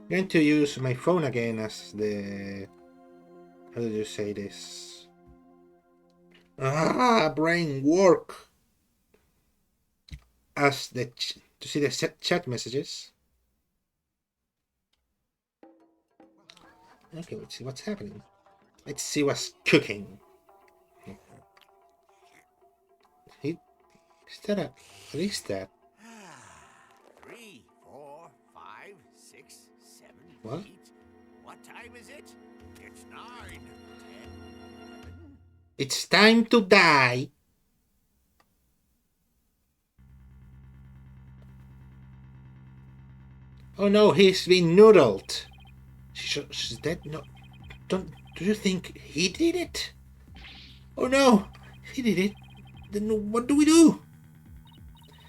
I'm going to use my phone again as the... How do you say this? Brain work! As the... to see the chat messages. Okay, let's see what's happening. Let's see what's cooking. Is that a... What is that? 3, 4, 5, 6, 7, What? 8. What time is it? It's 9, 10, 11. It's time to die. Oh no, he's been noodled. She's dead? No. Do you think he did it? Oh no, he did it. Then what do we do?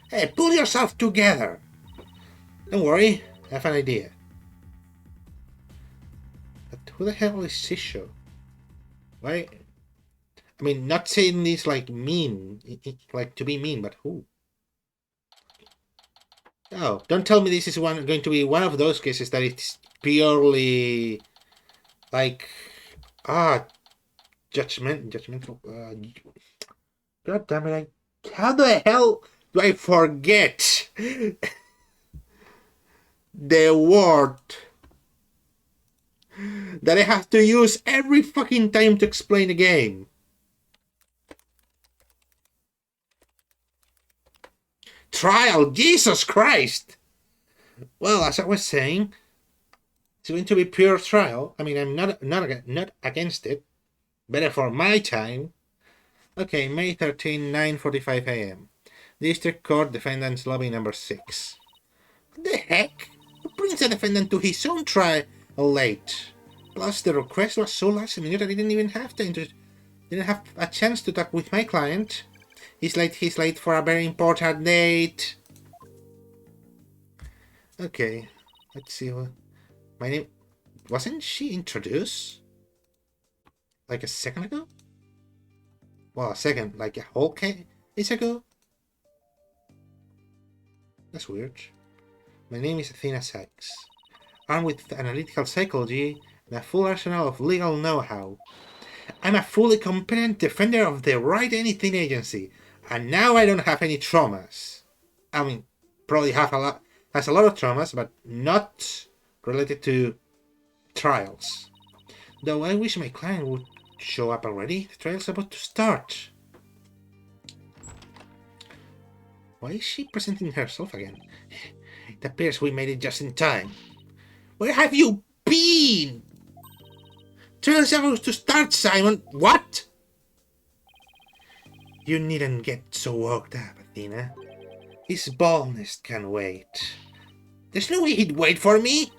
Hey, pull yourself together. Don't worry, I have an idea. But who the hell is Sisho? Why? I mean, not saying this like mean, like to be mean, but who? Oh, don't tell me this is going to be one of those cases that it's purely like judgmental. God damn it! How the hell do I forget the word that I have to use every fucking time to explain the game? Trial, Jesus Christ! Well, as I was saying, it's going to be pure trial. I mean, I'm not against it. Better for my time. Okay, May 13, 9:45 a.m. District Court Defendant's Lobby number 6. What the heck? Who brings a defendant to his own trial late? Plus, the request was so last minute I didn't even have didn't have a chance to talk with my client. He's late for a very important date. Okay, let's see. My name... Wasn't she introduced? Like a second ago? Well, a second, like a whole case ago? That's weird. My name is Athena Sykes. Armed with analytical psychology and a full arsenal of legal know-how. I'm a fully competent defender of the Right Anything Agency, and now I don't have any traumas. I mean, probably has a lot of traumas, but not related to trials. Though I wish my client would show up already. The trial's about to start. Why is she presenting herself again? It appears we made it just in time. Where have you been? Trial's about to start, Simon. What? You needn't get so worked up, Athena. His baldness can wait. There's no way he'd wait for me.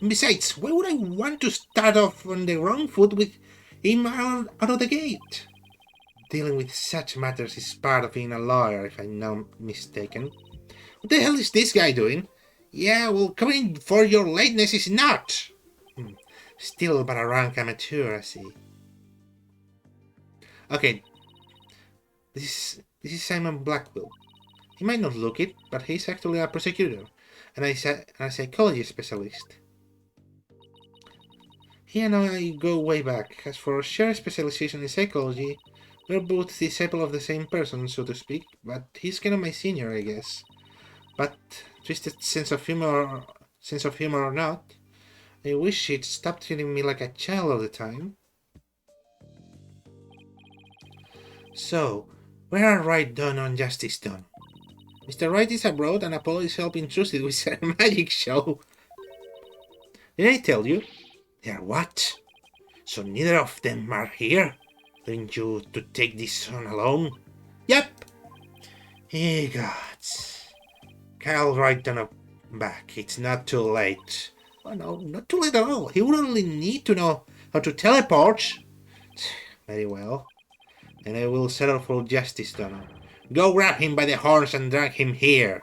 Besides, why would I want to start off on the wrong foot with him out of the gate? Dealing with such matters is part of being a lawyer, if I'm not mistaken. What the hell is this guy doing? Yeah, well, coming for your lateness is not. Still but a rank amateur, I see. Okay. This is Simon Blackwell. He might not look it, but he's actually a prosecutor and a psychology specialist. He and I go way back. As for shared specialization in psychology, we're both disciples of the same person, so to speak, but he's kind of my senior, I guess. But twisted sense of humor or not, I wish he'd stop treating me like a child all the time. So, where are Wright done on Justice done? Mr. Wright is abroad and Apollo is helping Trucy with a magic show. Did I tell you? They're what? So neither of them are here? Don't you to take this on alone? Yep. He got Kyle Wright done back. It's not too late. Oh no, not too late at all. He would only need to know how to teleport. Very well. And I will settle for Justice Donner. Go grab him by the horns and drag him here.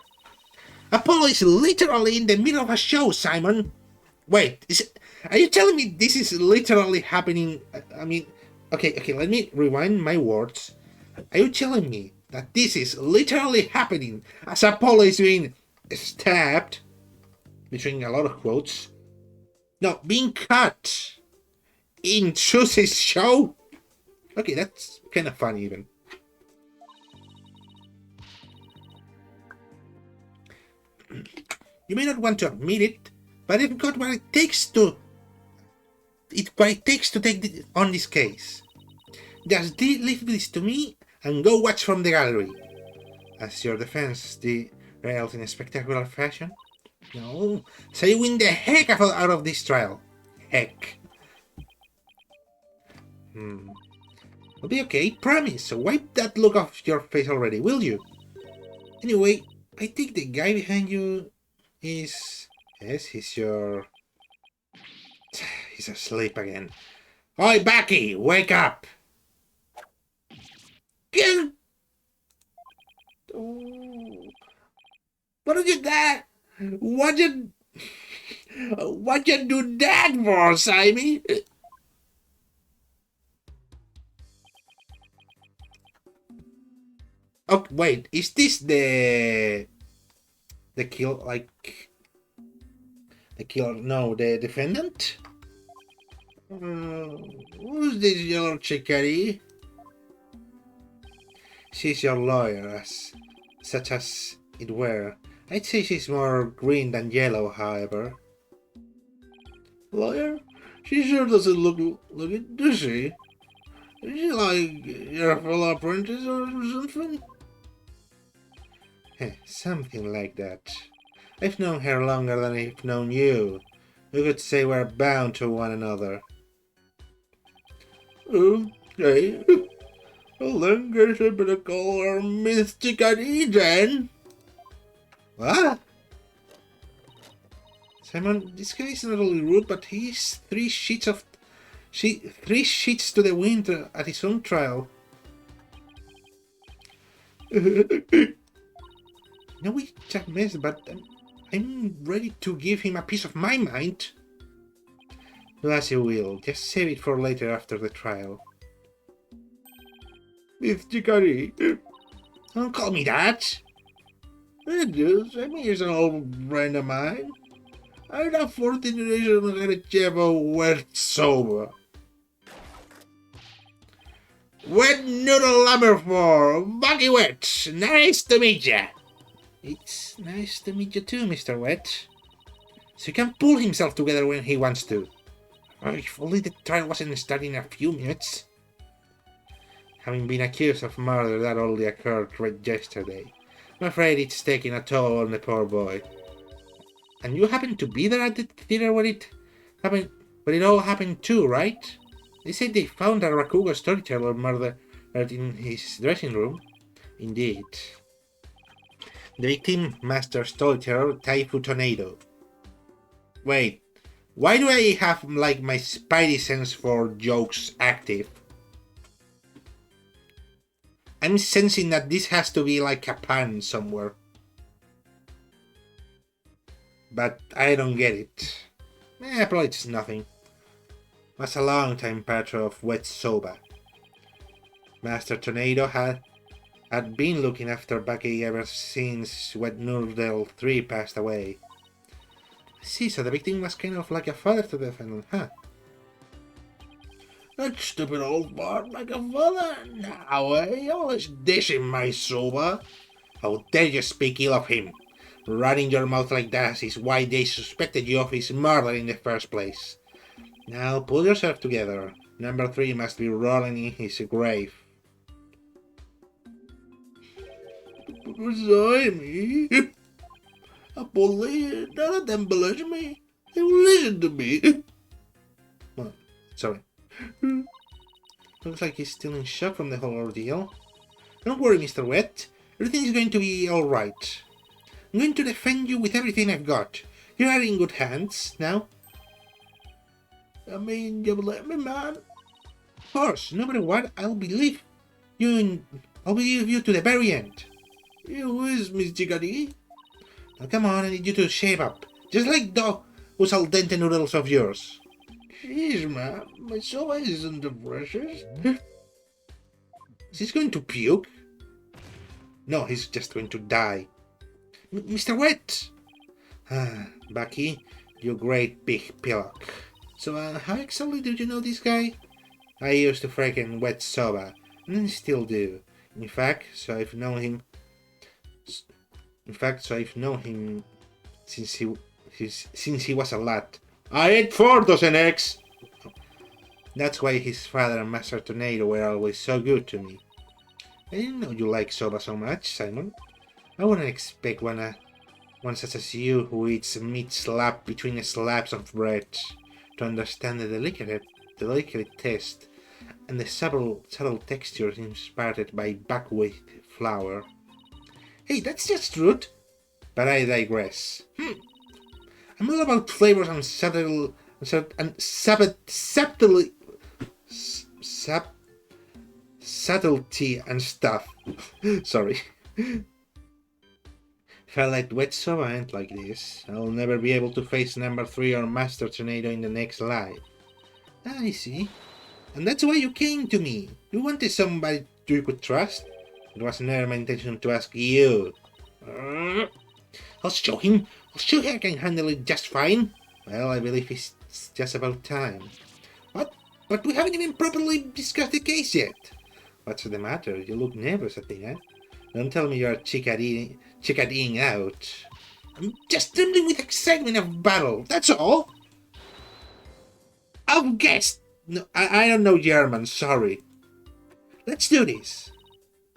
Apollo is literally in the middle of a show, Simon. Wait, are you telling me this is literally happening? I mean, okay, let me rewind my words. Are you telling me that this is literally happening as Apollo is being stabbed, between a lot of quotes, No, being cut in Susie's show? Okay, that's kind of funny even. You may not want to admit it, but I've got what it takes to take on this case. Just leave this to me and go watch from the gallery. As your defense derails in a spectacular fashion? No, so you win the heck out of this trial. Heck. It'll be okay, promise. So wipe that look off your face already, will you? Anyway, I think the guy behind you is... Yes, he's your... He's asleep again. Oi, Bucky, wake up! What did you that? What you do that for, Simon? Oh wait, is this the kill the killer? No, the defendant. Who's this yellow chickadee? She's your lawyer, such as it were. I'd say she's more green than yellow, however. Lawyer? She sure doesn't look it, does she? Is she like your fellow apprentice or something? Something like that. I've known her longer than I've known you. You could say we're bound to one another. Okay. Well then, guess I better call her Miss Chickadee then. What? Simon, this guy is not only rude, but he's 3 sheets to the wind at his own trial. No, we just missed, but I'm ready to give him a piece of my mind. Do as you will. Just save it for later after the trial. Miss Chickadee. Don't call me that. It is. I mean, he's an old friend of mine. I'd have 14 generations had a chavo wet sober. Wet noodle lumber for Bucky Wet. Nice to meet ya. It's nice to meet you too, Mr. Wet. So he can pull himself together when he wants to. If only the trial wasn't starting in a few minutes. Having been accused of murder, that only occurred right yesterday. I'm afraid it's taking a toll on the poor boy. And you happened to be there at the theater when it happened, when it all happened too, right? They said they found a Rakugo storyteller murdered in his dressing room. Indeed. The victim, Master Storyteller Taifu Tornado. Wait, why do I have like my spidey sense for jokes active? I'm sensing that this has to be like a pun somewhere. But I don't get it. Probably it's nothing. Was a long time patron of Wet Soba. Master Tornado had been looking after Bucky ever since Wet Noodle 3 passed away. See, so the victim was kind of like a father to the defendant, huh? That stupid old bard like a father? Now, always dishing my soba. How dare you speak ill of him? Running your mouth like that is why they suspected you of his murder in the first place. Now pull yourself together. Number 3 must be rolling in his grave. Beside me? A bully? None of them believe me. They will listen to me. Well, sorry. Looks like he's still in shock from the whole ordeal. Don't worry, Mr. Wet. Everything is going to be alright. I'm going to defend you with everything I've got. You are in good hands now. I mean, you believe me, man? Of course, no matter what, I'll believe you to the very end. Who is Miss Chickadee? Now come on, I need you to shape up. Just like those al dente noodles of yours. Jeez, man, my soba isn't the freshest. Is he going to puke? No, he's just going to die. Mr. Wet! Bucky, You great big pillock. So, how exactly do you know this guy? I used to freaking wet soba, and I still do. In fact, so I've known him. So I've known him since he was a lad. I ate 4 dozen eggs. That's why his father and Master Tornado were always so good to me. I didn't know you like soba so much, Simon. I wouldn't expect one such as you who eats meat slab between slabs of bread to understand the delicate taste and the subtle textures inspired by buckwheat flour. Hey, that's just rude. But I digress. I'm all about flavors and subtlety and stuff. Sorry. If I let wet soba end like this, I'll never be able to face number 3 or Master Tornado in the next life. I see. And that's why you came to me. You wanted somebody you could trust. It was never my intention to ask you. I'll show him I can handle it just fine. Well, I believe it's just about time. What? But we haven't even properly discussed the case yet. What's the matter? You look nervous, Athena. Don't tell me you're chickadeeing out. I'm just trembling with excitement of battle, that's all. I've guessed. No, I don't know German, sorry. Let's do this.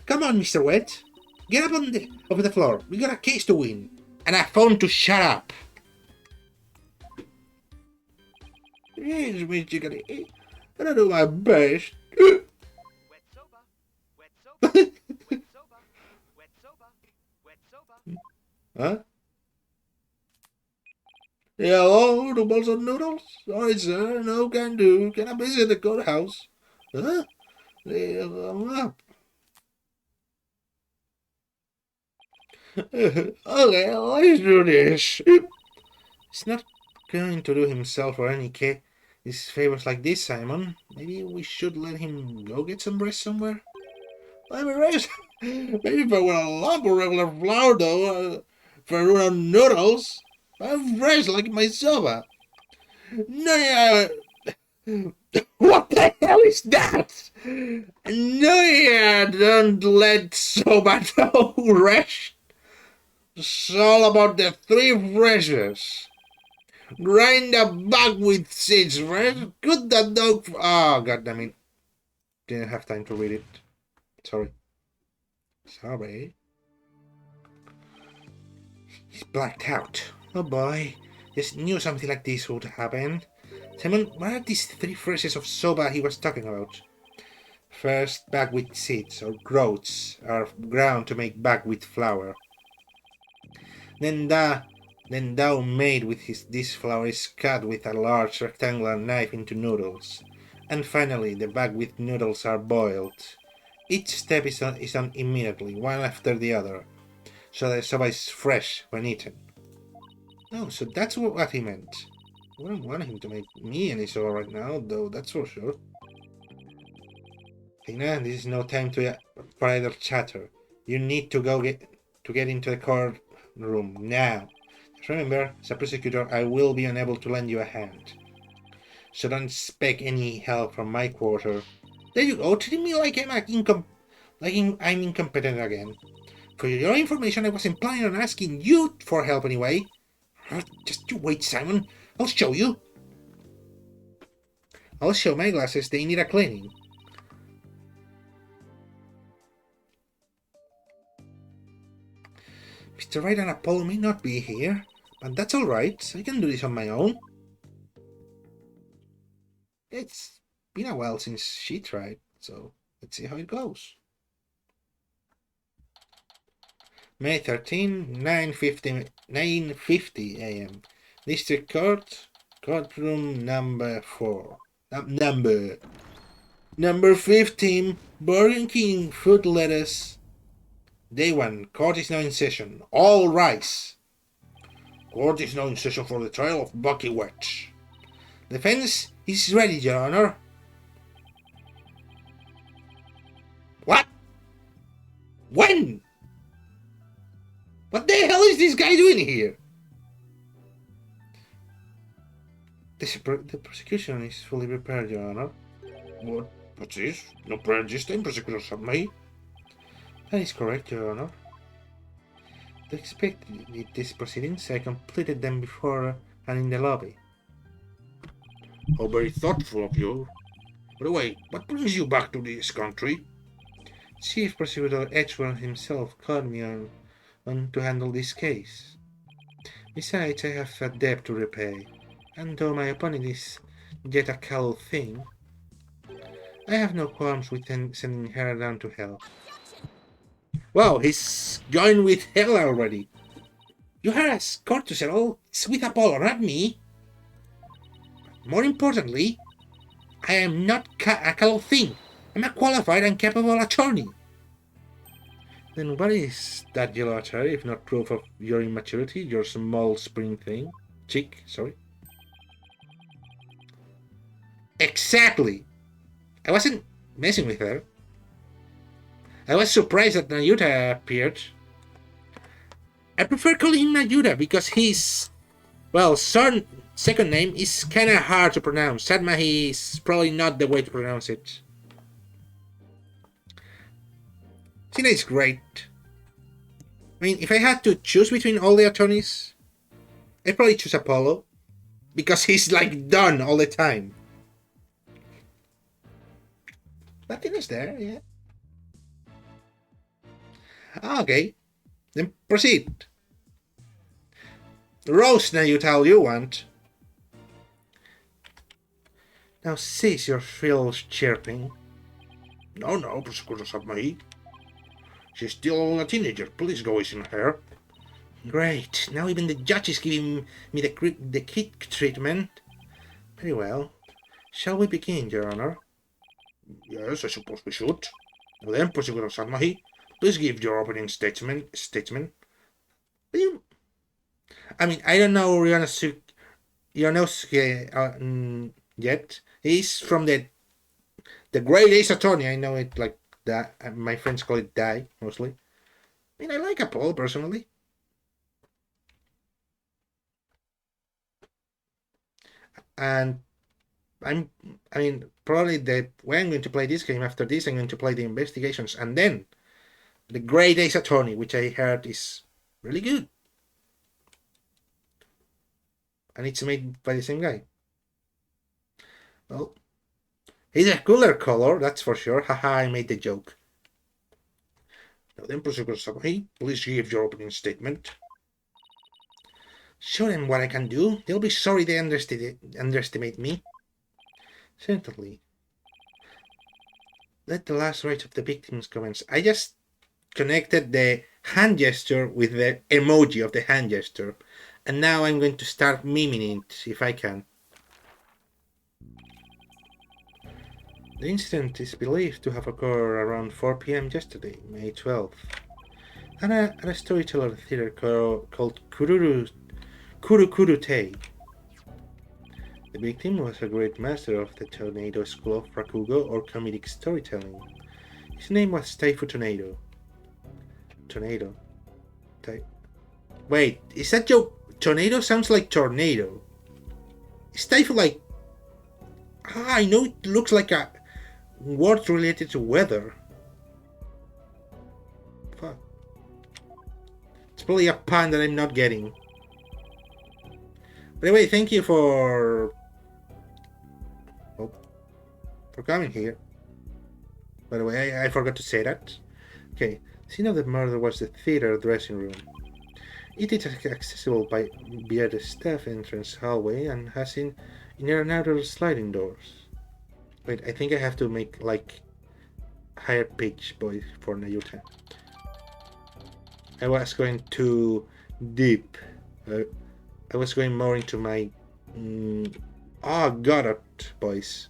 Come on, Mr. Wet. Get up on the floor. We got a case to win. And a phone to shut up. Yes, Miss Chickadee. I'll do my best. Wet soba, wet soba, wet soba, wet soba, wet soba. Huh? Hello, two bowls of noodles? Sorry, sir, no can do. Can I visit the courthouse? Huh? I'm up. Okay, let's do this. He's not going to do himself or any his favors like this, Simon. Maybe we should let him go get some rest somewhere? Let me rest? Maybe if I were a lump of regular flour dough, if I were noodles, I'd rest like my soba. No, yeah. What the hell is that? No, yeah, don't let soba dough rest. It's all about the 3 phrases. Grind the bug with seeds, right? Good that dog. Oh, god damn it. Didn't have time to read it. Sorry. He's blacked out. Oh boy. Just knew something like this would happen. Simon, what are these 3 phrases of soba he was talking about? First, buckwheat seeds or groats are ground to make buckwheat flour. Then dough made with this flour is cut with a large rectangular knife into noodles. And finally, the buckwheat noodles are boiled. Each step is done immediately, one after the other, so the soba is fresh when eaten. Oh, so that's what he meant. I wouldn't want him to make me any soba right now, though, that's for sure. Tina, this is no time for idle chatter. You need to get into the courtroom now. Just remember, as a prosecutor, I will be unable to lend you a hand. So don't expect any help from my quarter. There you go, treating me like I'm incompetent again. For your information, I wasn't planning on asking you for help anyway. Just you wait, Simon. I'll show you. I'll show my glasses. They need a cleaning. Mr. Wright and Apollo may not be here, but that's alright. I can do this on my own. It's been a while since she tried, so let's see how it goes. May 13, 9:50 a.m. District Court, courtroom number 4. Number 15, Burger King food lettuce. Day 1, court is now in session. All rise. Court is now in session for the trial of Bucky Wedge. Defense is ready, Your Honor. What? When? What the hell is this guy doing here? The prosecution is fully prepared, Your Honor. What? What's this? No prayer this time, Prosecutor Samai? That is correct, Your Honor. To expect these proceedings, I completed them before and in the lobby. How very thoughtful of you. By the way, what brings you back to this country? Chief Prosecutor Edgeworth himself called me on to handle this case. Besides, I have a debt to repay, and though my opponent is yet a callow thing, I have no qualms with sending her down to hell. Wow, he's going with hell already. You had a court to settle. It's with Apollo, not me. More importantly, I am not a callow thing. I'm a qualified and capable attorney. Then what is that yellow attire if not proof of your immaturity, your small spring thing? Chick, sorry. Exactly! I wasn't messing with her. I was surprised that Nayuta appeared. I prefer calling him Nayuta because his, well, second name is kinda hard to pronounce. Sadmahi is probably not the way to pronounce it. Tina is great. I mean, if I had to choose between all the attorneys, I'd probably choose Apollo. Because he's like done all the time. But Tina's there, yeah. Okay. Then proceed. Roast now you tell you want. Now cease your frills chirping. No, Prosecutor Sabmahi. She's still a teenager. Please go easy on her. Great. Now even the judge is giving me the kid treatment. Very well. Shall we begin, Your Honor? Yes, I suppose we should. Now then, Prosecutor Sabmahi, please give your opening statement. I mean, I don't know Ryonosuke yet. He's from the Great Ace Attorney. I know it like that. My friends call it Dai, mostly. I mean, I like Apollo, personally. And I mean, probably the way I'm going to play this game after this, I'm going to play the investigations and then the Great Ace Attorney, which I heard is really good. And it's made by the same guy. Well, he's a cooler color, that's for sure. Haha, I made the joke. Now then, Prosecutor Sabmahi, please give your opening statement. Show them what I can do. They'll be sorry they underestimate me. Certainly. Let the last rites of the victims commence. I just connected the hand gesture with the emoji of the hand gesture. And now I'm going to start miming it, if I can. The incident is believed to have occurred around 4 p.m. yesterday, May 12th, at a storyteller theater called Kurukuru Tei. The victim was a great master of the Tornado School of Rakugo or comedic storytelling. His name was Taifu Tornado. Wait, is that joke? Tornado sounds like tornado. Is Taifu like... I know it looks like a word related to weather. Fuck. It's probably a pun that I'm not getting. By the way, thank you for coming here. By the way, I forgot to say that. Okay, the scene of the murder was the theater dressing room. It is accessible via the staff entrance hallway and has inner and outer sliding doors. Wait, I think I have to make like higher pitch voice for Nayuta. I was going too deep. I was going more into my got it voice.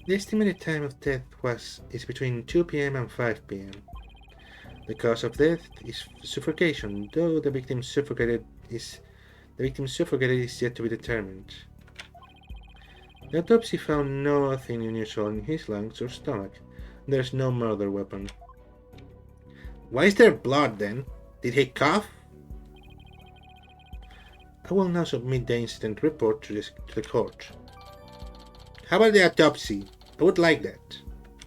The estimated time of death is between 2 p.m. and 5 p.m. The cause of death is suffocation, though the victim suffocated is yet to be determined. The autopsy found nothing unusual in his lungs or stomach. There's no murder weapon. Why is there blood then? Did he cough? I will now submit the incident report to the court. How about the autopsy? I would like that.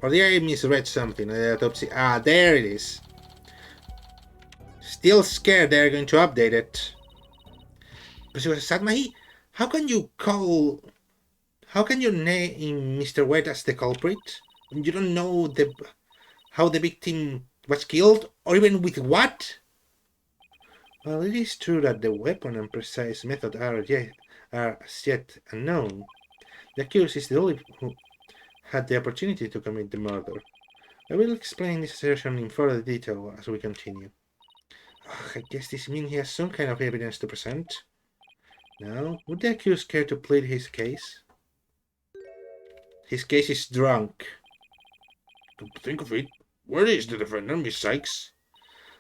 Or did I misread something? The autopsy. Ah, there it is. Still scared they're going to update it. Professor Satmahi, how can you name Mr. Wet as the culprit when you don't know how the victim was killed, or even with what? Well, it is true that the weapon and precise method are as yet unknown. The accused is the only who had the opportunity to commit the murder. I will explain this assertion in further detail as we continue. I guess this means he has some kind of evidence to present. Now, would the accused care to plead his case? His case is drunk. Come to think of it, where is the defendant, Miss Sykes?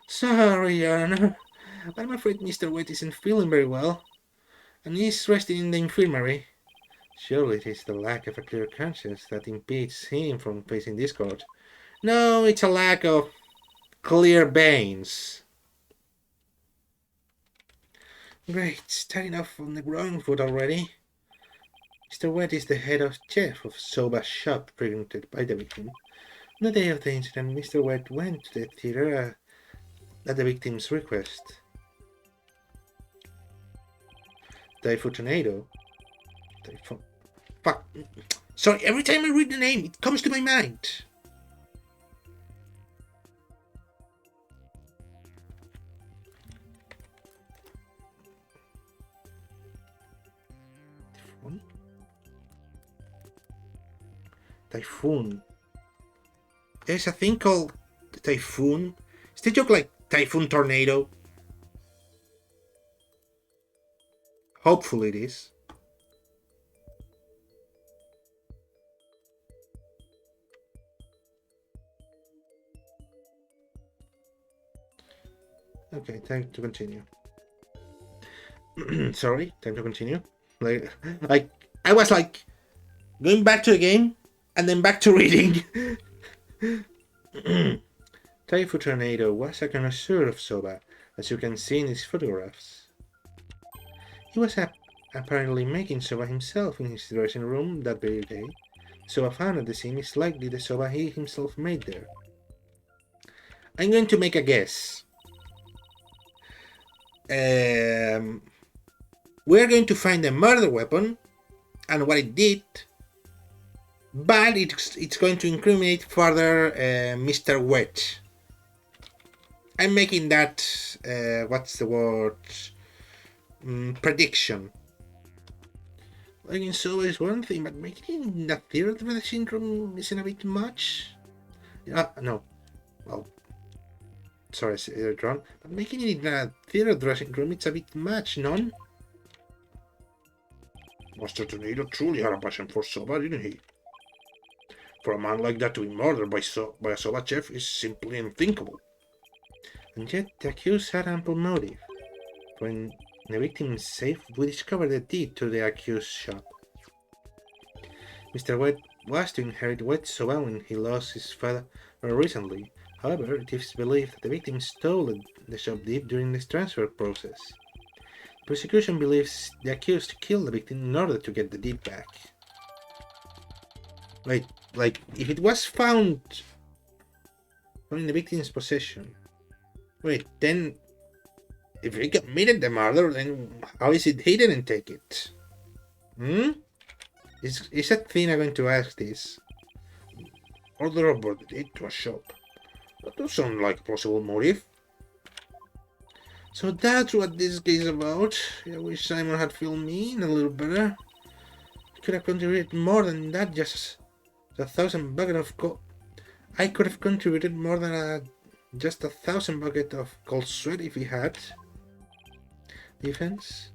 Sorry, Your Honor. I'm afraid Mr. Wet isn't feeling very well, and he's resting in the infirmary. Surely it is the lack of a clear conscience that impedes him from facing this court. No, it's a lack of clear veins. Great, starting off on the wrong foot already. Mr. Wet is the head of chef of Soba's shop frequented by the victim. On the day of the incident, Mr. Wet went to the theater at the victim's request. Typhoon Tornado. Fuck. Sorry, every time I read the name, it comes to my mind. Typhoon. There's a thing called Typhoon. Is the joke like Typhoon Tornado? Hopefully it is. Okay, time to continue. Sorry, time to continue. Like I was like going back to the game and then back to reading. Typhoon Tornado was a connoisseur of soba, as you can see in his photographs. He was apparently making soba himself in his dressing room that very day. Soba found at the scene is likely the soba he himself made there. I'm going to make a guess. We're going to find the murder weapon and what it did, but it's going to incriminate further Mr. Wet. I'm making that, what's the word, prediction. Making so is one thing, but making it in the third syndrome isn't a bit much. No. Well, sorry, I said it wrong. But making it in a theater dressing room, it's a bit much, none? Master Tornado truly had a passion for soba, didn't he? For a man like that to be murdered by a soba chef is simply unthinkable. And yet, the accused had ample motive. For in the victim's safe, we discovered the deed to the accused's shop. Mr. Wet was to inherit Wet soba when he lost his father recently. However, it is believed that the victim stole the shop deed during this transfer process. The prosecution believes the accused killed the victim in order to get the deed back. Wait, like, if it was found in the victim's possession, wait, then if he committed the murder, then how is it he didn't take it? Is Athena going to ask this? Or the robber did it to a shop? That does sound like a possible motive. So that's what this case is about. I wish Simon had filled me in a little better. I could have contributed more than that, just a 1,000 bucket of I could have contributed more than just 1,000 bucket of cold sweat if he had. Defense?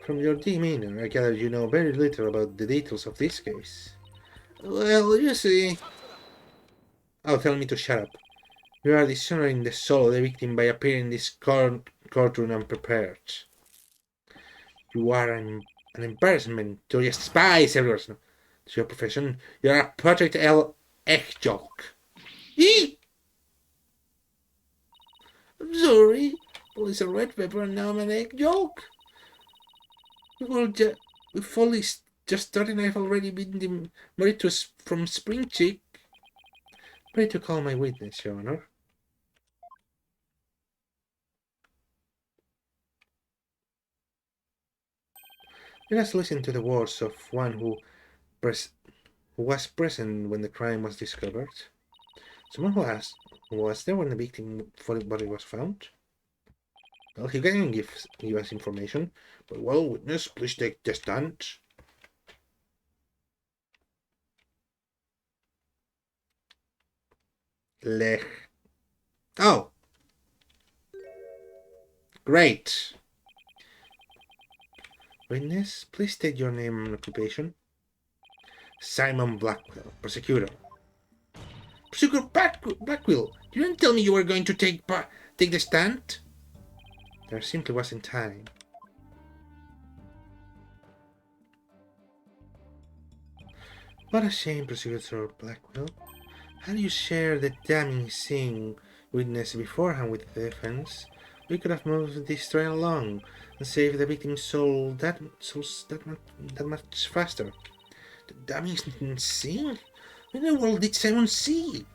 From your demeanor, I gather you know very little about the details of this case. Well, you see... Oh, tell me to shut up. You are dishonoring the soul of the victim by appearing in this courtroom unprepared. You are an embarrassment to your spies, everyone. To your profession, you are a perfect egg joke. Eee! I'm sorry. Police are red pepper and now I'm an egg joke. Well, we've only just started. I've already been married to from Spring Chick. Ready to call my witness, Your Honor. Let us listen to the words of one who was present when the crime was discovered. Someone who was there when the victim body was found. Well, he can give us information, but well, witness, please take the stand. Lech. Oh, great. Witness, please state your name and occupation. Simon Blackwell, prosecutor. Prosecutor Blackwell, you didn't tell me you were going to take the stand? There simply wasn't time. What a shame, Prosecutor Blackwell. Had you shared the damning scene witness beforehand with the defense, we could have moved this trial along and saved the victim's soul that much faster. The damning scene? What in the world did Simon see?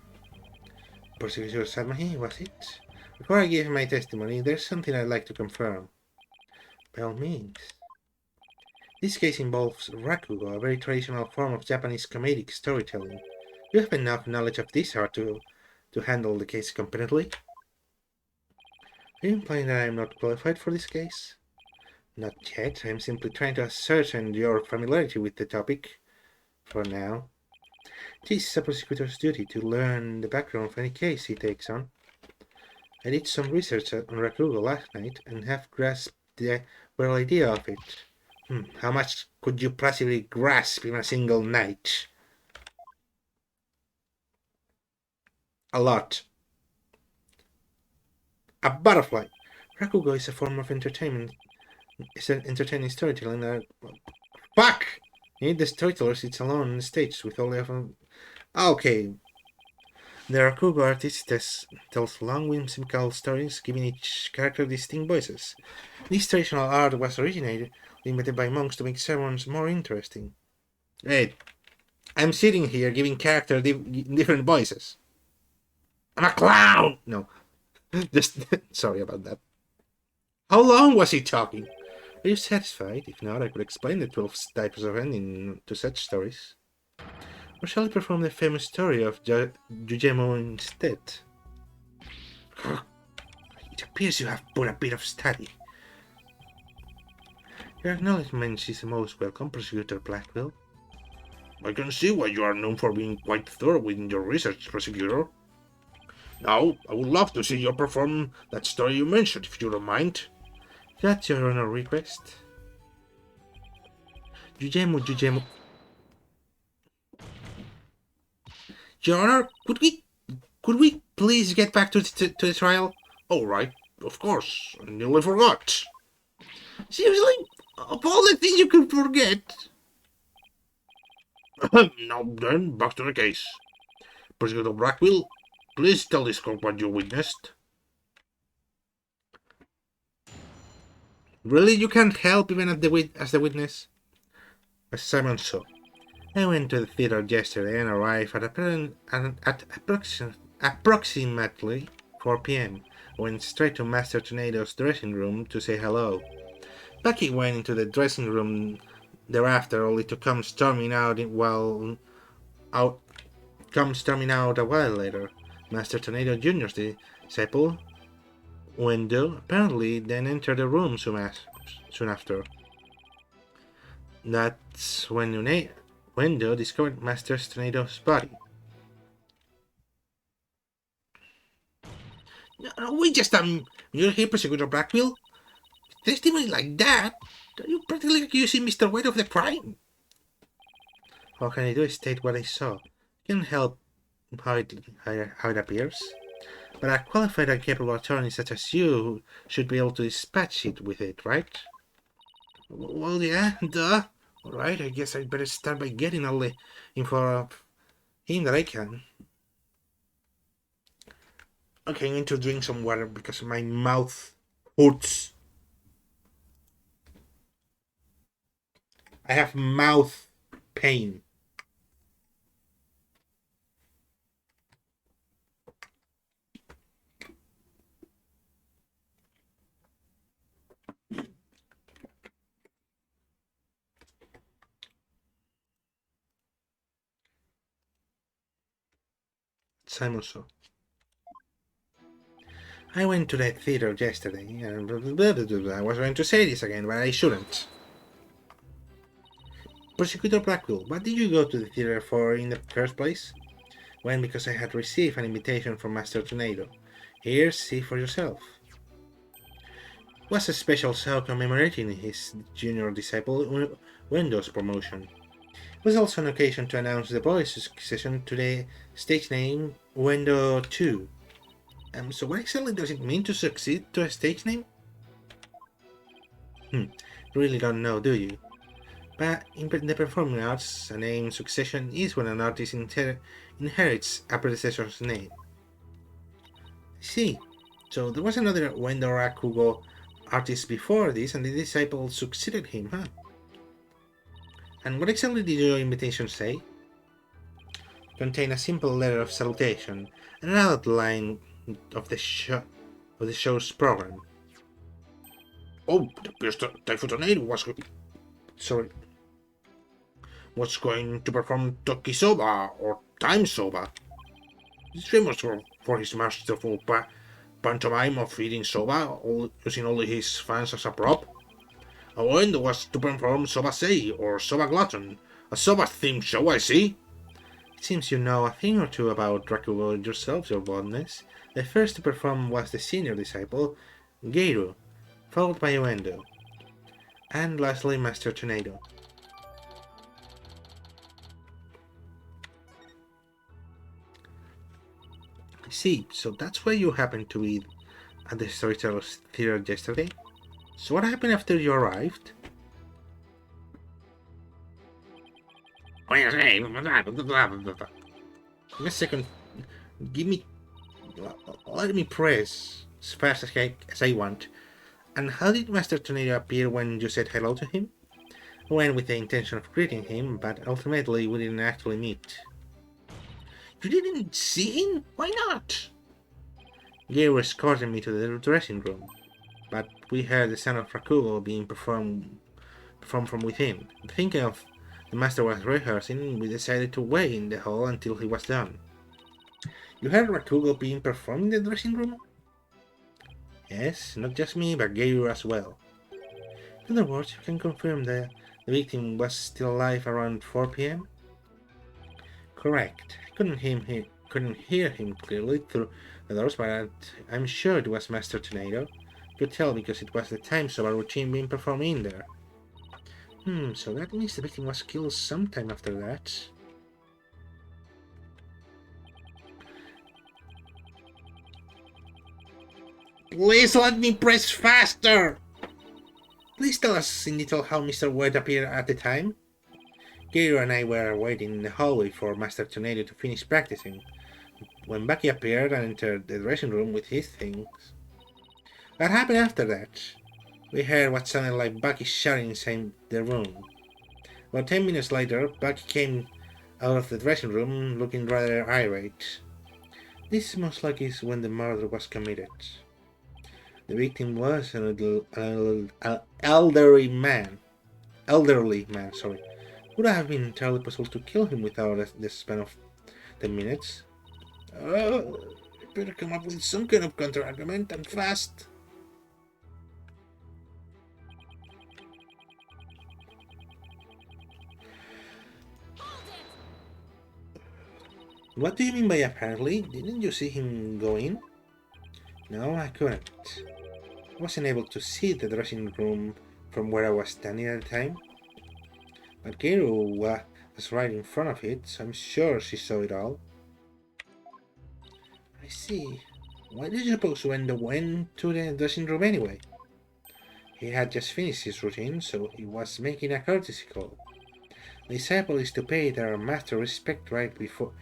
Prosecutor Sadmahi, was it? Before I give my testimony, there's something I'd like to confirm. By all means. This case involves rakugo, a very traditional form of Japanese comedic storytelling. You have enough knowledge of this art to handle the case competently? Are you implying that I am not qualified for this case? Not yet. I am simply trying to ascertain your familiarity with the topic. For now. It is a prosecutor's duty to learn the background of any case he takes on. I did some research on rakugo last night and have grasped the real idea of it. How much could you possibly grasp in a single night? A lot. A butterfly. Rakugo is a form of entertainment. It's an entertaining storytelling. Fuck! You need the storyteller sits alone on the stage with all the okay. The Rakugo artist tells long whimsical stories, giving each character distinct voices. This traditional art was originally invented by monks to make sermons more interesting. Wait, I'm sitting here giving characters different voices. I'm a clown! No, just sorry about that. How long was he talking? Are you satisfied? If not, I could explain the 12 types of ending to such stories. Or shall I perform the famous story of Jujemo instead? It appears you have put a bit of study. Your acknowledgement is most welcome, Prosecutor Blackwell. I can see why you are known for being quite thorough in your research, Prosecutor. Now, I would love to see you perform that story you mentioned, if you don't mind. That's your honor request. Jujemo. Your Honor, could we please get back to the trial? All right, of course. I nearly forgot. Seriously, of all the things you could forget. Now then, back to the case. Prosecutor Blackwell, please tell this court what you witnessed. Really, you can't help even as the witness? As Simon saw. I went to the theater yesterday and arrived at approximately 4 p.m. I went straight to Master Tornado's dressing room to say hello. Bucky went into the dressing room thereafter, only to come storming out a while later. Master Tornado Jr.'s disciple, Wendo, apparently then entered the room soon after. That's when Wendo discovered Master Tornado's body. We just you're here, Prosecutor Blackwell? Testimony like that? Are you practically accusing Mr. White of the crime? How can I do is state what I saw? I can't help how it appears. But a qualified and capable attorney such as you should be able to dispatch it with it, right? Well, yeah, duh. Alright, I guess I'd better start by getting all the info of him that I can. Okay, I need to drink some water because my mouth hurts. I have mouth pain. Simon Saw. I went to that theater yesterday, and I was going to say this again, but I shouldn't. Prosecutor Blackwell, what did you go to the theater for in the first place? Went because I had received an invitation from Master Tornado. Here, see for yourself. It was a special show commemorating his junior disciple Wendo's promotion. It was also an occasion to announce the boy's succession to the stage name Wendo 2. So what exactly does it mean to succeed to a stage name? You really don't know, do you? But in the performing arts, a name succession is when an artist inherits a predecessor's name. See, so there was another Wendo Rakugo artist before this, and the disciple succeeded him, huh? And what exactly did your invitation say? Contain a simple letter of salutation and an outline of the show's program. Oh, it appears that Typhoon Tornado was going to perform Tokisoba or Time Soba. He's famous for his masterful pantomime of eating soba, using only his fans as a prop. Wendo was to perform Soba Sei or Soba Glutton, a soba-themed show, I see. It seems you know a thing or two about Rakugo yourself, your boldness. The first to perform was the senior disciple, Geiru, followed by Wendo, and lastly Master Tornado. I see, so that's why you happened to be at the Storytellers Theater yesterday? So what happened after you arrived? Wait a second. Let me press as fast as I want. And how did Master Tornado appear when you said hello to him? I went with the intention of greeting him, but ultimately we didn't actually meet. You didn't see him? Why not? Geiru escorted me to the dressing room, but we heard the sound of Rakugo being performed from within. Thinking of the master was rehearsing, we decided to wait in the hall until he was done. You heard Rakugo being performed in the dressing room? Yes, not just me, but Geiru as well. In other words, you can confirm that the victim was still alive around 4 p.m.? Correct. I couldn't hear him clearly through the doors, but I'm sure it was Master Tornado. Could tell because it was the time sober routine being performed in there. So that means the victim was killed sometime after that. Please let me press faster! Please tell us in detail how Mr. Wade appeared at the time. Geiru and I were waiting in the hallway for Master Tornado to finish practicing, when Bucky appeared and entered the dressing room with his things. What happened after that? We heard what sounded like Bucky shouting inside the room. About 10 minutes later, Bucky came out of the dressing room looking rather irate. This most likely is when the murder was committed. The victim was an elderly man. Would have been entirely possible to kill him without the span of 10 minutes. I better come up with some kind of counter-argument and fast. What do you mean by apparently? Didn't you see him go in? No, I couldn't. I wasn't able to see the dressing room from where I was standing at the time. But Geiru was right in front of it, so I'm sure she saw it all. I see. Why did you suppose Wendo went to the dressing room anyway? He had just finished his routine, so he was making a courtesy call. The disciple is to pay their master respect right before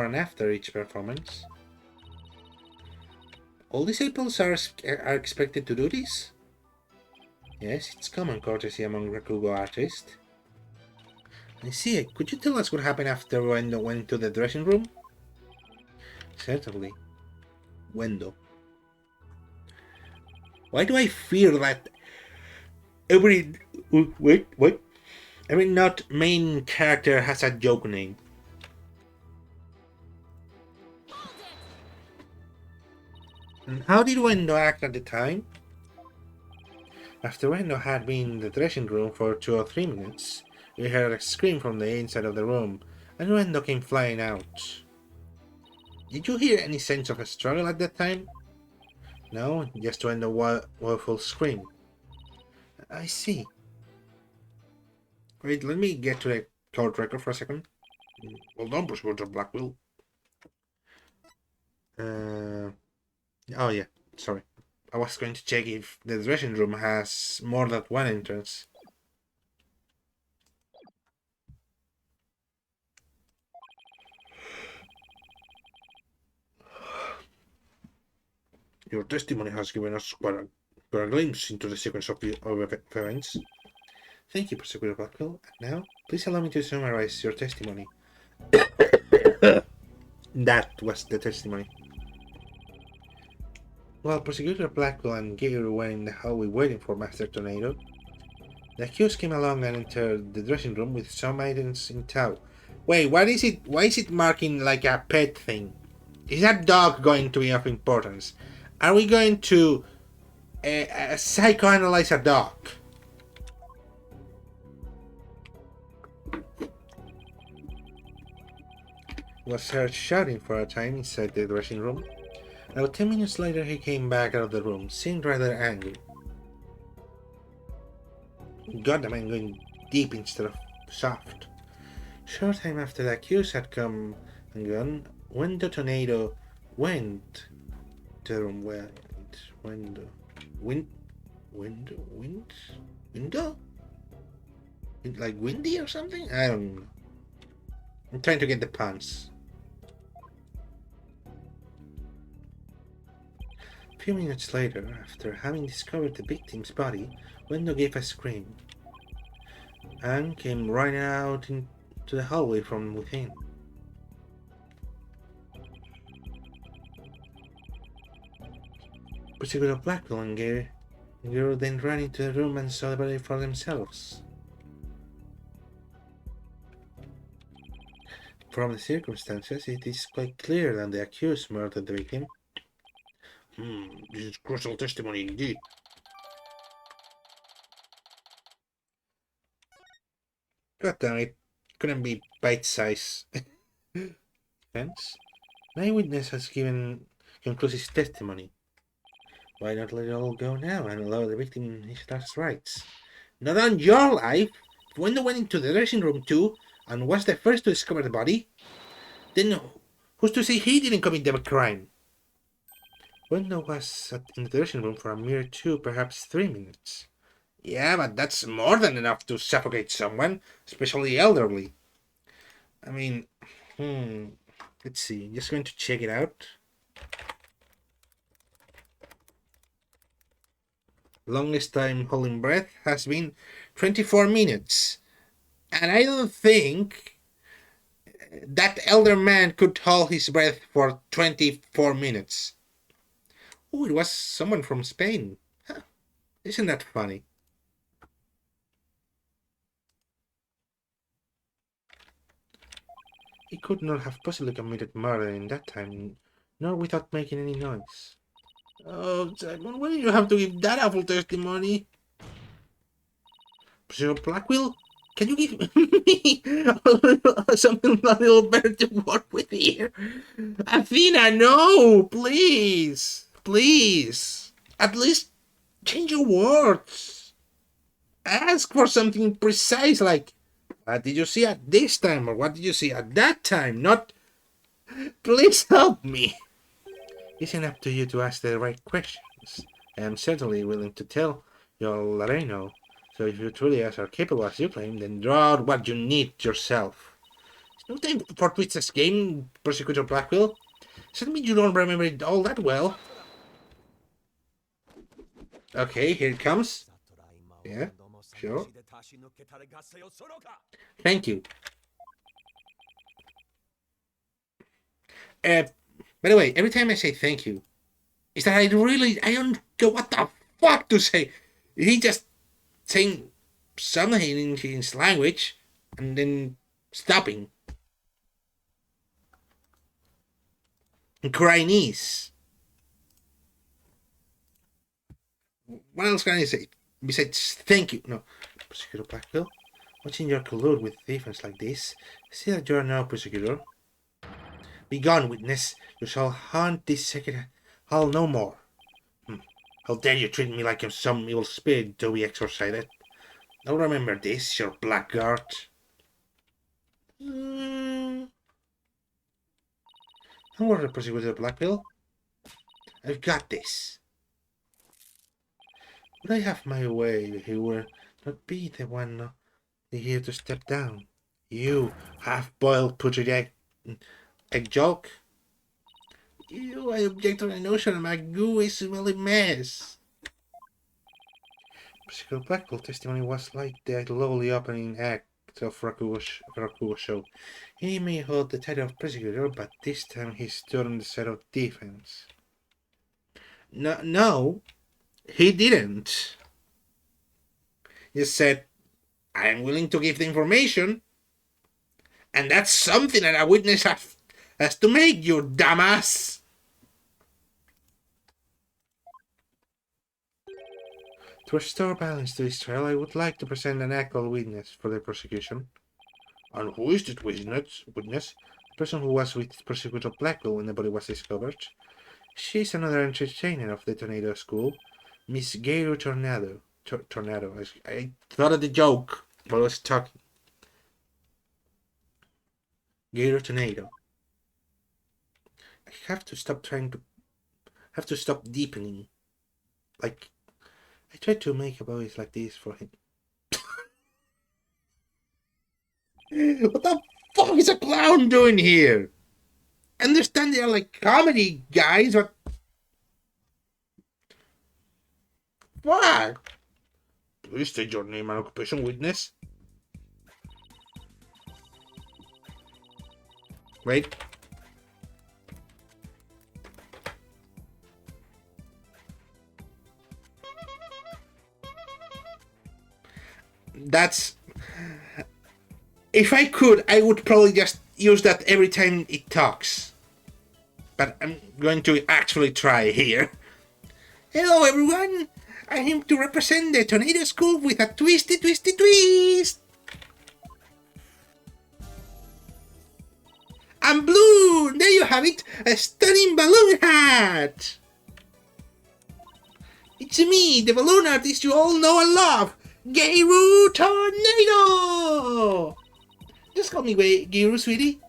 and after each performance. All disciples are expected to do this? Yes, it's common courtesy among Rakugo artists. I see. Could you tell us what happened after Wendo went to the dressing room? Certainly. Wendo. Why do I fear that every... Wait. Every not main character has a joke name. And how did Wendo act at the time? After Wendo had been in the dressing room for 2 or 3 minutes, we heard a scream from the inside of the room, and Wendo came flying out. Did you hear any sense of a struggle at that time? No, just Wendo's woeful scream. I see. Wait, let me get to the court record for a second. Hold on, Prosecutor Blackwell. Oh yeah, sorry. I was going to check if the dressing room has more than one entrance. Your testimony has given us quite a glimpse into the sequence of events. Thank you, Prosecutor Blackwell. And now, please allow me to summarize your testimony. That was the testimony. While Prosecutor Blackwell and Gary were in the hallway waiting for Master Tornado, the accused came along and entered the dressing room with some items in tow. Wait, what is it? Why is it marking like a pet thing? Is that dog going to be of importance? Are we going to psychoanalyze a dog? Was heard shouting for a time inside the dressing room. About 10 minutes later, he came back out of the room, seemed rather angry. Got the man going deep instead of soft. Short time after the accused had come and gone, when the tornado went to the room where window? Like windy or something? I don't know. I'm trying to get the puns. A few minutes later, after having discovered the victim's body, Wendo gave a scream and came running out into the hallway from within. Prosecutor Blackwell and Gero then ran into the room and saw the body for themselves. From the circumstances, it is quite clear that the accused murdered the victim. This is crucial testimony indeed. God damn it. Couldn't be bite-size. Hence, an eyewitness has given conclusive testimony. Why not let it all go now and allow the victim his last rites? Not on your life! If Wendo went into the dressing room too, and was the first to discover the body, then who's to say he didn't commit the crime? Wendo was in the dressing room for a mere 2, perhaps 3 minutes. Yeah, but that's more than enough to suffocate someone, especially elderly. I mean, let's see. Just going to check it out. Longest time holding breath has been 24 minutes. And I don't think that elder man could hold his breath for 24 minutes. Oh, it was someone from Spain. Huh. Isn't that funny? He could not have possibly committed murder in that time, nor without making any noise. Oh, Simon, why do you have to give that awful testimony? Sir Blackwell, can you give me something a little better to work with here? Athena, no! Please! Please! At least change your words. Ask for something precise like, what did you see at this time or what did you see at that time? Not, please help me. It's up to you to ask the right questions. I am certainly willing to tell you all that I know. So if you truly are capable as you claim, then draw out what you need yourself. It's no time for Twitz's game, Prosecutor Blackwell. Certainly you don't remember it all that well. Okay, here it comes. Yeah, sure. Thank you. By the way, every time I say thank you, is that I don't know what the fuck to say. He just saying something in his language and then stopping. In Chinese. What else can I say besides thank you? No. Prosecutor Blackville, watching your collude with defense like this, see that you are now prosecutor. Be gone, witness. You shall haunt this second hall no more. How dare you treat me like I'm some evil spirit to be exorcised? I'll remember this, your blackguard. Don't worry, Prosecutor Blackville. I've got this. Would I have my way, he would not be the one here to step down. You half-boiled putrid egg joke. I object to the notion of my gooey, smelly mess. Prosecutor Blackville's testimony was like the lowly opening act of Rakugo show. He may hold the title of prosecutor, but this time he stood on the side of defense. No, he didn't. He said, I am willing to give the information, and that's something that a witness has to make, you dumbass. To restore balance to this trial, I would like to present an actual witness for the prosecution. And who is this witness? The person who was with Prosecutor Blackwell when the body was discovered. She's another entertainer of the Tornado School, Miss Gayru Tornado. Tornado. I thought of the joke while I was talking. Gayru Tornado. I have to stop deepening. Like, I tried to make a voice like this for him. What the fuck is a clown doing here? I understand they are like comedy guys, but what? Please state your name and occupation, witness. Wait. That's... If I could, I would probably just use that every time it talks. But I'm going to actually try here. Hello everyone! I am to represent the Tornado School with a twisty twist! And blue! There you have it! A stunning balloon hat! It's me, the balloon artist you all know and love! Gayru Tornado! Just call me Gayru, sweetie.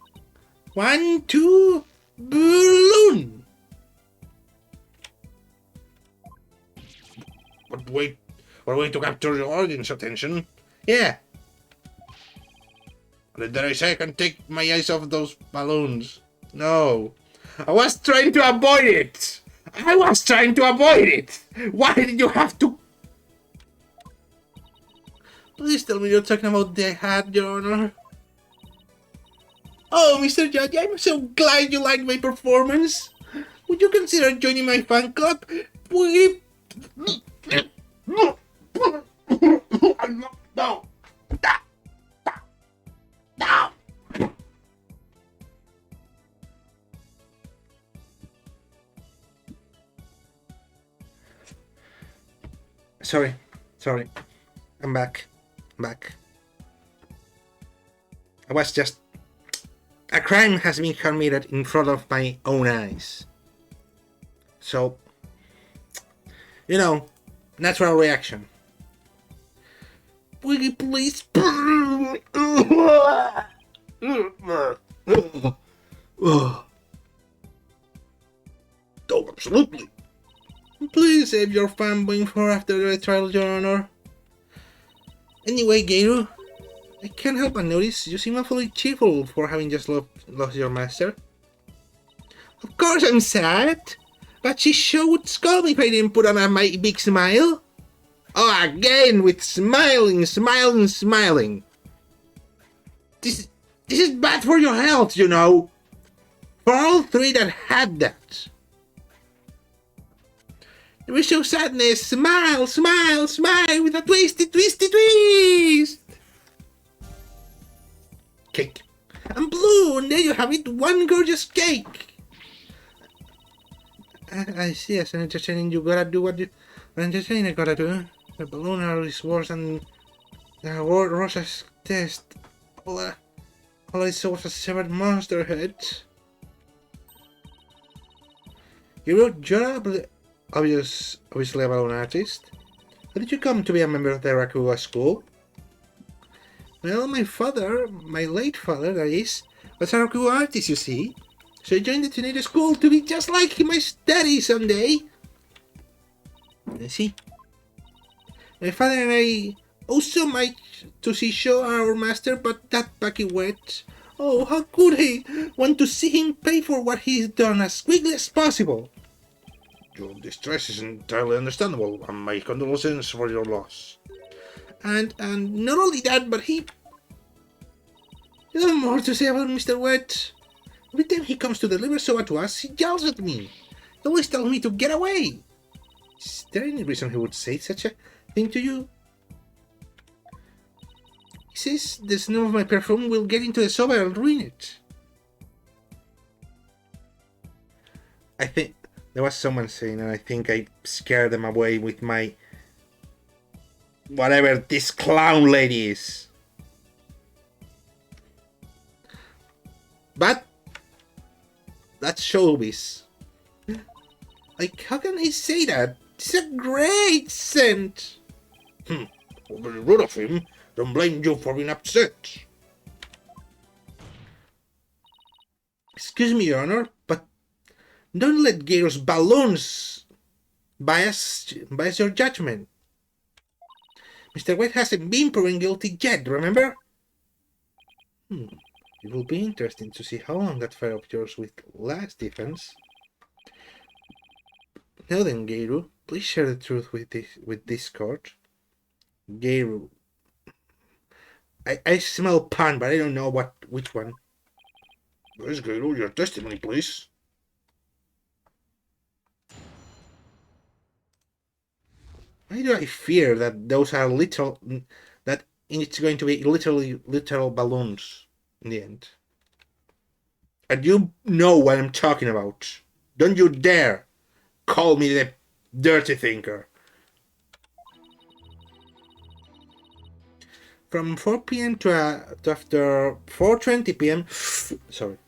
1, 2, balloon! But wait, we're going to capture the audience attention. Yeah. Did I say I can take my eyes off those balloons? No. I was trying to avoid it! Why did you have to... Please tell me you're talking about the hat, Your Honor. Oh, Mr. Judge, I'm so glad you liked my performance. Would you consider joining my fan club? No. Sorry. I'm back. I was just... A crime has been committed in front of my own eyes. So, you know, natural reaction. Will you please... Oh, absolutely. Please save your fanboying for after the trial, Your Honor. Anyway, Gayru, I can't help but notice you seem awfully cheerful for having just lost your master. Of course I'm sad, but she sure would scold me if I didn't put on my big smile. Oh, again with smiling. This, this is bad for your health, you know. For all three that had that. We show sadness, smile with a twisty twist. Cake. And blue, and there you have it, one gorgeous cake. I see, as an entertaining, you gotta do what you... An entertainer gotta do. The balloon is worse than the Rosa's test. All I saw was a severed monster head. You wrote Jonah, obviously a balloon artist. How did you come to be a member of the Rakuga school? Well, my late father, that is, was a Rakuga artist, you see. So I joined the teenager school to be just like my daddy someday. I see. My father and I also might to see show our master, but that Bucky wet. Oh, how could he want to see him pay for what he's done as quickly as possible? Your distress is entirely understandable, and my condolences for your loss. And not only that, but he... There's more to say about Mr. Wet. Every time he comes to deliver soba to us, he yells at me. He always tells me to get away. Is there any reason he would say such a thing to you? He says the smell of my perfume will get into the soba and ruin it. I think there was someone saying, and I think I scared them away with my... whatever this clown lady is. But that's showbiz. Like, how can I say that? It's a great scent. Very rude of him. Don't blame you for being upset. Excuse me, Your Honor, but don't let Gyro's balloons bias your judgment. Mr. White hasn't been proven guilty yet, remember? It will be interesting to see how long that fire of yours will last, Defense. Now then, Geiru, please share the truth with this court. Geiru. I smell pan, but I don't know which one. Where's Geiru? Your testimony, please. Why do I fear that those are that it's going to be literal balloons in the end? And you know what I'm talking about. Don't you dare call me the dirty thinker. From 4 p.m. to after 4:20 p.m. Sorry.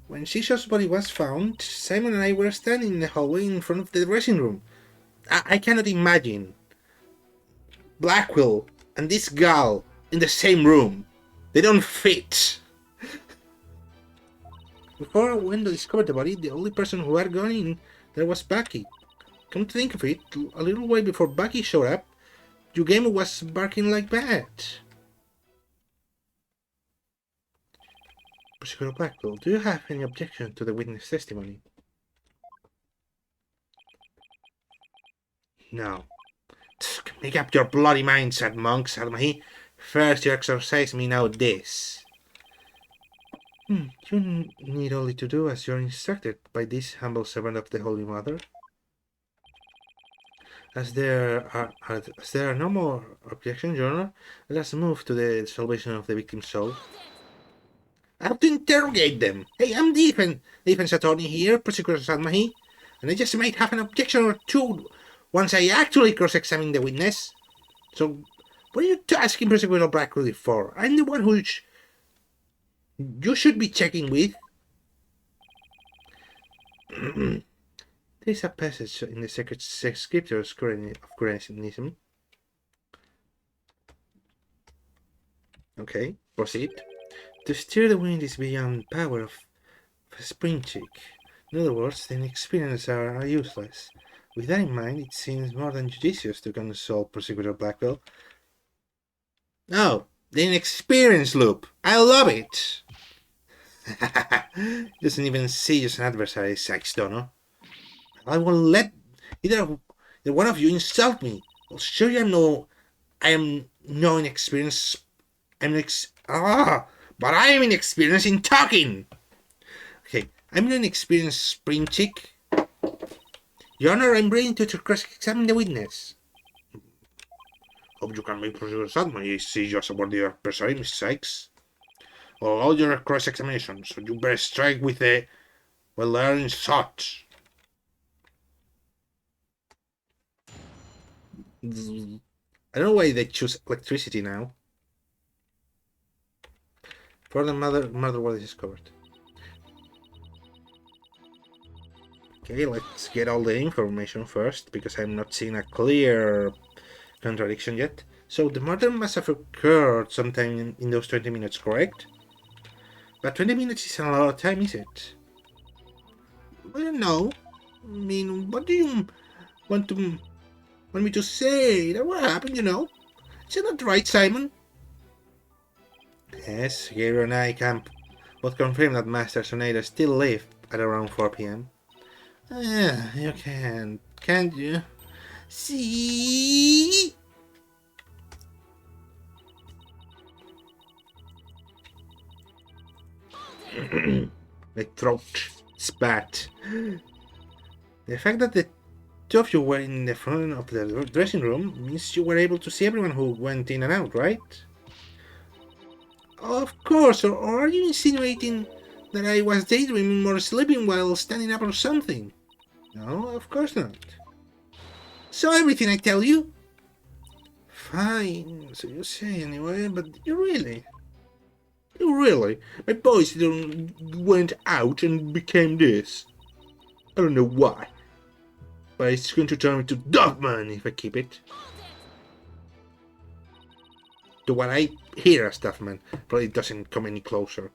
When Shisha's body was found, Simon and I were standing in the hallway in front of the dressing room. I cannot imagine Blackwell and this girl in the same room. They don't fit. Before Wendell discovered the body, the only person who had gone in there was Bucky. Come to think of it, a little while before Bucky showed up, Yugemu was barking like mad. Prosecutor Blackwell, do you have any objection to the witness testimony? No. Make up your bloody mind, said Monk, Salmahi. First you exorcise me, now this. You need only to do as you're instructed by this humble servant of the Holy Mother. As there are no more objections, Your Honor, let us move to the salvation of the victim's soul. I have to interrogate them. Hey, I'm the defense attorney here, Prosecutor Salmahi, and I just might have an objection or two once I actually cross-examine the witness. So, what are you asking Prosecutor Blackwell for? I'm the one who you should be checking with. There's a passage in the sacred scriptures of Koreanism. Okay, proceed. To steer the wind is beyond the power of a spring chick. In other words, the inexperienced are useless. With that in mind, it seems more than judicious to console Prosecutor Blackwell. Oh, the inexperienced loop. I love it. Doesn't even see you as an adversary, Sykes Dono. I won't let either one of you insult me. I'll show you I am no inexperienced. But I am inexperienced in talking. Okay, I'm an experienced spring chick. Your Honor, I'm ready to cross-examine the witness. Hope you can make procedures at my see just about the adversary, Miss Sykes. All your cross-examinations, so you better strike with a well-learned shot. I don't know why they choose electricity now. Further murder was discovered. Okay, let's get all the information first, because I'm not seeing a clear contradiction yet. So the murder must have occurred sometime in those 20 minutes, correct? But 20 minutes isn't a lot of time, is it? I don't know. I mean, what do you want me to say? That what happened, you know? Is it not right, Simon? Yes, Gabriel and I can both confirm that Master Sonato still live at around 4 p.m. You can't you? See? My throat spat. The fact that the two of you were in the front of the dressing room means you were able to see everyone who went in and out, right? Of course, or are you insinuating that I was daydreaming or sleeping while standing up or something? No, of course not. So everything I tell you? Fine, so you say anyway, but you really? My boys went out and became this. I don't know why. But it's going to turn me to Dogman if I keep it. To what I hear as Duffman, but it doesn't come any closer.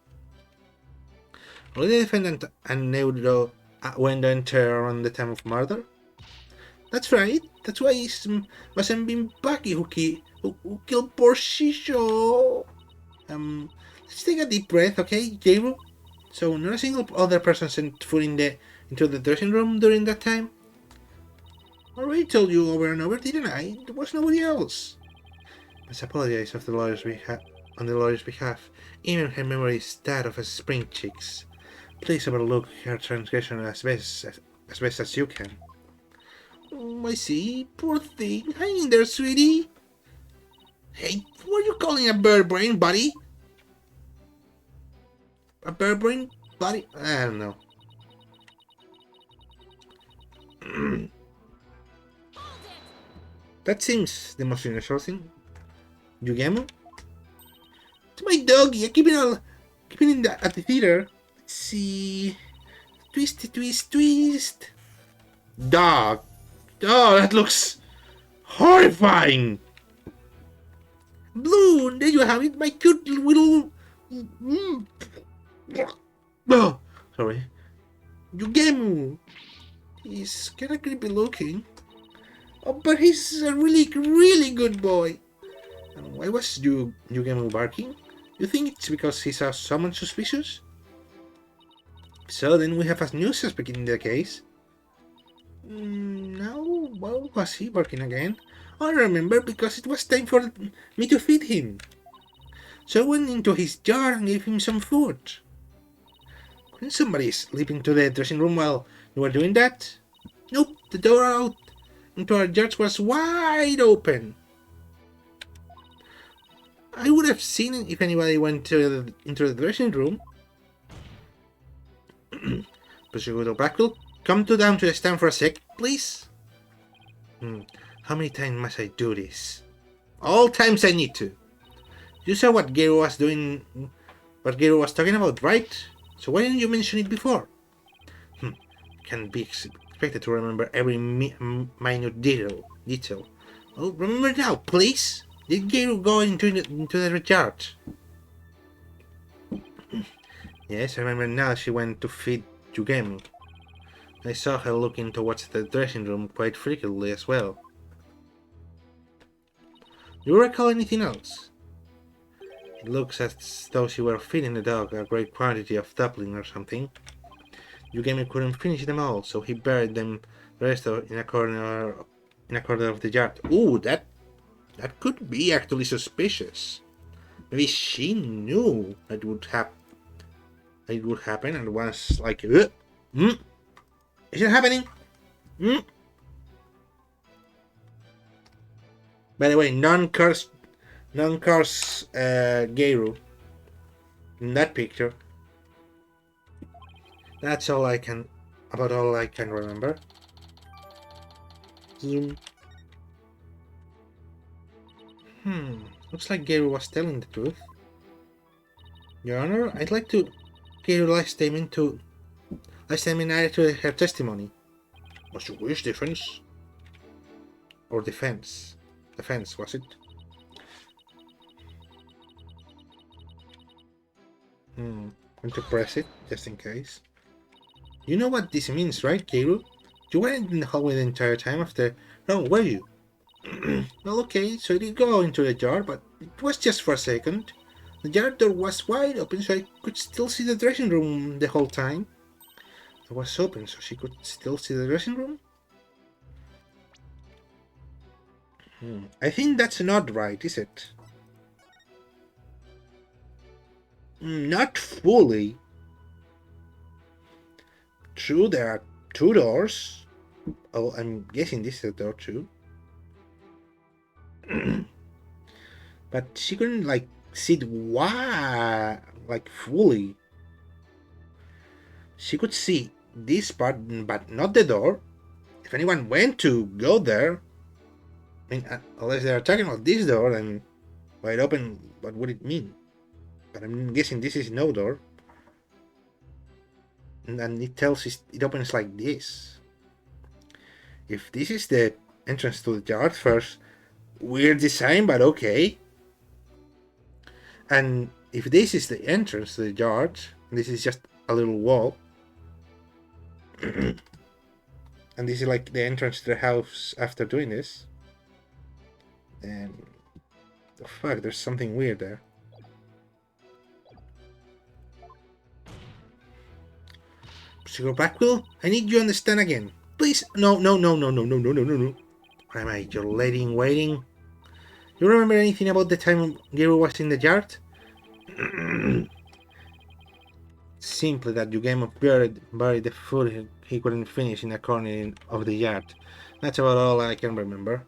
Only the defendant and Neuro went enter around the time of murder? That's right. That's why it mustn't been Bucky who killed poor Shisho. Let's take a deep breath, okay, Gabriel? So not a single other person sent food into the dressing room during that time? I already told you over and over, didn't I? There was nobody else. Let's apologize on the lawyer's behalf. Even her memory is that of a spring chick's. Please overlook her transgression as best as you can. Oh, I see. Poor thing. Hang in there, sweetie. Hey, what are you calling a bird brain, buddy? A bird brain, buddy? I don't know. That seems the most unusual thing. Yugemo? It's my doggy. I keep it at the theater. Let's see. Twist. Dog. Oh, that looks horrifying. Blue, there you have it, my cute little. Oh, sorry. Yugemu. He's kinda creepy looking. Oh, but he's a really good boy. And why was Yugemu barking? You think it's because he saw someone suspicious? So then we have a new suspect in the case. No, well, was he barking again? I remember, because it was time for me to feed him. So I went into his jar and gave him some food. Couldn't somebody slip into the dressing room while you were doing that? Nope, the door out into our yard was wide open. I would have seen it if anybody went into the dressing room. Prosciutto Brackle, come down to the stand for a sec, please. How many times must I do this? All times I need to. You saw what Gero was doing, what Gero was talking about, right? So why didn't you mention it before? Can't be expected to remember every minute detail. Well, remember now, please. Did Gero go into the yard? Yes, I remember now. She went to feed Yugemu. I saw her looking towards the dressing room quite frequently as well. Do you recall anything else? It looks as though she were feeding the dog a great quantity of dumpling or something. Yugemu couldn't finish them all, so he buried them the rest in in a corner of the yard. Ooh, that could be actually suspicious. Maybe she knew that would happen and was like, is it happening? By the way, non-curse Geiru in that picture. That's all I can remember. Zoom. Looks like Geiru was telling the truth. Your Honor, I'd like to Geiru last statement added to her testimony. As you wish, defense. Or defense. Defense, was it? I'm going to press it, just in case. You know what this means, right, Geiru? You weren't in the hallway the entire time after... No, were you? Well, okay, so I did go into the jar, but it was just for a second. The jar door was wide open, so I could still see the dressing room the whole time. It was open, so she could still see the dressing room? I think that's not right, is it? Not fully. True, there are two doors. Oh, I'm guessing this is a door too. But she couldn't like see why, like fully. She could see this part, but not the door. If anyone went to go there, I mean, unless they are talking about this door, then wide open, what would it mean? But I'm guessing this is no door. And it tells it opens like this. If this is the entrance to the yard first, weird design, but okay. And if this is the entrance to the yard, this is just a little wall. And this is like the entrance to the house after doing this. And the fuck, there's something weird there. Mr. Blackwell, I need you to understand again. Please, no. Why am I? You're waiting. You remember anything about the time Geiru was in the yard? Simply that you game of buried the food he couldn't finish in a corner of the yard. That's about all I can remember.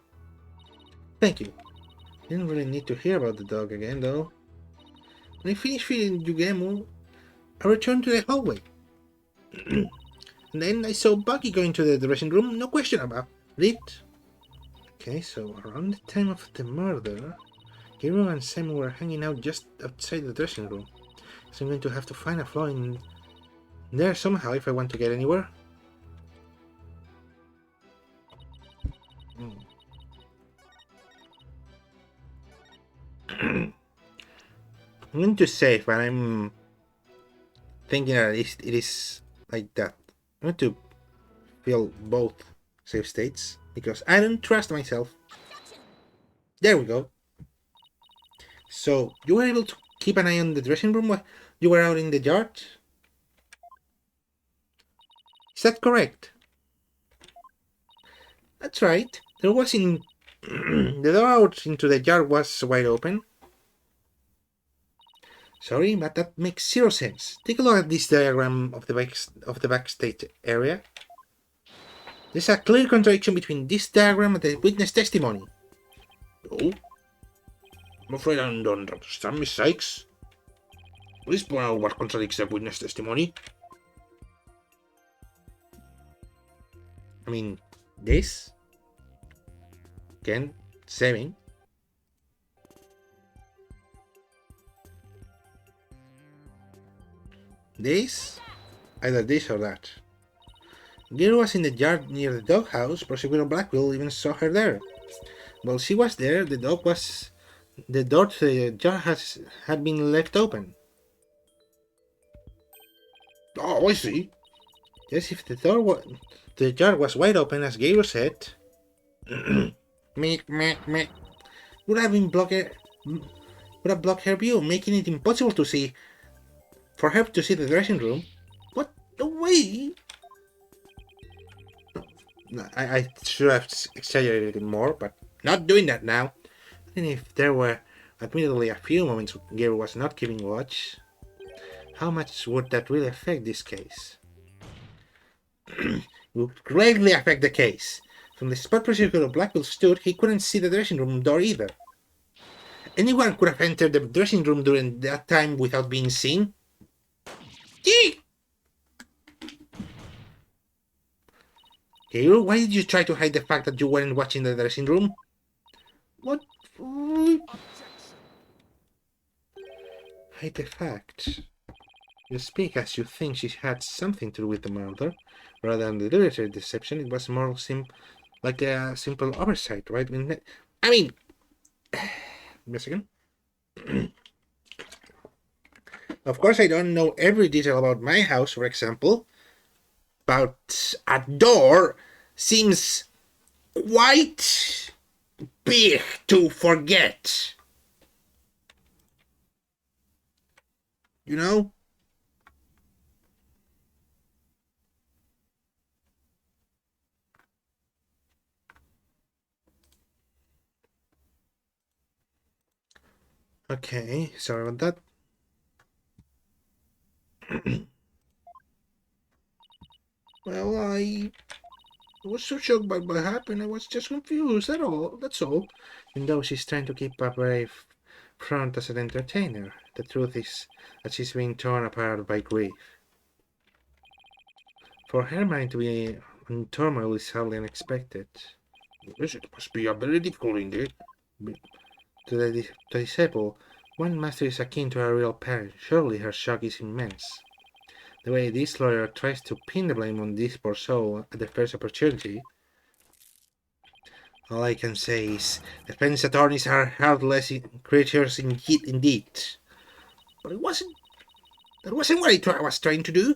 Thank you. Didn't really need to hear about the dog again, though. When I finished feeding Yugemu, I returned to the hallway. And then I saw Bucky going to the dressing room, no question about it. Okay, so around the time of the murder, Geiru and Simon were hanging out just outside the dressing room. So I'm going to have to find a flaw in there somehow if I want to get anywhere. I'm going to save, but I'm thinking that it is like that. I'm going to fill both save states because I don't trust myself. There we go. So you were able to keep an eye on the dressing room while you were out in the yard? Is that correct? That's right. There was the door out into the yard was wide open. Sorry, but that makes zero sense. Take a look at this diagram of the backstage area. There's a clear contradiction between this diagram and the witness testimony. Oh? I'm afraid I don't understand, Miss Sykes. Please point out what contradicts the witness testimony. I mean, this? Again, saving. This? Either this or that. Geiru was in the yard near the doghouse. Prosecutor Blackwell even saw her there. While she was there, the door to the yard had been left open. Oh, I see. Yes, if the yard was wide open, as Geiru said, would have blocked her view, making it impossible for her to see the dressing room. What? No way! I should have exaggerated more, but not doing that now. And if there were admittedly a few moments when Gary was not keeping watch, how much would that really affect this case? It would greatly affect the case. From the spot Prosecutor Blackwell stood, he couldn't see the dressing room door either. Anyone could have entered the dressing room during that time without being seen. Gee! Gale, why did you try to hide the fact that you weren't watching the dressing room? What? Hide the fact. You speak as you think she had something to do with the murder, rather than deliberate deception. It was more like a simple oversight, right? I mean, wait a second. Of course, I don't know every detail about my house, for example, but a door seems quite big to forget. You know? Okay, sorry about that. Well, I was so shocked by what happened, I was just confused, that's all. Even though she's trying to keep a brave front as an entertainer, the truth is that she's being torn apart by grief. For her mind to be in turmoil is hardly unexpected. Yes, it must be a very difficult indeed. To the disciple, one master is akin to a real parent. Surely her shock is immense. The way this lawyer tries to pin the blame on this poor soul at the first opportunity. All I can say is, defense attorneys are heartless creatures indeed. But that wasn't what I was trying to do.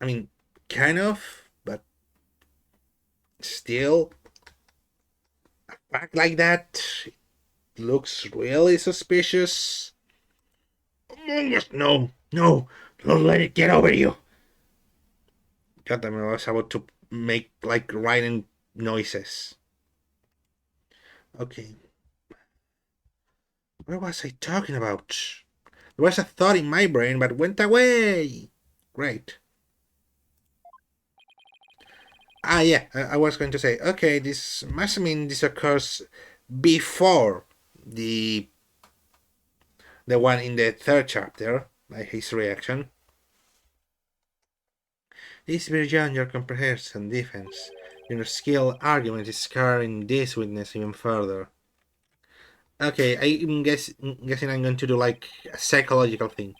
I mean, kind of, but still, a fact like that looks really suspicious. No, don't let it get over you. God damn it, I was about to make like writing noises. Okay. What was I talking about? There was a thought in my brain but went away. Great. Ah, yeah, I was going to say, okay, this must mean this occurs before the one in the third chapter, like his reaction. This is beyond your comprehension defense. Your skill argument is carrying this witness even further. Okay, I'm guessing I'm going to do like a psychological thing.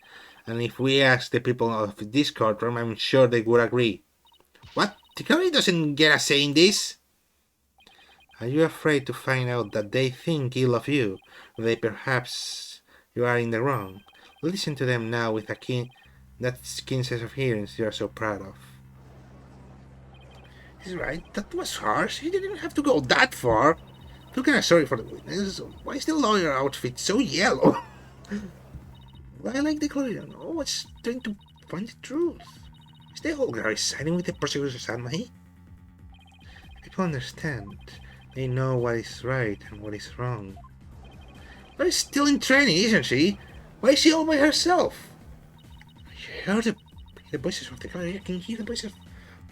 And if we ask the people of this courtroom, I'm sure they would agree. What? The jury doesn't get a say in this? Are you afraid to find out that they think ill of you? Or they perhaps you are in the wrong? Listen to them now with that keen sense of hearing you are so proud of. He's right, that was harsh. He didn't have to go that far. Feel kinda sorry for the witness. Why is the lawyer outfit so yellow? Why like the color? Oh, it's trying to find the truth. Is the whole guy siding with the prosecutor's admin? People understand. They know what is right and what is wrong. But she's still in training, isn't she? Why is she all by herself? I heard the voices of the gallery. I can hear the voices of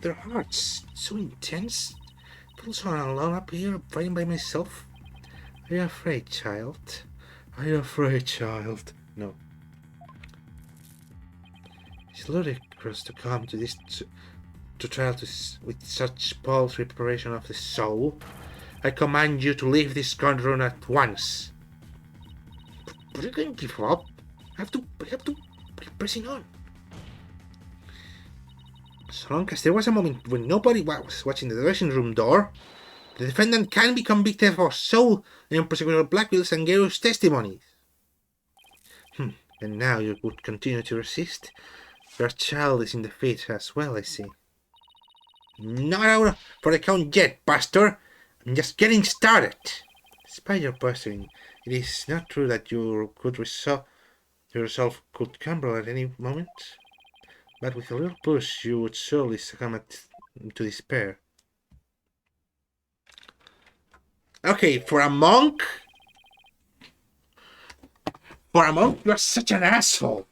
their hearts. It's so intense. I feel so alone up here, fighting by myself. Are you afraid, child? Are you afraid, child? No. It's ludicrous to come to this to trial with such paltry preparation of the soul. I command you to leave this courtroom at once. But I can't give up. I have to keep pressing on. So long as there was a moment when nobody was watching the dressing room door, the defendant can be convicted for soul and prosecutor Blackwell's and Garo's testimonies. And now you would continue to resist? Your child is in the fit as well, I see. Not out for the count yet, Pastor. I'm just getting started. Despite your posturing, it is not true that your resolve could crumble at any moment. But with a little push, you would surely succumb to despair. Okay, for a monk, you're such an asshole.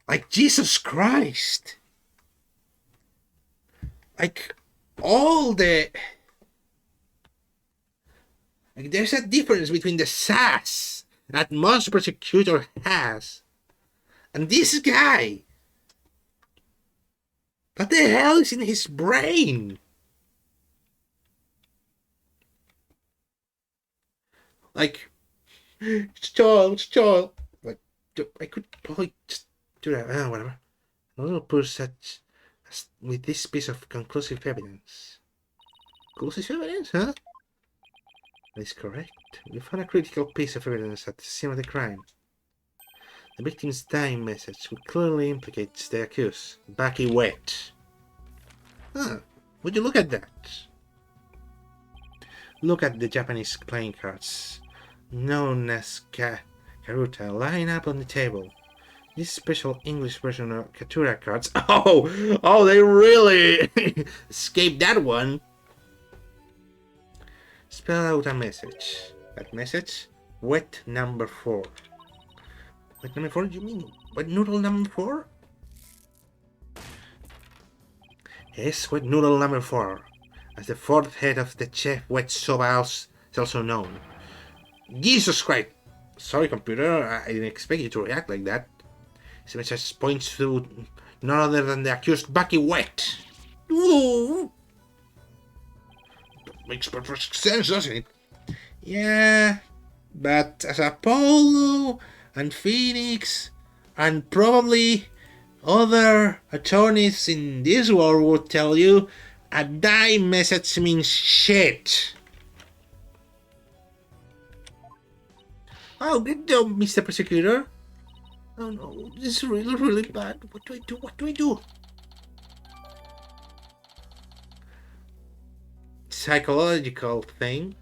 Like, Jesus Christ. Like, all the... Like, there's a difference between the sass that Monster Persecutor has and this guy. What the hell is in his brain? Like, it's Joel. Like, I could probably just do that. Whatever. A little push such as with this piece of conclusive evidence. Conclusive evidence, huh? That is correct. We found a critical piece of evidence at the scene of the crime. The victim's dying message, which clearly implicates the accused, Bucky Wet. Huh. Would you look at that? Look at the Japanese playing cards, known as Karuta, lying up on the table. This special English version of Katura cards. Oh, they really escaped that one. Spell out a message. That message? Wet number 4. Wet number 4? You mean wet noodle number 4? Yes, wet noodle number 4. As the fourth head of the chef Wet Soba House is also known. Jesus Christ! Sorry, computer, I didn't expect you to react like that. This message points to none other than the accused Bucky Wet. Ooh. Makes perfect sense, doesn't it? Yeah, but as Apollo and Phoenix and probably other attorneys in this world would tell you, a die message means shit. Oh, good job, Mr. Prosecutor. Oh no, this is really, really bad. What do I do? What do I do? Psychological thing.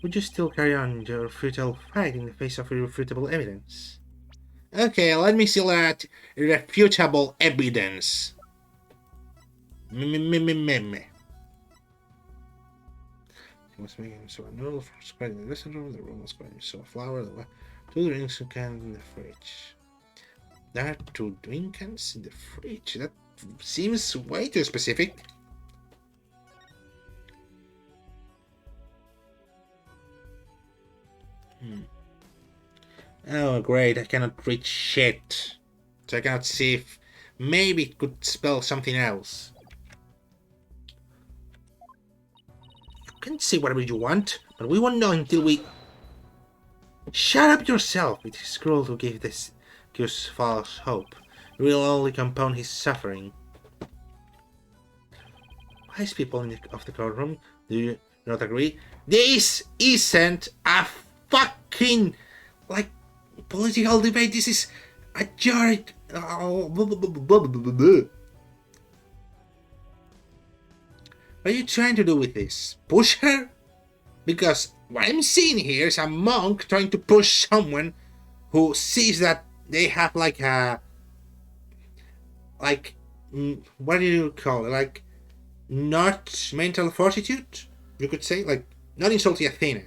Would you still carry on your futile fight in the face of irrefutable evidence? Okay, let me see that irrefutable evidence. Me. He was making so a noodle for spreading the dressing room. The room was going so a flour. There were 2 drinks cans in the fridge. There are 2 drink cans in the fridge. That seems way too specific. Oh, great. I cannot read shit. So I cannot see if maybe it could spell something else. You can say whatever you want, but we won't know until we... Shut up yourself! It is cruel to give this accused false hope. It will only compound his suffering. Wise people of the courtroom, do you not agree? This isn't a fucking... like... political debate. This is a jury. What are you trying to do with this? Push her? Because what I'm seeing here is a monk trying to push someone who sees that they have like a... like... what do you call it? Like... not mental fortitude? You could say? Like, not insulting Athena.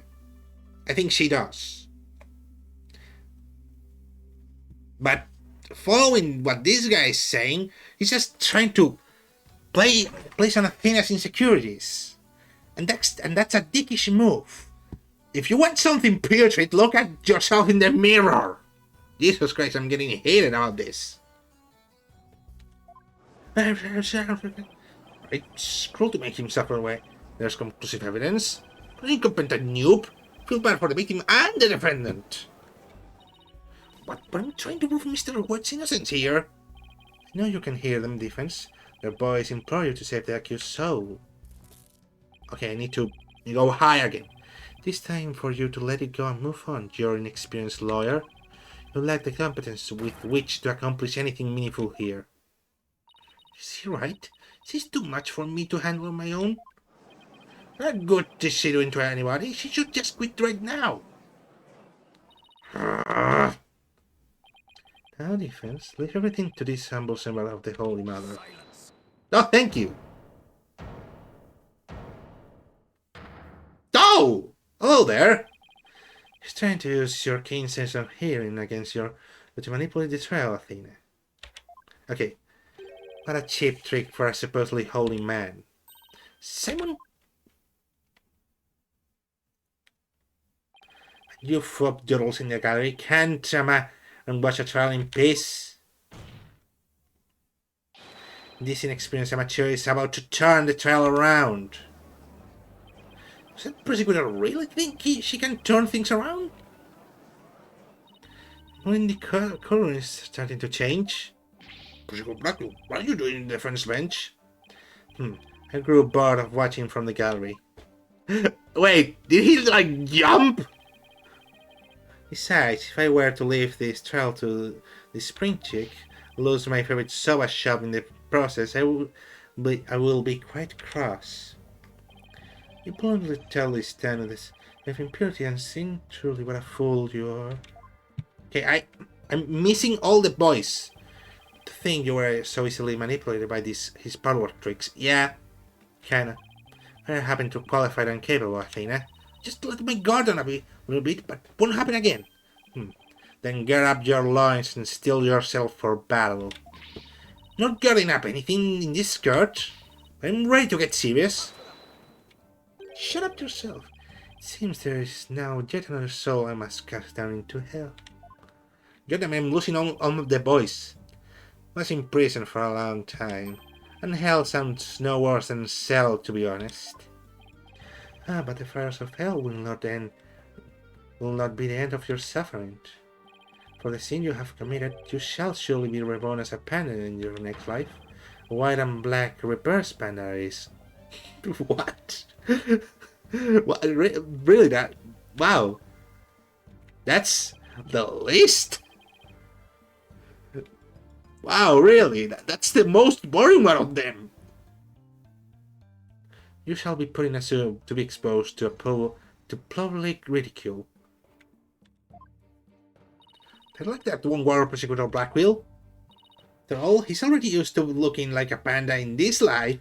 I think she does. But following what this guy is saying, he's just trying to play on Athena's insecurities. And that's a dickish move. If you want something putrid, look at yourself in the mirror. Jesus Christ, I'm getting heated about this. It's cruel to make him suffer away. There's conclusive evidence. An incompetent noob. Feel bad for the victim and the defendant. But I'm trying to prove Mr. Wet's innocence here. I know you can hear them, defense. Their boys implore you to save the accused soul. Okay, I need to go high again. This time for you to let it go and move on, you're an inexperienced lawyer. You lack the competence with which to accomplish anything meaningful here. Is he right? Is this too much for me to handle on my own? Not good to say doing to anybody. She should just quit right now. That How defense? Leave everything to this humble symbol of the Holy Mother. Oh, thank you! Oh! Hello there! He's trying to use your keen sense of hearing against you to manipulate the trial, Athena. Okay. What a cheap trick for a supposedly holy man. Simon? You flop doodles in the gallery can't and watch a trial in peace. This inexperienced amateur is about to turn the trial around. Does that prosecutor really think she can turn things around? When the color is starting to change. Prosecutor Blackwell, what are you doing in the defense bench? I grew bored of watching from the gallery. Wait, did he like jump? Besides, if I were to leave this trial to the spring chick, lose my favorite soba shop in the process, I will be quite cross. You bluntly tell this stand with impurity and sin. Truly, what a fool you are. Okay, I'm missing all the boys. To think you were so easily manipulated by his power tricks. Yeah, kinda. I happen to qualify and capable, Athena. Just let me guard on a little bit, but won't happen again. Then gird up your loins and steel yourself for battle. Not girding up anything in this skirt. I'm ready to get serious. Shut up yourself. It seems there is now yet another soul I must cast down into hell. Goddamn, I'm losing all of the boys. Was in prison for a long time, and hell sounds no worse than cell, to be honest. But the fires of hell will not be the end of your suffering. For the sin you have committed, you shall surely be reborn as a panda in your next life. White and black reverse panda is. What? What? Really? That? Wow. That's the least? Wow, really? That's the most boring one of them. You shall be put in a zoo to be exposed to public ridicule. I like that one Warrior Prosecutor Blackwell. He's already used to looking like a panda in this life.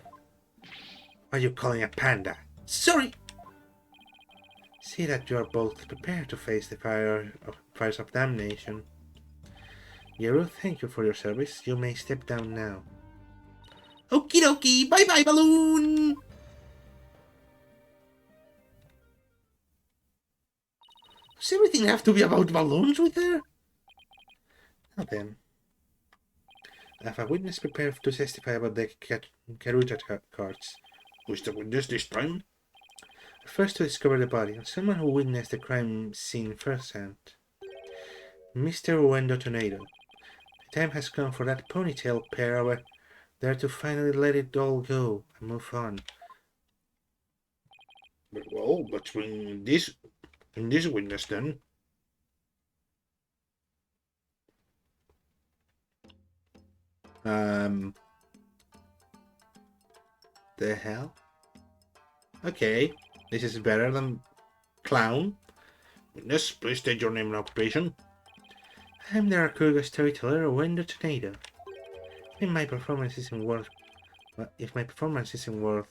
Why are you calling a panda? Sorry! See that you are both prepared to face the fires of damnation. Yeru, thank you for your service. You may step down now. Okie dokie! Bye bye, balloon! Does everything have to be about balloons with her? Now then. I have a witness prepared to testify about the Karuta cards. Who's the witness this time? First to discover the body, and someone who witnessed the crime scene firsthand. Mr. Wendo Tornado. The time has come for that ponytail pair over there to finally let it all go and move on. Well, between this and this witness then. The hell? Okay, this is better than clown. Witness, please state your name and occupation. I'm the Rakuga storyteller, Wendo Tornado. If my performance isn't worth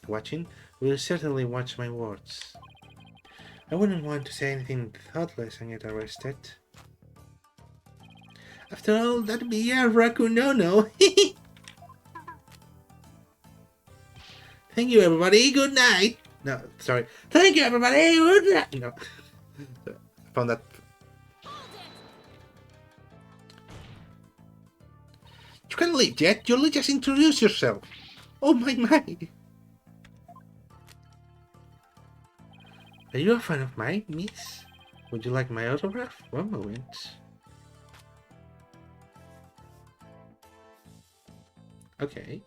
watching, you will certainly watch my words. I wouldn't want to say anything thoughtless and get arrested. After all, that'd be a Rakunono. Thank you, everybody. Good night. No, sorry. Thank you, everybody. Good night. No. I found that. You can't leave yet. You only just introduce yourself. Oh my. Are you a fan of mine, miss? Would you like my autograph? One moment. Okay.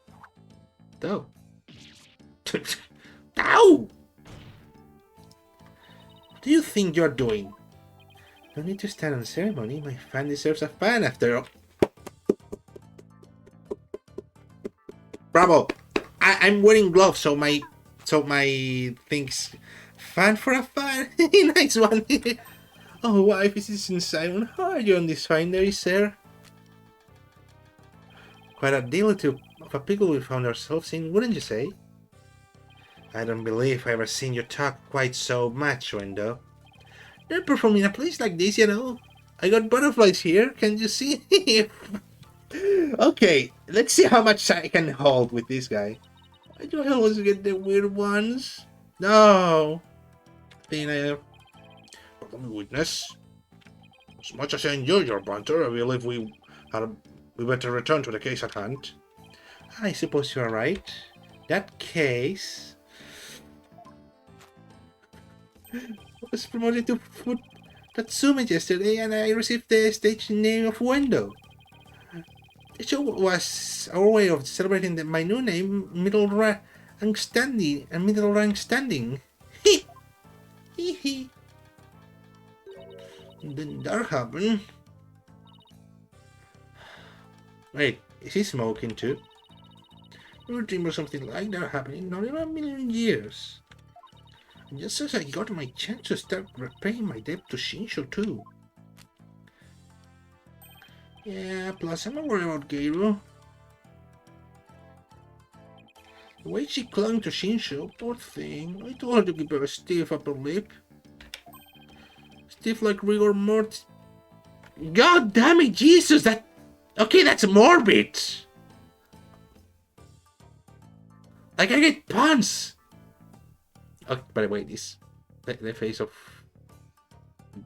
Though. Ow! What do you think you're doing? No need to stand on ceremony. My fan deserves a fan after all. Bravo! I'm wearing gloves, so my things. Fan for a fan. Nice one. Oh, wife, is this insane? How are you on this fine day, sir? Quite a deal of a pickle we found ourselves in, wouldn't you say? I don't believe I've ever seen you talk quite so much, Wendo. Don't perform in a place like this, you know. I got butterflies here, can you see? Okay, let's see how much I can hold with this guy. Why do I always get the weird ones? No! Pardon me, witness. As much as I enjoy your banter, I believe we better return to the case at hand. I suppose you are right. That case was promoted to Foot Tatsumi yesterday, and I received the stage name of Wendo. The show was our way of celebrating my new name, middle rank standing. Hee hee hee. Then that happened. Wait, is he smoking too? Never dreamed of something like that happening, not in a million years. And just as I got my chance to start repaying my debt to Shinsho too. Yeah, plus I'm not worried about Geiru. The way she clung to Shinsho, poor thing. I told her to keep a stiff upper lip. Stiff like rigor mortis. God damn it, Jesus, that... Okay, that's morbid. Like, I get puns. Oh, by the way, this... The face of...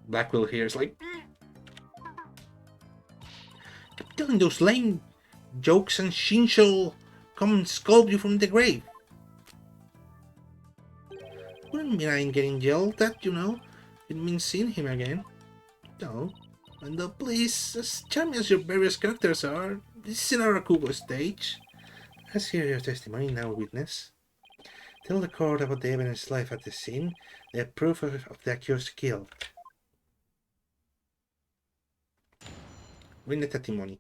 Blackwell here is like... Keep telling those lame jokes and Shinsho come and scold you from the grave. Wouldn't mean I'm getting yelled at, you know. It means seeing him again. No. And please, as charming as your various characters are, this is not a Kugo stage. Let's hear your testimony now, witness. Tell the court about the evidence life at the scene, the proof of the accused guilt. Read the testimony.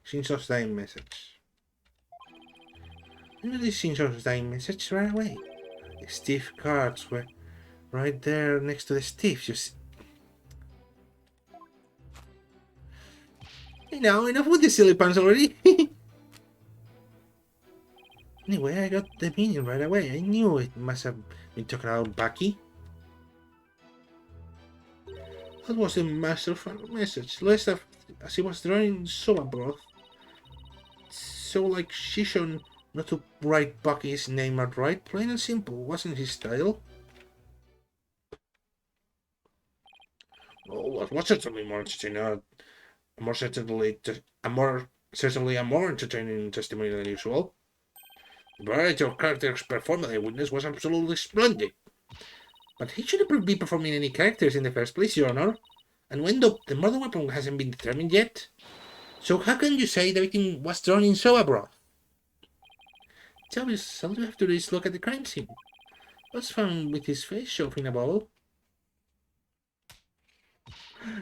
Shinsho's dying message. I noticed Shinsho's dying message right away. The stiff cards were right there next to the stiff, you see. Enough with the silly puns already. Anyway, I got the meaning right away. I knew it must have been talking about Baki. That was a masterful message. Less as he was drawing soba broth. So like Shishon not to write Baki's name outright, plain and simple, wasn't his style. Oh, that was certainly more entertaining. Certainly a more entertaining testimony than usual. The variety of characters performed by the witness was absolutely splendid. But he shouldn't be performing any characters in the first place, Your Honor. And when the murder weapon hasn't been determined yet. So how can you say the victim was drawn in soba broth? It's obvious. All you have to do is look at the crime scene. Was found with his face shoved in a bowl.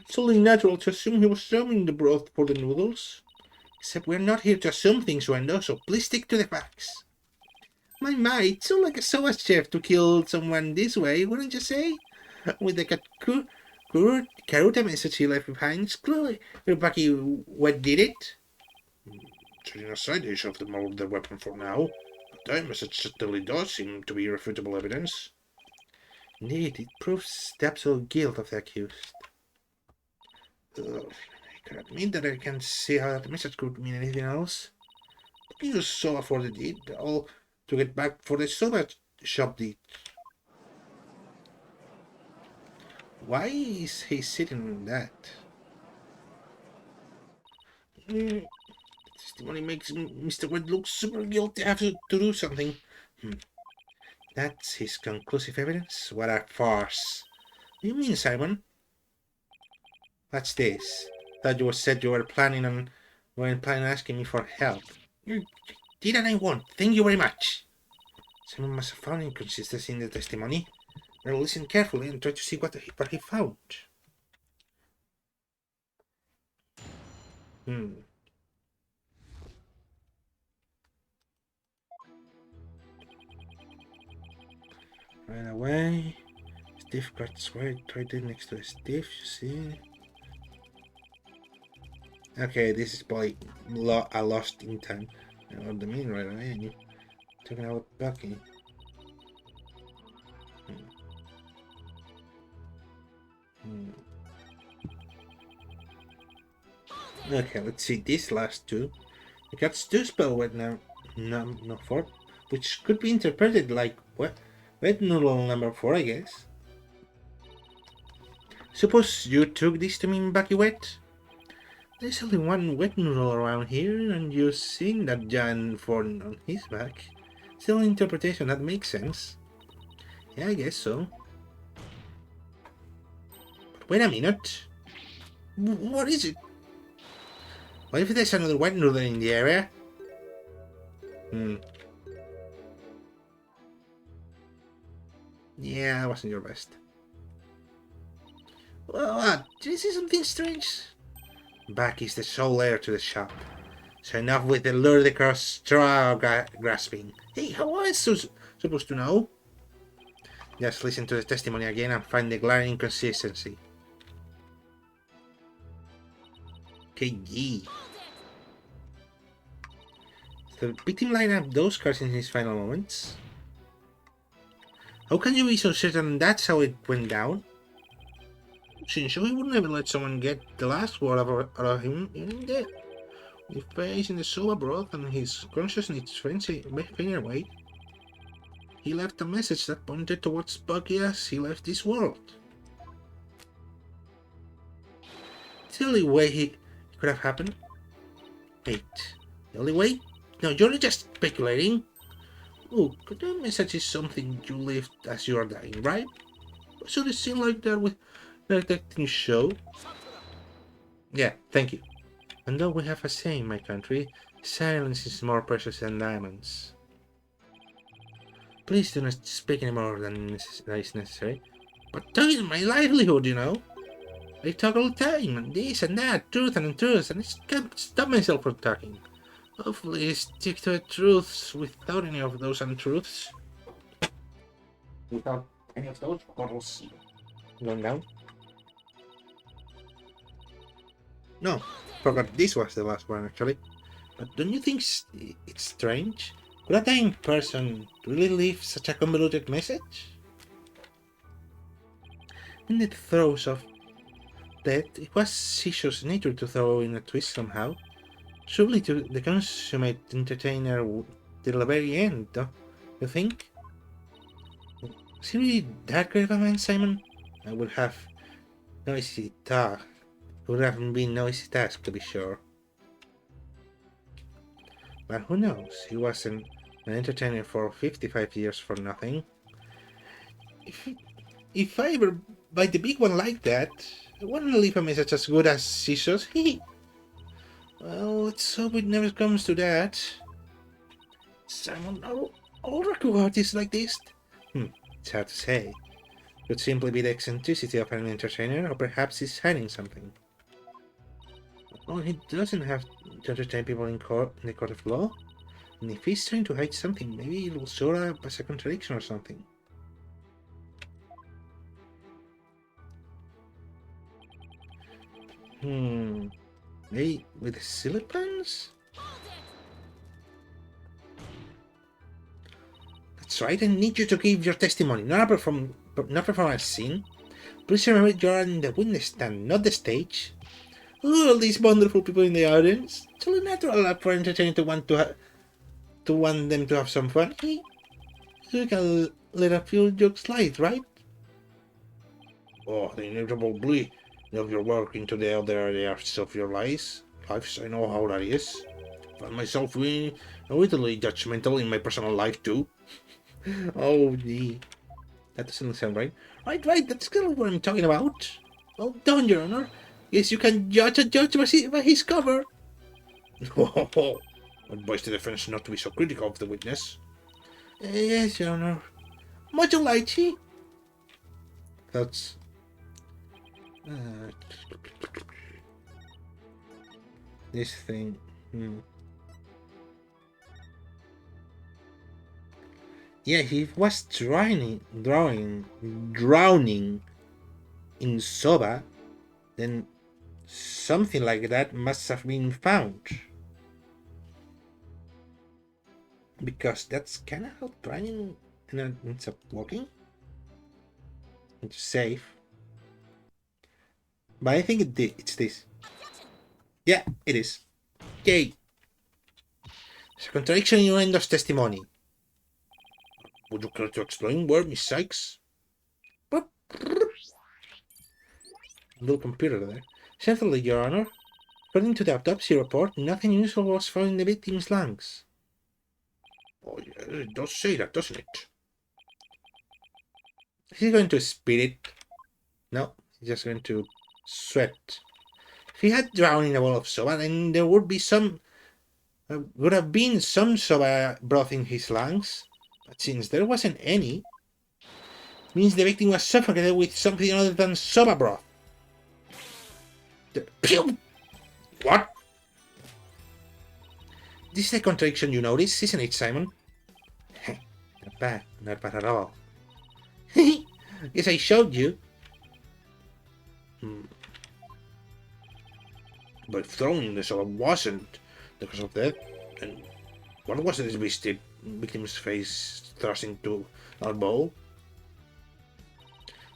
It's only natural to assume he was throwing the broth for the noodles. Except we're not here to assume things, Wendo, so please stick to the facts. My, it's so like a soba chef to kill someone this way, wouldn't you say? With the Karuta message he left behind, it's clearly Baki what did it. Setting aside the issue of the weapon for now, that message certainly does seem to be irrefutable evidence. Indeed, it proves the absolute guilt of the accused. I cannot admit that I can't see how that message could mean anything else. But you saw for the deed, all to get back for the soba shop deed. Why is he sitting on that? Testimony makes Mr. Wed look super guilty. I have to do something. That's his conclusive evidence? What a farce. What do you mean, Simon? What's this? Thought you said you were planning on asking me for help. You did and I won't. Thank you very much. Simon must have found inconsistency in the testimony. Now listen carefully and try to see what he found. Right away. Stiff cuts right there next to the stiff, you see. Okay, this is probably a lost in time. I know what the mean right away. And you talking about Bucky. Hmm. Okay, let's see these last two. We got two spell wet now, no four, which could be interpreted like what? Wet noodle number four, I guess. Suppose you took this to mean Bucky wet. There's only one wet noodle around here, and you've seen that giant form on his back. Still an interpretation that makes sense. Yeah, I guess so. But wait a minute. What is it? What if there's another wet noodle in the area? Hmm. Yeah, that wasn't your best. Well, did you see something strange? Back is the sole heir to the shop. So enough with the ludicrous straw grasping. Hey, how was I supposed to know? Just listen to the testimony again and find the glaring inconsistency. KG. The victim line up those cards in his final moments. How can you be so certain that's how it went down? Since he would never let someone get the last word out of him in death. With face in the soba broth and his consciousness fading away, he left a message that pointed towards Bucky as he left this world. It's the only way it could have happened. Wait, the only way? No, you're just speculating. Look, the message is something you left as you are dying, right? Should it seem like that with the detecting show? Yeah, thank you. And though we have a saying in my country, silence is more precious than diamonds. Please do not speak any more than is necessary. But that is my livelihood, you know. I talk all the time, and this and that, truth and untruths, and I can't stop myself from talking. Hopefully, I stick to the truths without any of those untruths. Without any of those bottles going down? No, forgot this was the last one actually. But don't you think it's strange? Could a dying person really leave such a convoluted message? In the throes of death, it was Shisho's nature to throw in a twist somehow. Surely to the consummate entertainer till the very end, don't you think? Is he really that great of a man, Simon? I would have noisy task. Would have been noisy task to be sure. But who knows? He wasn't an entertainer for 55 years for nothing. If if I ever bite the big one like that, I wouldn't leave a message as good as Shisho's. Well, let's hope it never comes to that. Simon, all Raku artists like this? It's hard to say. Could simply be the eccentricity of an entertainer, or perhaps he's hiding something. Well, he doesn't have to entertain people in the court of law. And if he's trying to hide something, maybe it will show up as a contradiction or something. Maybe with the Silipans? That's right, I need you to give your testimony, not perform a scene. Please remember you're in the witness stand, not the stage. All these wonderful people in the audience. It's only natural for entertainers to want them to have some fun. You can let a few jokes slide, right? Oh, the inevitable bleed of your work into the other areas of your lives. I know how that is. Find myself being a little judgmental in my personal life too. Oh, gee. That doesn't sound right. Right, that's kind of what I'm talking about. Well done, Your Honor. Yes, you can judge a judge by his cover. Advise the defense not to be so critical of the witness. Yes, Your Honor. Much obliged. That's... this thing... Yeah, he was drowning in soba, then Something like that must have been found. Because that's kind of how trying ends up working. It's safe. But I think it's this. Yeah, it is. Yay! There's a contradiction in Endo's testimony. Would you care to explain where, Miss Sykes? What? Little computer there. Certainly, Your Honor. According to the autopsy report, nothing unusual was found in the victim's lungs. Oh, yes, it does say that, doesn't it? Is he going to spit it? No, he's just going to sweat. If he had drowned in a bowl of soba, then there would have been some soba broth in his lungs. But since there wasn't any, means the victim was suffocated with something other than soba broth. Pew! What? This is a contradiction you notice, isn't it, Simon? Not bad at all. Yes, I showed you. But throwing the soba wasn't the cause of death. And what was this victim's face thrust into our bowl?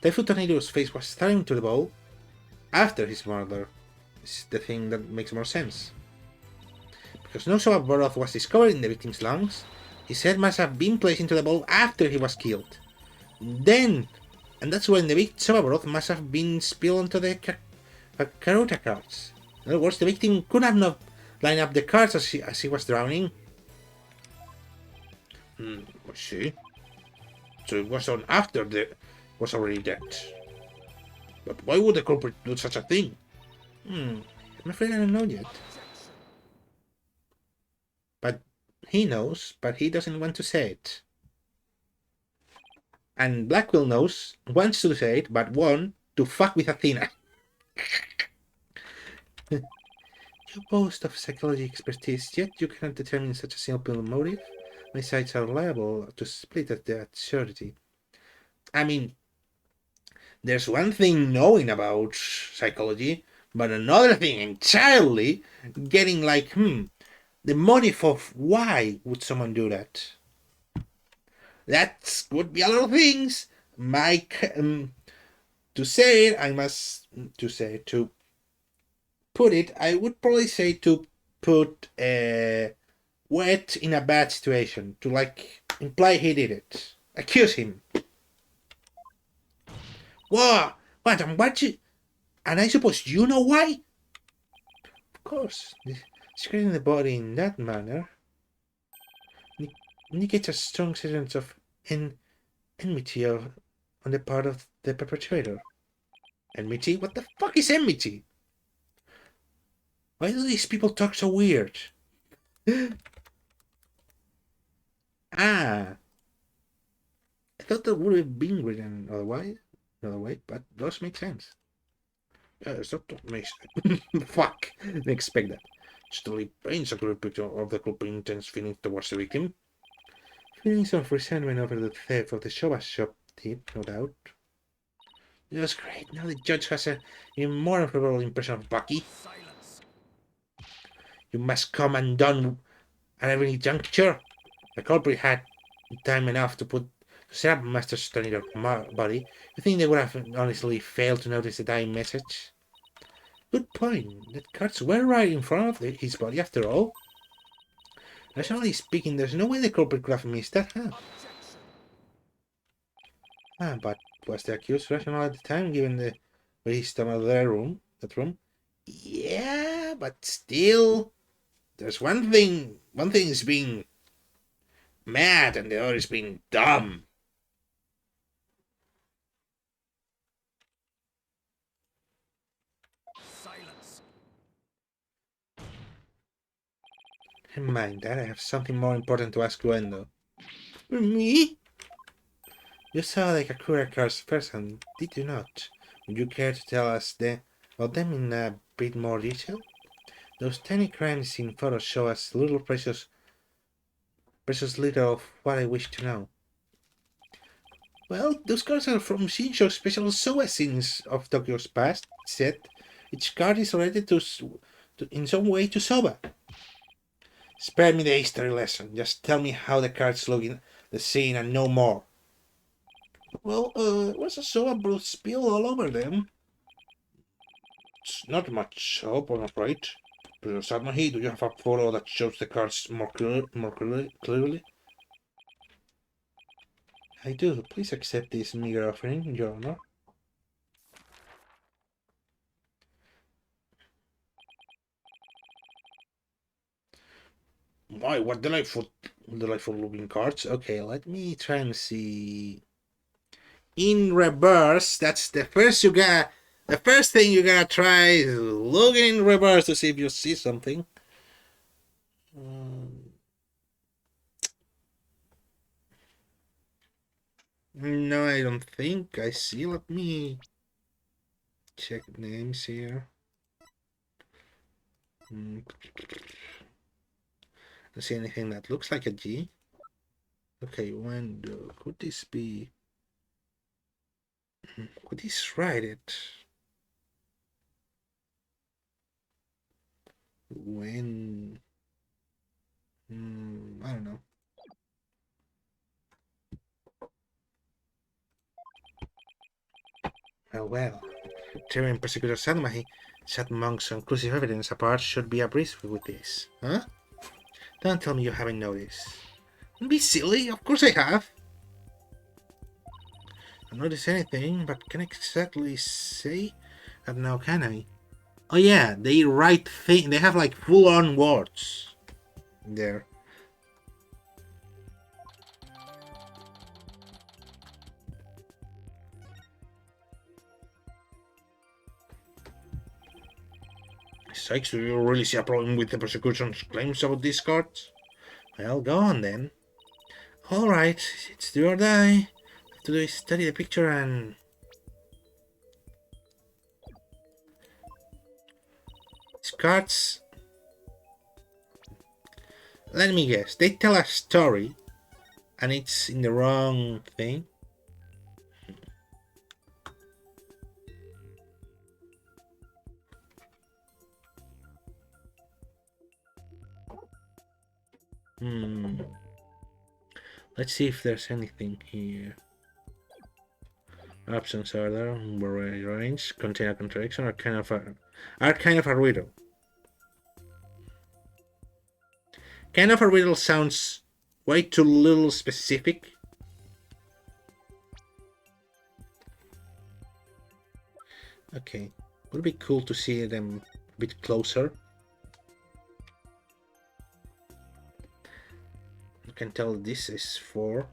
Typhoon Tornado's face was staring into the bowl after his murder. This is the thing that makes more sense. Because no soba broth was discovered in the victim's lungs, his head must have been placed into the bowl after he was killed. And that's when the soba broth must have been spilled onto the Karuta cards. In other words, the victim could have not lined up the cards as he was drowning. I see. So it was on after the was already dead. But why would the culprit do such a thing? I'm afraid I don't know yet. But he knows, but he doesn't want to say it. And Blackwell knows, wants to say it, but won't to fuck with Athena. You boast of psychology expertise, yet you cannot determine such a simple motive. My sides are liable to split at the absurdity. I mean, there's one thing knowing about psychology, but another thing entirely getting like, the motive of why would someone do that? That would be a lot of things. Mike, to say it, to put it, I would probably say to put Wet in a bad situation, to like imply he did it, accuse him. What? And I suppose you know why? Of course, discrediting the body in that manner indicates a strong sense of enmity on the part of the perpetrator. Enmity? What the fuck is enmity? Why do these people talk so weird? I thought that would have been written another way, but does make sense. Yes, that makes sense. Fuck, didn't expect that. Still paints a clear picture of the culprit's intense feelings towards the victim. Feelings of resentment over the theft of the Showa shop tip, no doubt. That's great. Now the judge has an even more unfavorable impression of Bucky. Silence. You must come undone at every juncture. The culprit had time enough to set up Master Tornado's body. You think they would have honestly failed to notice the dying message? Good point. The cards were right in front of his body after all. Rationally speaking, there's no way the culprit could have missed that, huh? But was the accused rational at the time, given the wisdom of that room? Yeah, but still, there's one thing is being mad and the other is being dumb. Silence. Never mind that, I have something more important to ask Ruendo. Me? You saw the Kakura cards person, did you not? Would you care to tell us about them in a bit more detail? Those tiny crimes in photos show us little precious little of what I wish to know. Well, those cards are from Shinsho's special Soa scenes of Tokyo's past, said. Each card is related to in some way to Soba. Spare me the history lesson. Just tell me how the cards look in the scene and no more. Well, was a Soba broth spill all over them? It's not much help, I'm afraid. Professor Sadmahi, do you have a photo that shows the cards more clearly? I do. Please accept this meager offering, Your Honor. Why, what delightful looking cards. Okay, let me try and see. In reverse, that's the first thing you gotta try is looking in reverse to see if you see something. No, I don't think I see. Let me check names here. Don't see anything that looks like a G. Okay, could this be? Could this write it? When? I don't know. Well. Tearing Persecutor Sadmahi, Sad Monk's conclusive evidence apart should be a breeze with this. Huh? Don't tell me you haven't noticed. Don't be silly, of course I have. I don't notice anything, but can I exactly say? I don't know, can I? Oh yeah, they write things, they have like full-on words there. Sykes, do you really see a problem with the prosecution's claims about these cards? Well, go on then. Alright, it's do or die. Have to do is study the picture and... These cards... Let me guess, they tell a story and it's in the wrong thing. Let's see if there's anything here. Options are there, were arranged, contain a contradiction, are kind of a riddle. Kind of a riddle sounds way too little specific. Okay, would be cool to see them a bit closer. You can tell this is 4.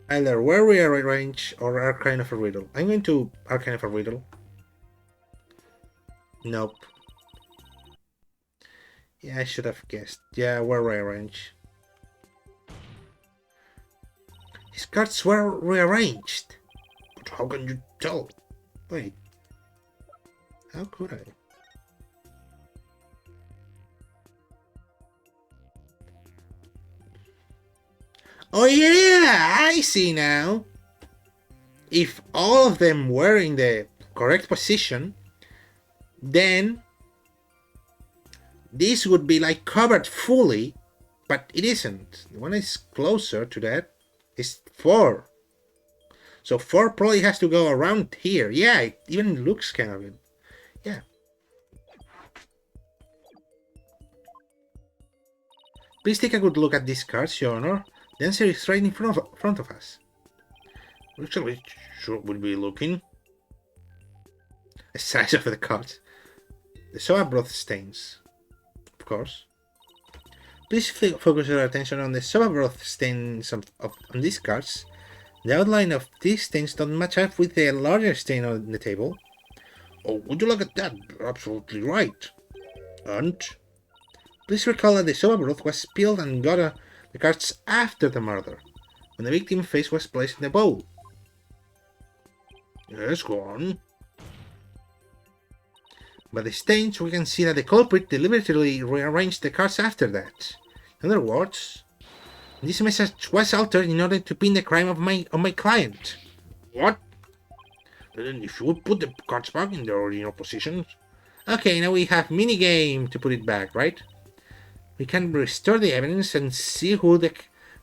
Either were rearranged or are kind of a riddle. I'm going to are kind of a riddle. Nope. Yeah, I should have guessed. Yeah, were rearranged. These cards were rearranged. But how can you tell? Wait. How could I? Oh yeah, I see now. If all of them were in the correct position, then this would be like covered fully, but it isn't. The one is closer to that is 4. So 4 probably has to go around here. Yeah, it even looks kind of good. Yeah. Please take a good look at these cards, Your Honor. The answer is right in front of us. Which would be looking? The size of the cards. The soba broth stains. Of course. Please focus your attention on the soba broth stains on these cards. The outline of these stains don't match up with the larger stain on the table. Oh, would you look at that? You're absolutely right. And please recall that the soba broth was spilled and got the cards after the murder, when the victim's face was placed in the bowl. Yes, go on. By the stains, we can see that the culprit deliberately rearranged the cards after that. In other words, this message was altered in order to pin the crime on my client. What? Then you should put the cards back in their original positions. Okay, now we have minigame to put it back, right? We can restore the evidence and see who the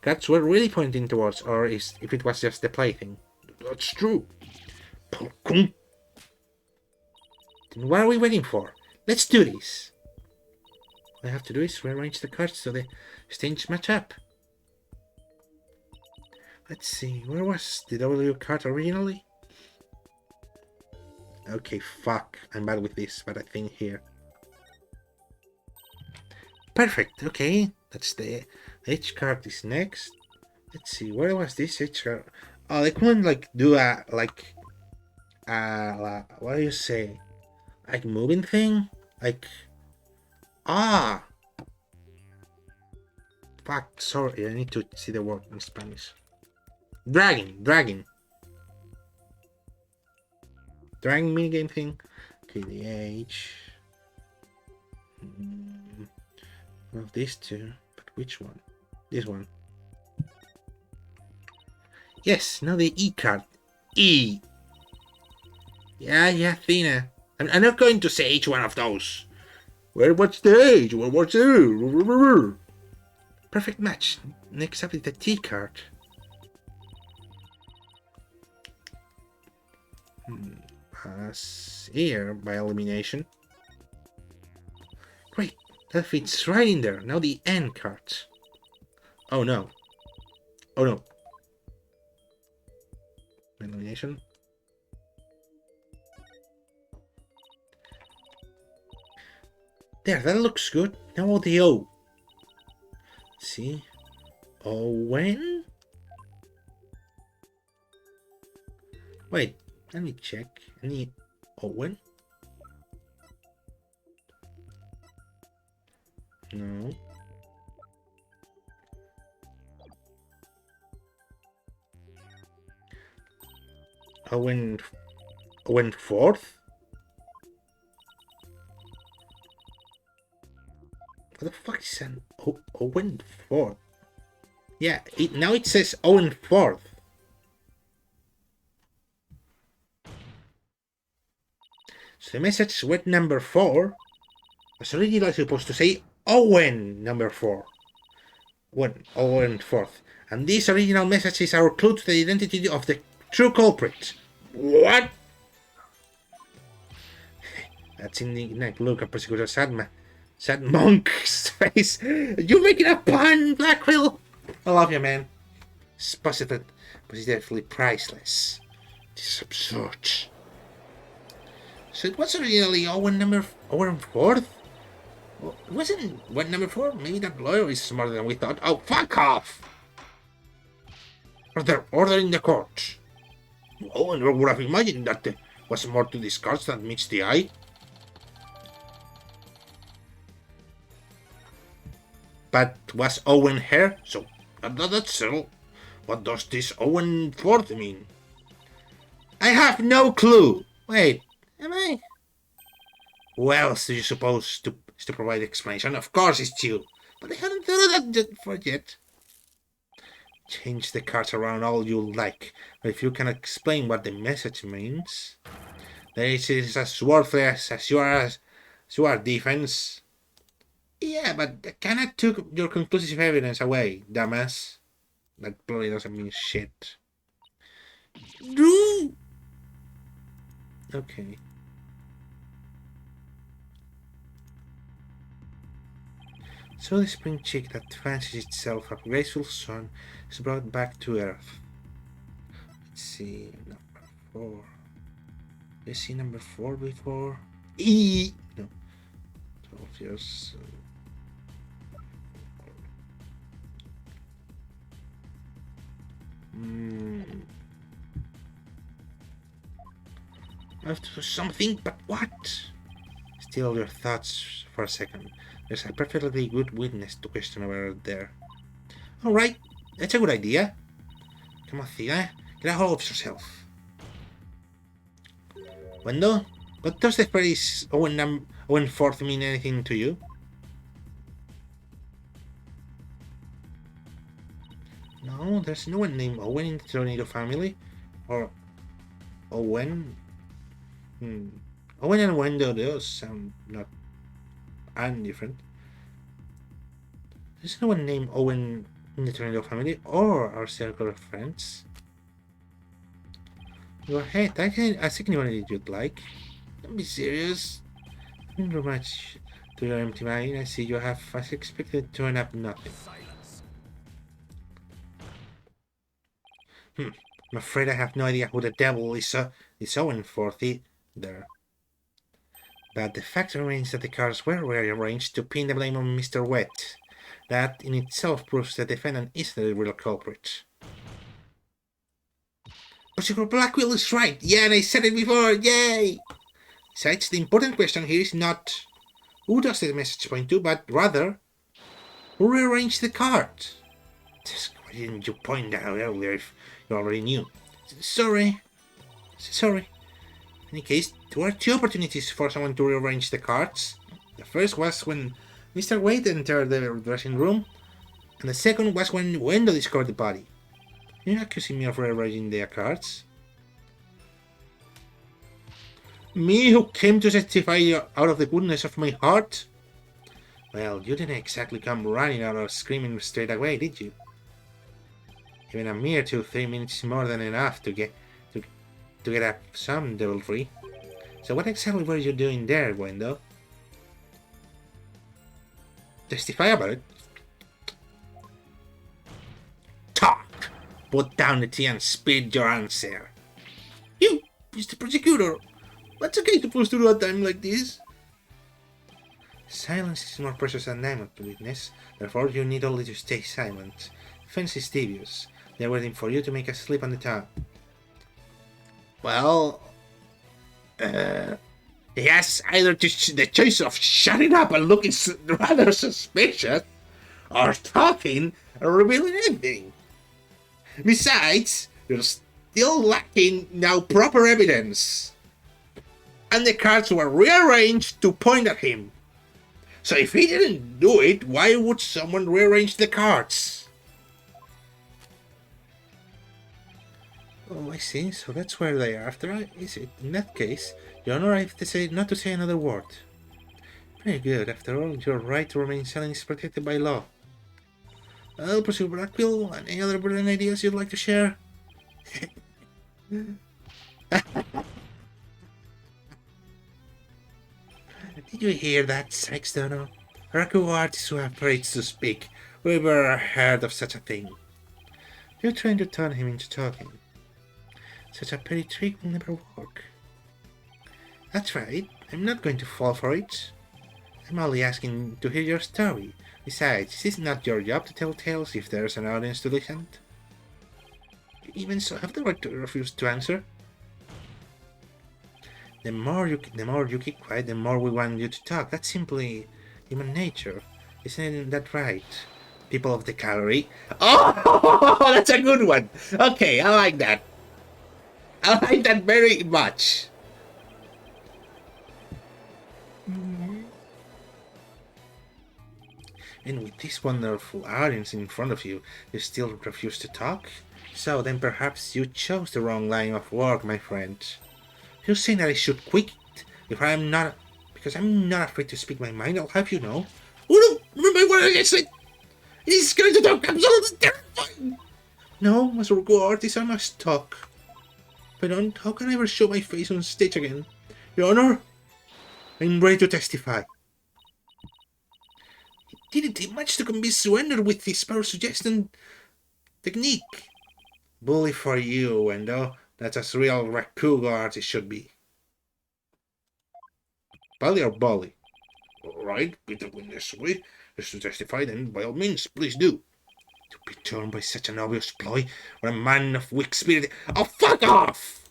cards were really pointing towards, or if it was just the plaything. That's true. Then what are we waiting for? Let's do this. All I have to do is rearrange the cards so the stains match up. Let's see, where was the W card originally? Okay, fuck. I'm bad with this, but I think here. Perfect, okay. That's the H card is next. Let's see, where was this H card? Oh, they couldn't like do a what do you say? Like moving thing? Like fuck, sorry, I need to see the word in Spanish. Dragging. Dragging minigame thing. Okay, the H. Well, these two, but which one? This one. Yes, now the E card. E. Yeah, Athena. I'm not going to say each one of those. Well, what's the H? Well, what's the... Perfect match. Next up is the T card. Pass here by elimination. Great, that fits right in there. Now the N card. Oh no. Oh no. Elimination. There, that looks good. Now the O. See? Owen? Wait, let me check. Any Owen? No. Owen fourth? What the fuck is an Owen fourth? Yeah, now it says Owen fourth. So the message went number 4 was originally supposed to say Owen number 4. Owen fourth. And this original message is our clue to the identity of the true culprit. What? That's indignant look at Prosecutor Sad Monk's face. You're making a pun, Blackquill. I love you, man. It's positively priceless. This is absurd. So it was originally Owen 4th? Well, it wasn't Owen number 4? Maybe that lawyer is smarter than we thought. Oh, fuck off! Order in the court. Oh, I never would have imagined that there was more to these cards than meets the eye. But was Owen here? So that's settled. What does this Owen 4th mean? I have no clue. Wait, am I? Who else do you suppose to provide explanation? Of course it's you. But I hadn't thought of that yet. Change the cards around all you like, but if you can explain what the message means, then it is as worthless as your defense. Yeah, but I cannot take your conclusive evidence away, dumbass. That probably doesn't mean shit. Okay. So the spring chick that fancies itself a graceful sun is brought back to Earth. Let's see, number 4. Did I see number 4 before? E! No. 12 years. I have to do something, but what? Steal your thoughts for a second. There's a perfectly good witness to question over there. Alright, that's a good idea. Come on, Thea, get a hold of yourself. Wendo, what does the phrase Owen 4th mean anything to you? No, there's no one named Owen in the Tornado family. Or Owen? Owen and Wendell, those sound not indifferent. There's no one named Owen in the Tornado family or our circle of friends. Go ahead, I can ask anyone you'd like. Don't be serious. Nothing too much to your empty mind. I see you have, as expected, turned up nothing. I'm afraid I have no idea who the devil is Owen Forthy there. But the fact remains that the cards were rearranged to pin the blame on Mr. Wet. That in itself proves the defendant is the real culprit. But Blackwell is right. Yeah, and I said it before. Yay! Besides, the important question here is not who does the message point to, but rather who rearranged the cards. Why didn't you point that out earlier if you already knew? Sorry. In any case, there were two opportunities for someone to rearrange the cards. The first was when Mr. Wade entered the dressing room, and the second was when Wendell discovered the body. You're accusing me of rearranging their cards? Me who came to testify out of the goodness of my heart? Well, you didn't exactly come running out or screaming straight away, did you? Even a mere 2-3 minutes is more than enough to get up some devilry. So what exactly were you doing there, Wendell? Testify about it? Talk! Put down the tea and spit your answer. You, Mr. Prosecutor! What's okay supposed to do at a time like this? Silence is more precious than diamond, witness. Therefore, you need only to stay silent. Defense is devious. They're waiting for you to make a slip on the tongue. Well, he has either the choice of shutting up and looking rather suspicious, or talking and revealing anything. Besides, you're still lacking now proper evidence. And the cards were rearranged to point at him. So if he didn't do it, why would someone rearrange the cards? Oh, I see. So that's where they are after, is it? In that case, Your Honor, I have to say not to say another word. Very good. After all, your right to remain silent is protected by law. Well, Prosecutor Blackwell, and any other brilliant ideas you'd like to share? Did you hear that, Sextono? Raku artists who have praised to speak. We ever heard of such a thing? You're trying to turn him into talking. Such a petty trick will never work. That's right. I'm not going to fall for it. I'm only asking to hear your story. Besides, is it not your job to tell tales if there's an audience to listen? You even so have the right to refuse to answer. The more you keep quiet, the more we want you to talk. That's simply human nature. Isn't that right? People of the gallery. Oh, that's a good one. Okay, I like that. I like that very much. And with this wonderful audience in front of you, you still refuse to talk? So then perhaps you chose the wrong line of work, my friend. You're saying that I should quit if I'm not... Because I'm not afraid to speak my mind, I'll have you know. Oh no! Remember what I said! He's going to talk! Absolutely terrifying! No, as a good artist, I must talk. If I don't, how can I ever show my face on stage again? Your Honor, I'm ready to testify. He didn't take much to convince Wendell with his power suggestion technique. Bully for you, Wendell. That's as real Rakugo artist should be. Bully or bully? Alright, with the witness way is to testify, then by all means, please do. To be turned by such an obvious ploy, or a man of weak spirit. Oh, fuck off!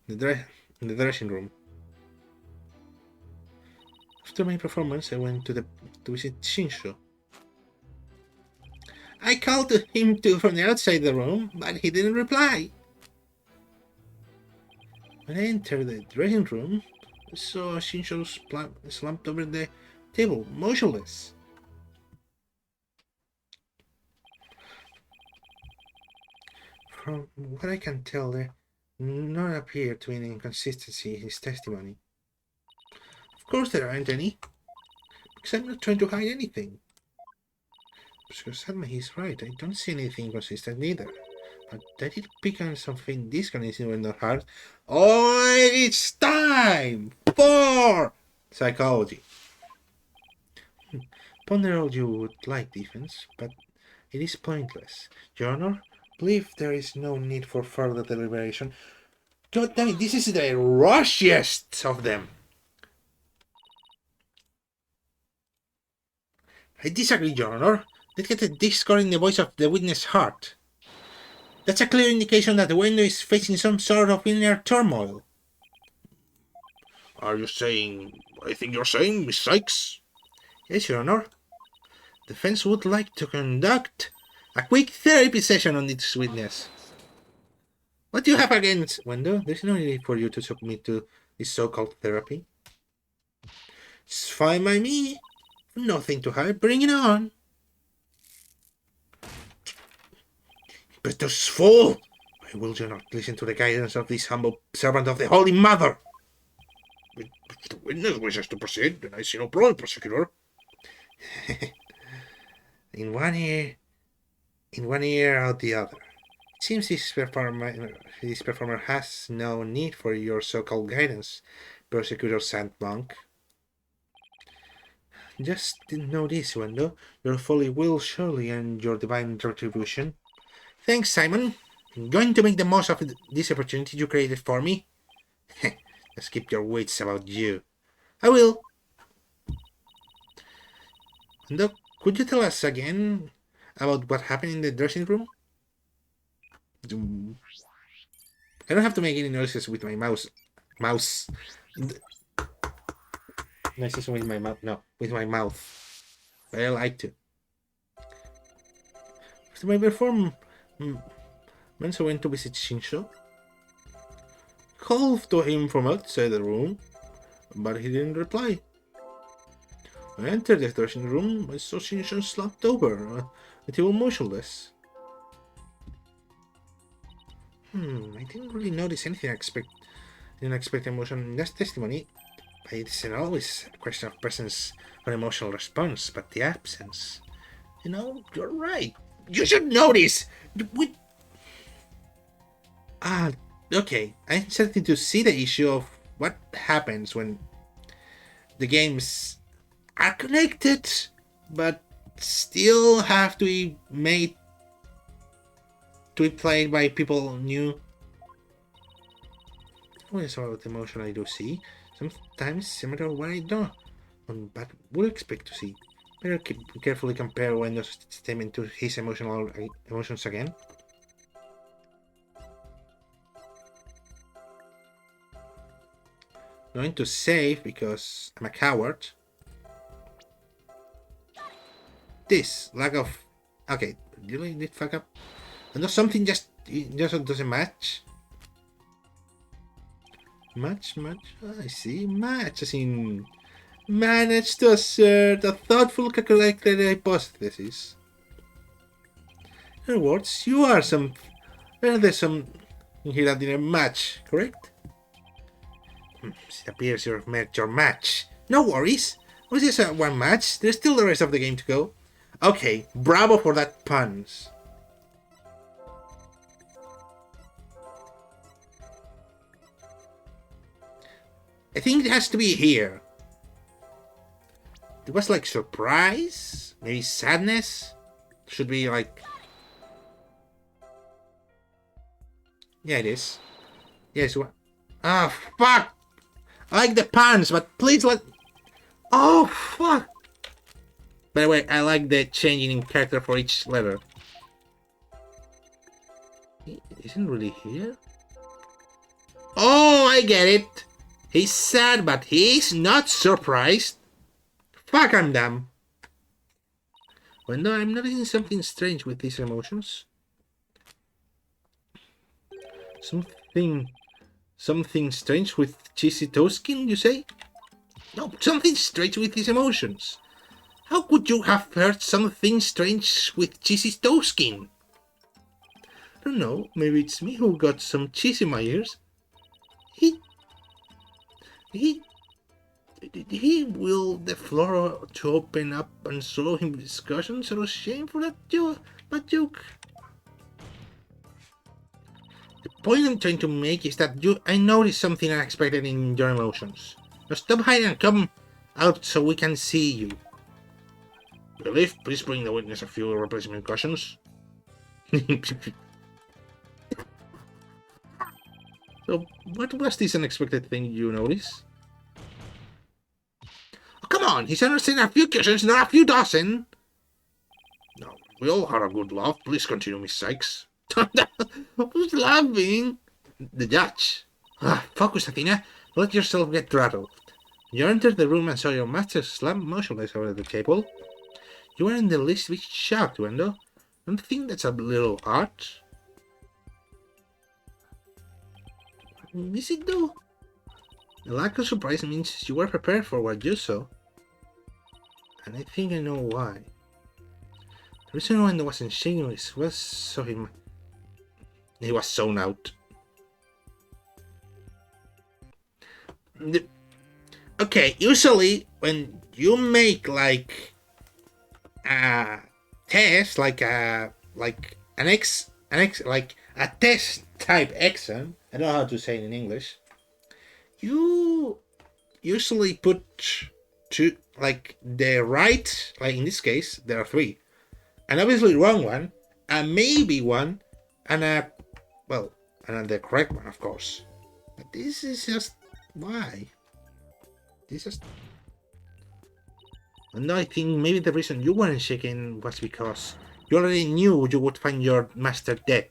In the dressing room. After my performance, I went to visit Shinsho. I called to him from the outside the room, but he didn't reply. When I entered the dressing room, I saw Shinsho slumped over the table, motionless. From what I can tell, there not appear to be any inconsistency in his testimony. Of course there aren't any, because I'm not trying to hide anything. Mr. Sadma, he's right. I don't see anything inconsistent either. But I did pick on something disconnected in the heart. Oh, it's time for psychology. Ponder all you would like, defense, but it is pointless. Your Honor, believe there is no need for further deliberation. God damn it, this is the rushiest of them. I disagree, Your Honor. Let's get a discord in the voice of the witness' heart. That's a clear indication that the window is facing some sort of inner turmoil. Are you saying what I think you're saying, Miss Sykes? Yes, Your Honor. The defense would like to conduct a quick therapy session on this witness. What do you have against Wendo? There's no need for you to submit to this so-called therapy. It's fine by me. Nothing to hide. Bring it on. Impetuous fool! Why will you not listen to the guidance of this humble servant of the Holy Mother? If the witness wishes to proceed, then I see no problem, prosecutor. in one ear, out the other. It seems this performer has no need for your so-called guidance, Prosecutor Sandmonk. Just know this, Wendo. Your folly will surely earn your divine retribution. Thanks, Simon. I'm going to make the most of this opportunity you created for me. Just keep your wits about you. I will. Wendo, could you tell us again about what happened in the dressing room? I don't have to make any noises with my mouse. Noises with my mouth. No, with my mouth. But I like to. After my performance, Mensa went to visit Shinsho. Called to him from outside the room, but he didn't reply. I entered the dressing room. I saw Shinsho slumped over, until motionless. I didn't really notice anything unexpected emotion in this testimony. It isn't always a question of presence or emotional response, but the absence. You know, you're right. You should notice! Okay. I'm starting to see the issue of what happens when the games are connected, but still have to be made to be played by people new. Always about emotion I do see. Sometimes similar to what I don't, but would expect to see. Better carefully compare Wendo's statement to his emotions again. Going to save because I'm a coward. This lack of. Okay, did I fuck up? I know something just doesn't match. Match? I see. Match, as in manage to assert a thoughtful, calculated hypothesis. In other words, there's some here that didn't match, correct? It appears you've met your match. No worries. Was this one match? There's still the rest of the game to go. Okay, bravo for that puns. I think it has to be here. It was like surprise, maybe sadness. Should be like. Yeah, it is. Yes. What? Ah, fuck! I like the puns, but please let. Oh, fuck! By the way, I like the changing in character for each letter. He isn't really here? Oh, I get it! He's sad, but he's not surprised. Fuck, I'm dumb. Well, no, I'm noticing something strange with these emotions. Something strange with Cheesy Toaskin, you say? No, something strange with his emotions. How could you have heard something strange with Cheesy Toaskin? don't know, maybe it's me who got some cheese in my ears. He will the floor to open up and swallow him discussion, so shame for that bad joke. The point I'm trying to make is that I noticed something unexpected in your emotions. Now stop hiding and come out so we can see you. Relief, please bring the witness a few replacement questions. So, what was this unexpected thing you noticed? Oh, come on, he's understanding a few questions, not a few dozen. No, we all had a good laugh. Please continue, Miss Sykes. Who's laughing? The judge. Focus, Athena. Let yourself get rattled. You entered the room and saw your master slumped motionless over the table. You weren't in the least bit shocked, Wendell. Don't you think that's a little odd? Is it though? The lack of surprise means you were prepared for what you saw. And I think I know why. The reason Wendell wasn't shaking was so he was zoned out. Okay, usually when you make like a test, like a test type exam, I don't know how to say it in English. You usually put two, like the right, like in this case there are three, and obviously wrong one, and maybe one, and the correct one, of course. But this is just why. This is. And I think maybe the reason you weren't shaking was because you already knew you would find your master dead.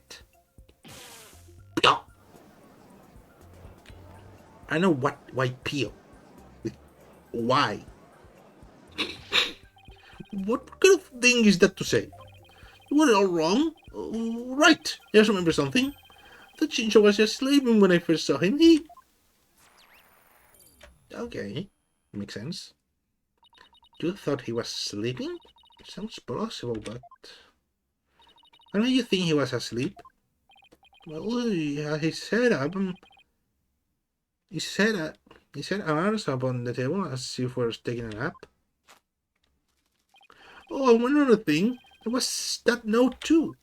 I know why peel. Why? What kind of thing is that to say? You were all wrong. Right, I just remember something. The Chincho was just sleeping when I first saw him. Okay, makes sense. You thought he was sleeping? Sounds plausible, but... Why do you think he was asleep? Well, yeah, he sat arms up on the table as if he was taking a nap. Oh, one other thing. There was that note too.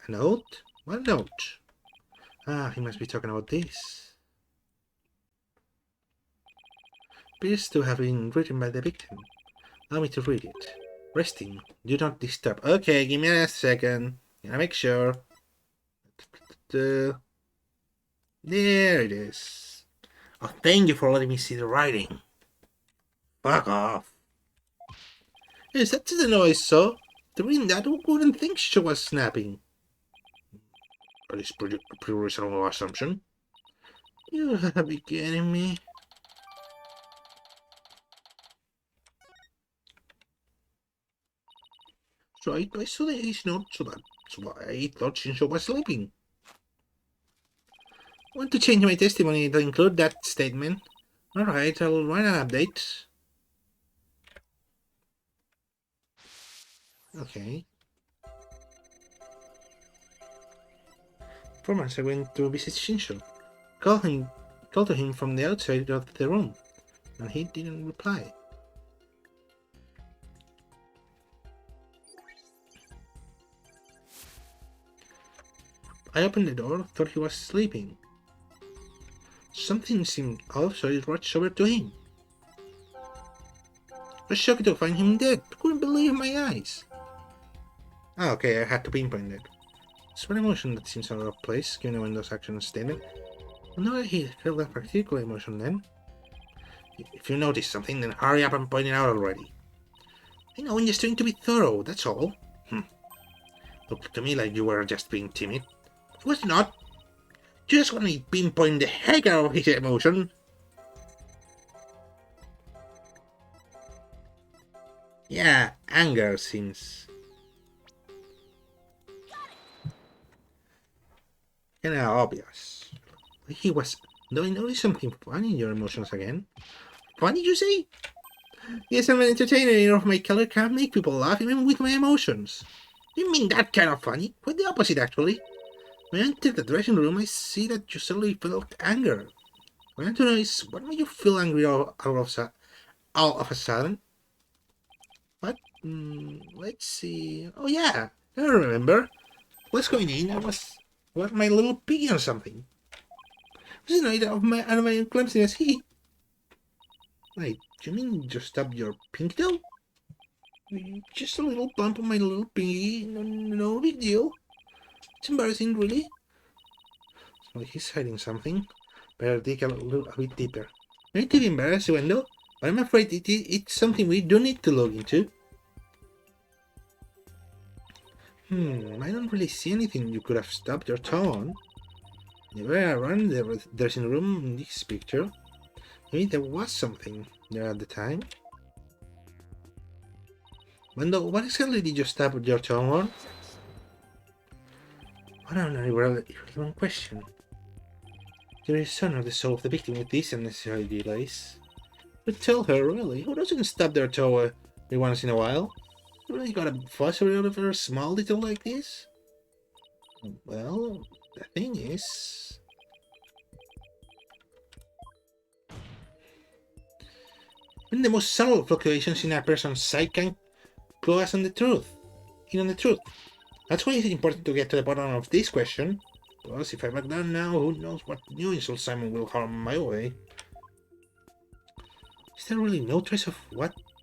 A note? What note? He must be talking about this. Appears to have been written by the victim. Allow me to read it. Resting. Do not disturb. Okay, give me a second. Gotta make sure. There it is. Oh, thank you for letting me see the writing. Fuck off. Yes, that's the noise I saw. The reading that wouldn't think she was snapping. That is pretty reasonable assumption. You gotta be kidding me. So I saw his note, so I thought Shinsho was sleeping. I want to change my testimony to include that statement. Alright, I'll write an update. Okay. 4 months I went to visit Shinsho. Called to him from the outside of the room, and he didn't reply. I opened the door, thought he was sleeping. Something seemed off, so I rushed over to him. I was shocked to find him dead. I couldn't believe my eyes. Okay, I had to pinpoint it. It's one emotion that seems out of place, given when those actions stated. No, he felt that particular emotion then. If you notice something, then hurry up and point it out already. I know, I'm just trying to be thorough, that's all. Looked to me like you were just being timid. It was not. Just want to pinpoint the heck out of his emotion. Yeah, anger seems... kinda obvious. He was... Do I notice something funny in your emotions again? Funny, you say? Yes, I'm an entertainer, of my color can't make people laugh even with my emotions. You mean that kind of funny? Quite the opposite, actually. When I entered the dressing room, I see that you suddenly felt anger. What I want to know is, what made you feel angry all of a sudden? What? Let's see. Oh yeah, I remember. What's going in? I was my little piggy or something. Was it out of my clumsiness? Wait, do you mean just stub your pink toe? Just a little bump on my little piggy. No big deal. It's embarrassing, really. So he's hiding something. Better dig a bit deeper. I need to be embarrassed, Wendell, but I'm afraid it's something we do need to look into. I don't really see anything you could have stubbed your toe on. Never around there's in a room in this picture. Maybe there was something there at the time. Wendell, what exactly did you stab your toe on? What an irrelevant question. There is son of the soul of the victim with these unnecessary delays. But tell her, really, who doesn't stab their toe every once in a while? You really gotta fuss over a small detail like this? Well, the thing is... Even the most subtle fluctuations in a person's psyche can clue us on the truth. That's why it's important to get to the bottom of this question. Because if I back down now, who knows what new insult Simon will harm my way. Is there really no trace of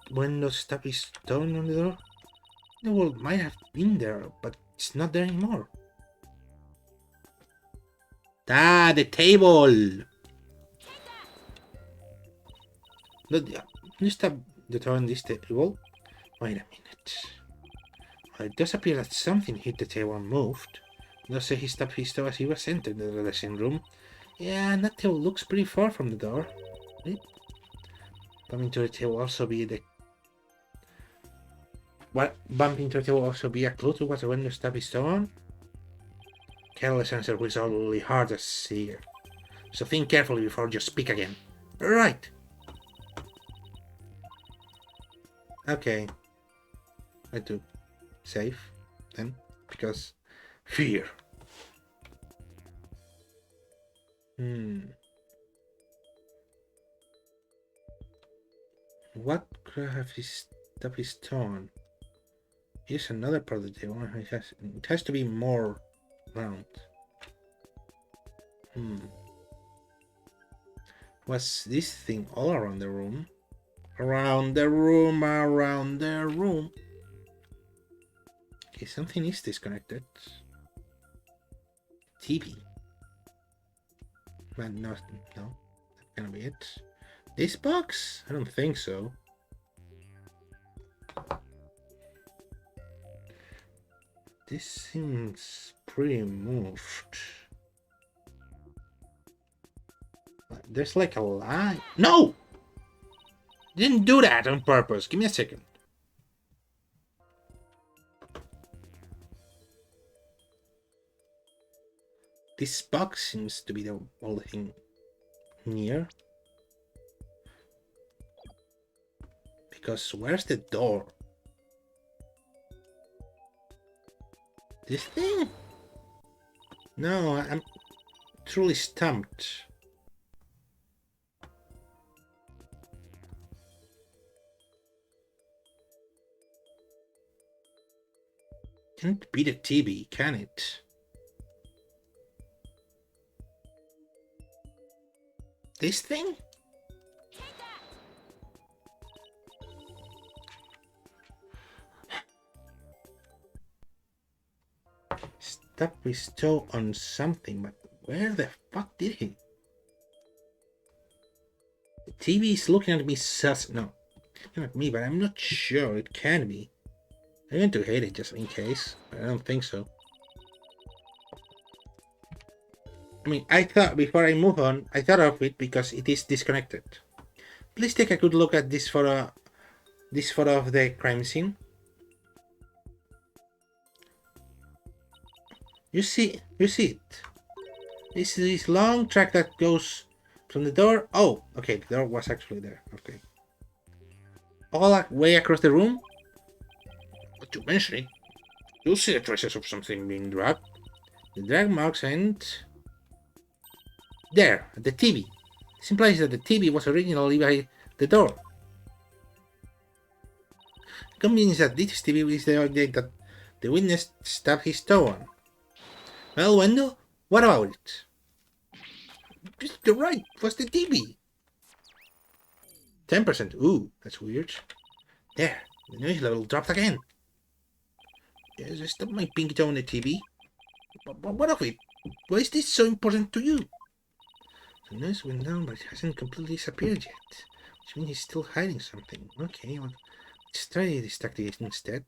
when those stuff is thrown on the door? The wall might have been there, but it's not there anymore. Ah, the table! You stop the door on this table? Wait a minute. Well, it does appear that something hit the table and moved. Does say he stopped his toe as he was entering the dressing room. Yeah, and that table looks pretty far from the door. Right? Bumping into the table also be a clue to what the window stop is on? Careless answer was only hard as see. So think carefully before you speak again. Right. Okay. I do. Safe. Then. Because... fear. What could have stopped his tone? Here's another part of the table. It has to be more round. What's this thing all around the room? Around the room. Okay, something is disconnected. TV. But no, that can't be it. This box? I don't think so. This seems pretty moved. There's like a line. No! Didn't do that on purpose. Give me a second. This box seems to be the only thing near. Because where's the door? This thing? No, I'm truly stumped. Can't be the TV, can it? This thing? Stuck his toe on something, but where the fuck did he? The TV is looking at me no. It's looking at me, but I'm not sure it can be. I'm going to hate it just in case, but I don't think so. I mean, I thought, before I move on, I thought of it because it is disconnected. Please take a good look at this photo of the crime scene. You see it. This is this long track that goes from the door. Oh, okay, the door was actually there. Okay. All that way across the room? What you mention it? You'll see the traces of something being dragged. The drag marks and... There, at the TV. This implies that the TV was originally by the door. The convenience that this TV is the object that the witness stabbed his toe on. Well, Wendell, what about it? You're right, it was the TV. 10%. Ooh, that's weird. There, the noise level dropped again. Yes, I stopped my pinky toe on the TV. But what of it? Why is this so important to you? The noise went down, but it hasn't completely disappeared yet. Which means he's still hiding something. Okay, well, let's try this tactic instead.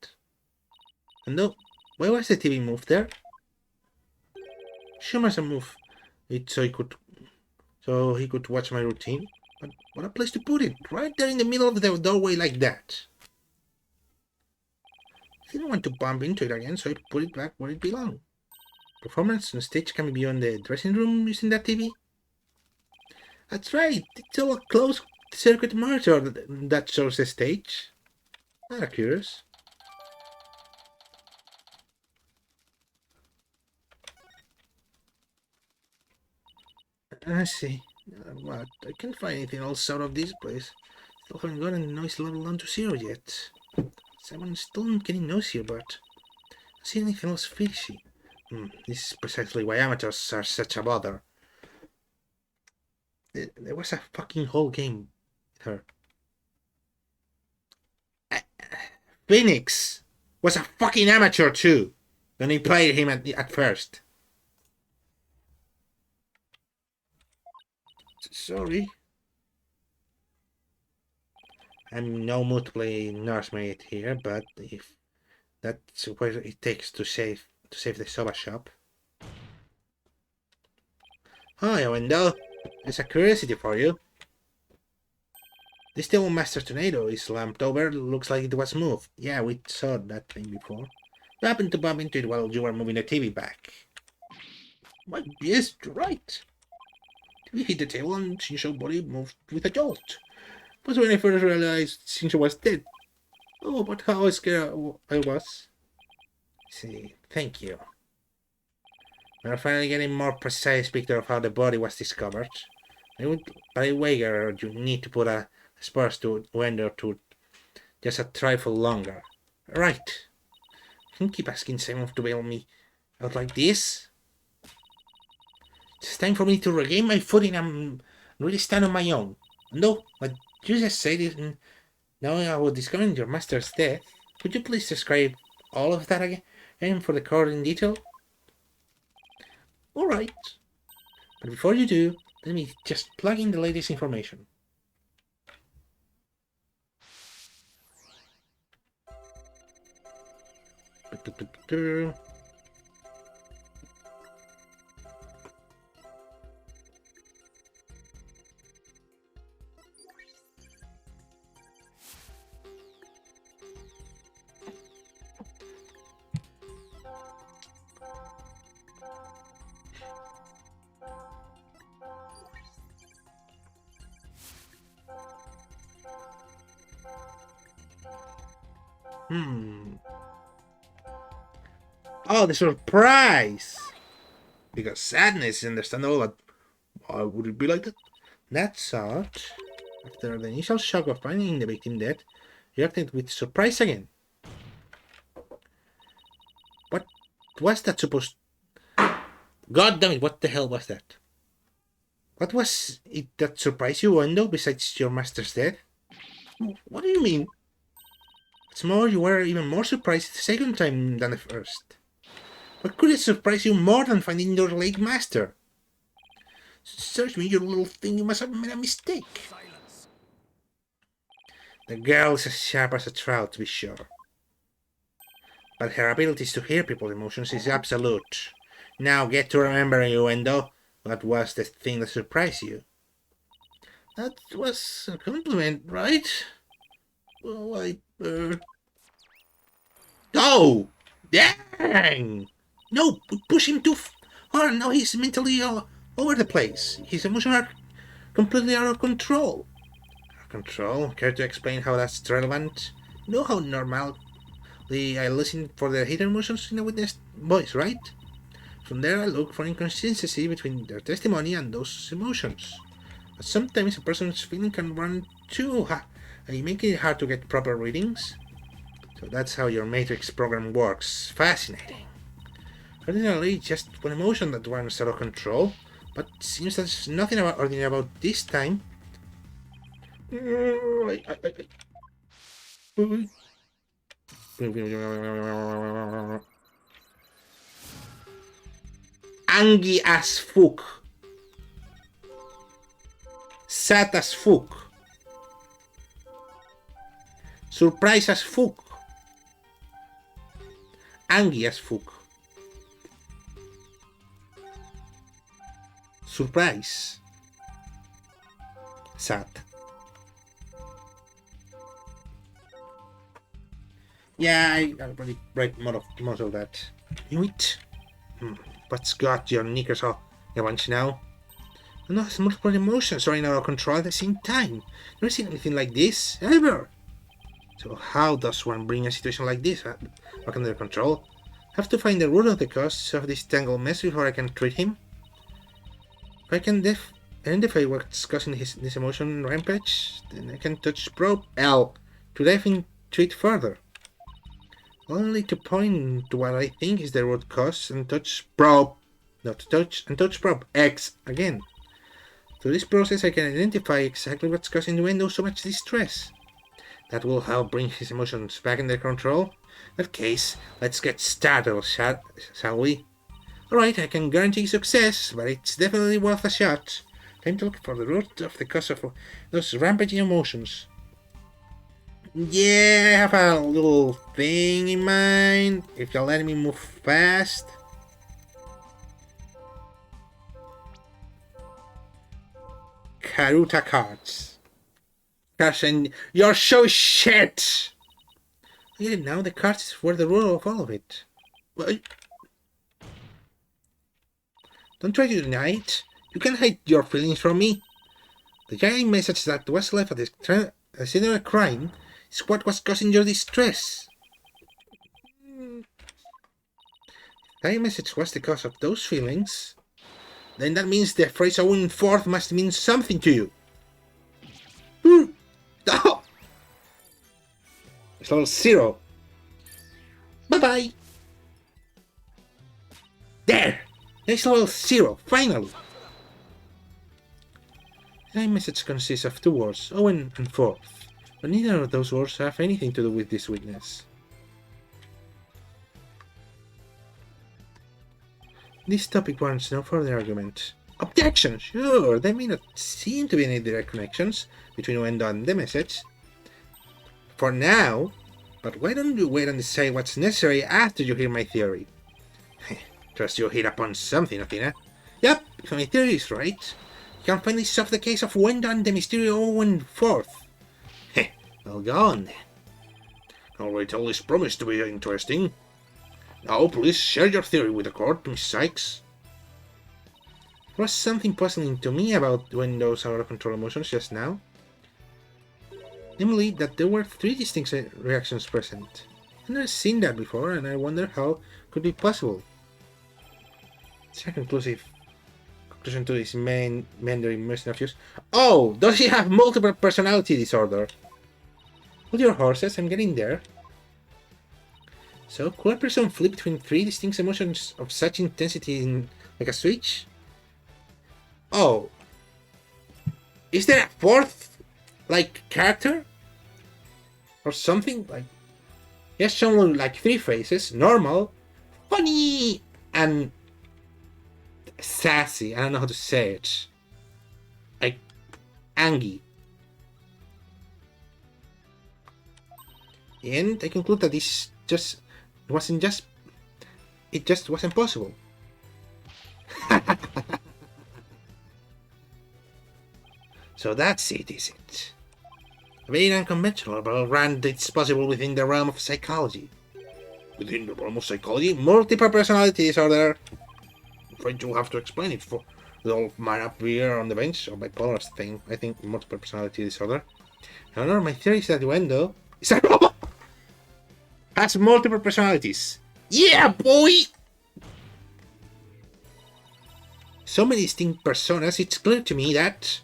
And no, why was the TV moved there? Sure must have moved it so he could watch my routine. But what a place to put it, right there in the middle of the doorway like that. I didn't want to bump into it again, so I put it back where it belonged. Performance on stage can be beyond the dressing room using that TV? That's right, it's all a closed circuit monitor that shows the stage. Not curious. I see. What? I can't find anything else out of this place. Still haven't gotten the noise level down to 0 yet. Someone's still getting noisier, but I don't see anything else fishy. This is precisely why amateurs are such a bother. There was a fucking whole game with her. Phoenix was a fucking amateur too when he played him at first. Sorry. I'm in no mood to play nursemaid here, but if that's what it takes to save the soba shop. Hi, Wendell. There's a curiosity for you. This table Master Tornado is slumped over. Looks like it was moved. Yeah, we saw that thing before. You happened to bump into it while you were moving the TV back. Well, yes, you're right. TV hit the table and Shinsho's body moved with a jolt. But when I first realized Shinsho was dead. Oh, but how scared I was. See, thank you. We're finally getting more precise picture of how the body was discovered. But I wager you need to put a spurs to Wender to just a trifle longer. Right. Can you keep asking Simon to bail me out like this? It's time for me to regain my footing and really stand on my own. No, what you just said is now I was discovering your master's death. Could you please describe all of that again for the court in detail? Alright. But before you do, let me just plug in the latest information. Oh, the surprise! Because sadness is understandable, but why would it be like that? That's odd. After the initial shock of finding the victim dead, you acted with surprise again. What was that supposed... God damn it, what the hell was that? What was it that surprised you, Wendo, besides your master's death? What do you mean? What's more, you were even more surprised the second time than the first. What could it surprise you more than finding your late master? Search me, you little thing, you must have made a mistake. Silence. The girl is as sharp as a trout, to be sure. But her abilities to hear people's emotions is absolute. Now get to remembering, Wendo. What was the thing that surprised you? That was a compliment, right? Well, Oh! Dang! No, push him too hard. Now he's mentally all over the place. His emotions are completely out of control. Out of control? Care to explain how that's relevant? Know how normal I listen for the hidden emotions in a witness voice, right? From there, I look for inconsistency between their testimony and those emotions. But sometimes a person's feeling can run too high, making it hard to get proper readings. So that's how your matrix program works. Fascinating. Ordinarily, just one emotion that runs out of control, but it seems there's nothing ordinary about this time. Angry as fuck. Sad as fuck. Surprised as fuck. Angry as fuck. Surprise. Sad. Yeah, I'll probably write most of that. Wait. What's got your knickers all a bunch now? I know it's multiple emotions running out of control at the same time. Never seen anything like this, ever. So how does one bring a situation like this back under control? Have to find the root of the cause of this tangled mess before I can treat him. If I can identify what's causing this emotion rampage, then I can touch probe L to dive into it further. Only to point to what I think is the root cause and touch probe, touch probe X again. Through this process I can identify exactly what's causing Wendo so much distress. That will help bring his emotions back under control. In that case, let's get started, shall we? Alright, I can guarantee success, but it's definitely worth a shot. Time to look for the root of the cause of those rampaging emotions. Yeah, I have a little thing in mind. If you'll let me move fast. Karuta cards. Carson, you're so shit! I get it now, the cards were the rule of all of it. What? Don't try to deny it. You can't hide your feelings from me. The giant message that was left at the scene of a crime is what was causing your distress. That message was the cause of those feelings. Then that means the phrase "going forth" must mean something to you. Oh! It's level 0. Bye-bye. There! It's level 0, finally! The message consists of 2 words, Owen and forth, but neither of those words have anything to do with this witness. This topic warrants no further argument. Objection! Sure, there may not seem to be any direct connections between Wendo and the message. For now, but why don't you wait and decide what's necessary after you hear my theory? Trust you'll hit upon something, Athena. Yep, if my theory is right, you can finally solve the case of Wendo and the mysterious Owen Forth. Heh, well go on then. Alright, all this promised to be interesting. Now, please share your theory with the court, Miss Sykes. There was something puzzling to me about Wendo's out-of-control emotions just now. Namely, that there were 3 distinct reactions present. I've never seen that before, and I wonder how it could be possible. It's a conclusive conclusion to this meandering mercy of yours. Oh, does he have multiple personality disorder? Hold your horses, I'm getting there. So, could a person flip between 3 distinct emotions of such intensity in like a switch? Oh. Is there a 4th, like, character? Or something? Like, he has shown like 3 faces. Normal, funny, and sassy. I don't know how to say it. Like, angry. And I conclude that this it just wasn't possible. So that's it, is it? Very unconventional, but Rand, it's possible within the realm of psychology. Within the realm of psychology? Multiple personality disorder. I'm afraid you'll have to explain it for the old man up here on the bench, or bipolar thing. I think multiple personality disorder. However, my theory is that Wendo is a robot! has multiple personalities. Yeah, boy! So many distinct personas, it's clear to me that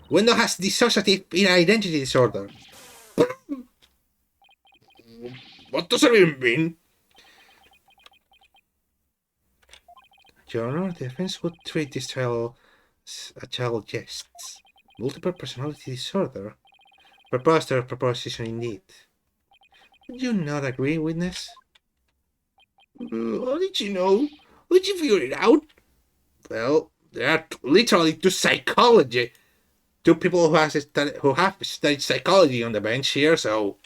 Wendo has dissociative identity disorder. What does that even mean? Your Honor, the defense would treat this trial as a child jests. Multiple personality disorder. Preposterous proposition indeed. Would you not agree, witness? How did you know? How did you figure it out? Well, there are literally two psychology. Two people who have studied psychology on the bench here, so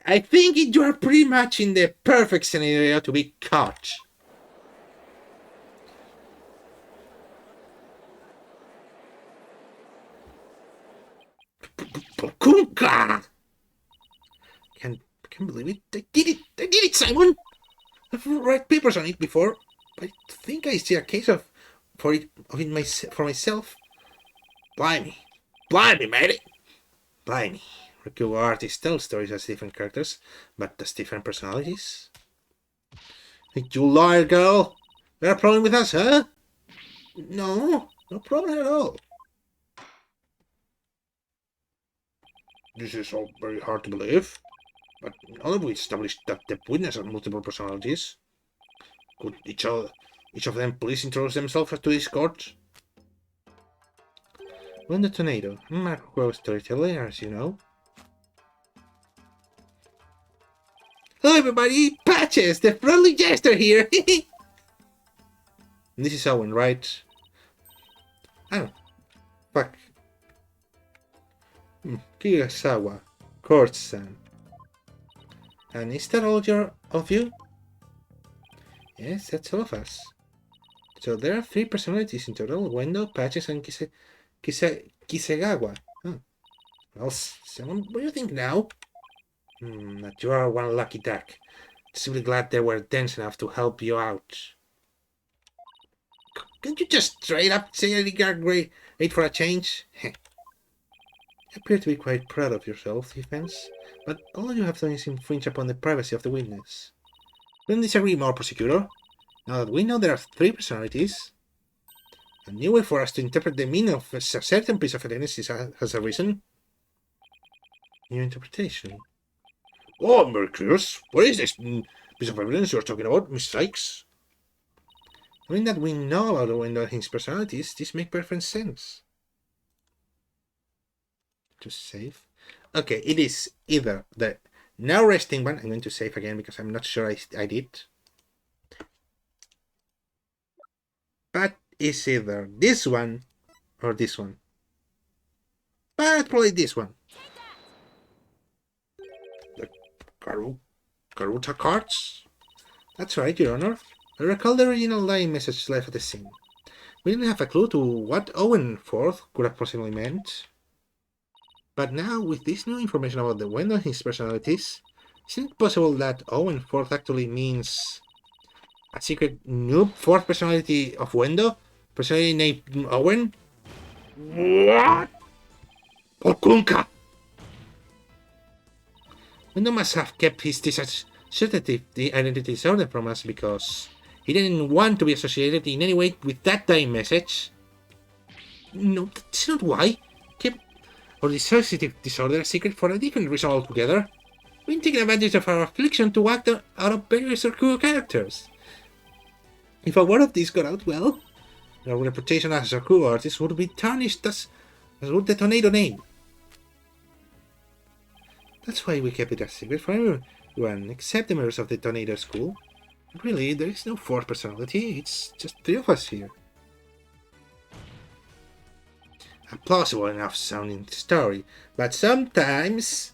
I think you are pretty much in the perfect scenario to be caught. Kunka! Can't believe it. I did it, Simon! I've read papers on it before. I think I see a case for myself. Blimey, mate! Blimey. Raku artists tell stories as different characters, but as different personalities. Hey, you liar, girl! Got a problem with us, huh? No problem at all. This is all very hard to believe, but now that we established that the witness has multiple personalities, could each of them please introduce themselves to this court? When the tornado, I'm a quote storyteller, as you know. Hello everybody, Patches, the friendly jester here! This is Owen, right? Oh, fuck. Kirasawa, Court-san. And is that all of you? Yes, that's all of us. So there are 3 personalities in total, Wendo, Patches, and Kisegawa. Oh. Well, Simon, what do you think now? That you are one lucky duck. Simply glad they were dense enough to help you out. Can't you just straight up say you got great for a change? You appear to be quite proud of yourself, defense, but all you have done is infringe upon the privacy of the witness. Don't disagree more, prosecutor. Now that we know there are 3 personalities, a new way for us to interpret the meaning of a certain piece of evidence has arisen. New interpretation. Oh, I'm very curious. What is this piece of evidence you're talking about, Miss Sykes? Knowing that we know about Wendo and his personalities, this makes perfect sense. Just save. Okay, it is either the now resting one. I'm going to save again because I'm not sure I did. But it's either this one or this one. But probably this one. The Karuta cards? That's right, Your Honor. I recall the original dying message left at the scene. We didn't have a clue to what Owen Forth could have possibly meant. But now, with this new information about the Wendo and his personalities, isn't it possible that Owen Forth actually means a secret new 4th personality of Wendo? Personality named Owen? What? Okunka! Wendo must have kept his dissociative identity disorder from us because he didn't want to be associated in any way with that dying message. No, that's not why. Or dissociative disorder a secret for a different reason altogether. We've taken advantage of our affliction to act out of various Rakugo characters. If a word of this got out well, our reputation as Rakugo artists would be tarnished as would the tornado name. That's why we kept it a secret for everyone except the members of the tornado school. Really, there is no 4th personality, it's just 3 of us here. A plausible enough sounding story, but sometimes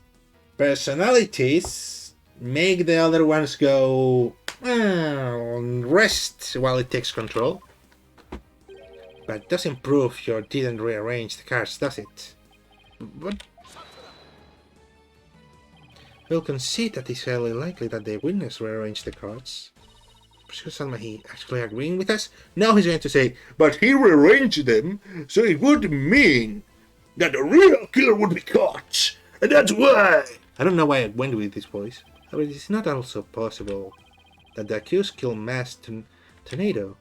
personalities make the other ones go rest while it takes control. But doesn't prove you didn't rearrange the cards, does it? But we'll concede that it's highly likely that the witness rearranged the cards. Professor he actually agreeing with us? Now he's going to say, but he rearranged them, so it would mean that the real killer would be caught. And that's why... I don't know why I went with this voice. But it is not also possible that the accused killed Mass Tornado.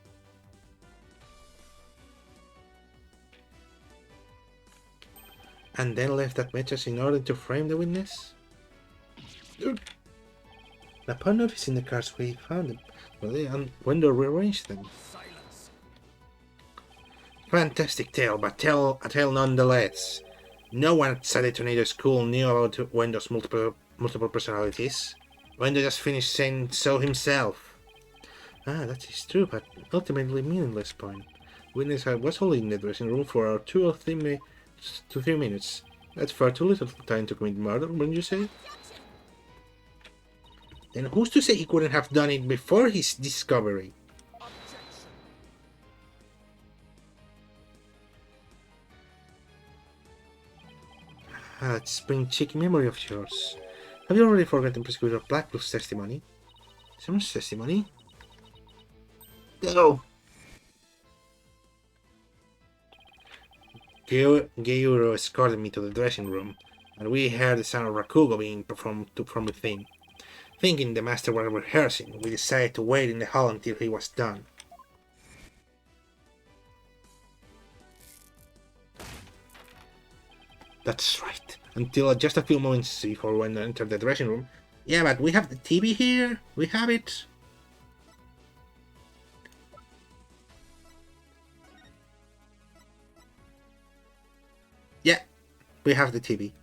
And then left that message in order to frame the witness? Upon noticing the cards we found them, and Wendell rearranged them. Silence. Fantastic tale, but a tale nonetheless. No one outside the Tornado School knew about Wendell's multiple personalities. Wendell just finished saying so himself. Ah, that is true, but ultimately meaningless point. Witness was only in the dressing room for 2 or 3 minutes. That's far too little time to commit murder, wouldn't you say? Then who's to say he couldn't have done it before his discovery? Objection. Ah, that spring chicken memory of yours. Have you already forgotten Prosecutor Blackbluff's testimony? Someone's testimony? No! Geuro escorted me to the dressing room, and we heard the sound of Rakugo being performed from within. Thinking the master was rehearsing, we decided to wait in the hall until he was done. That's right. Until just a few moments before when I entered the dressing room. Yeah, but we have the TV here. We have it. Yeah, we have the TV.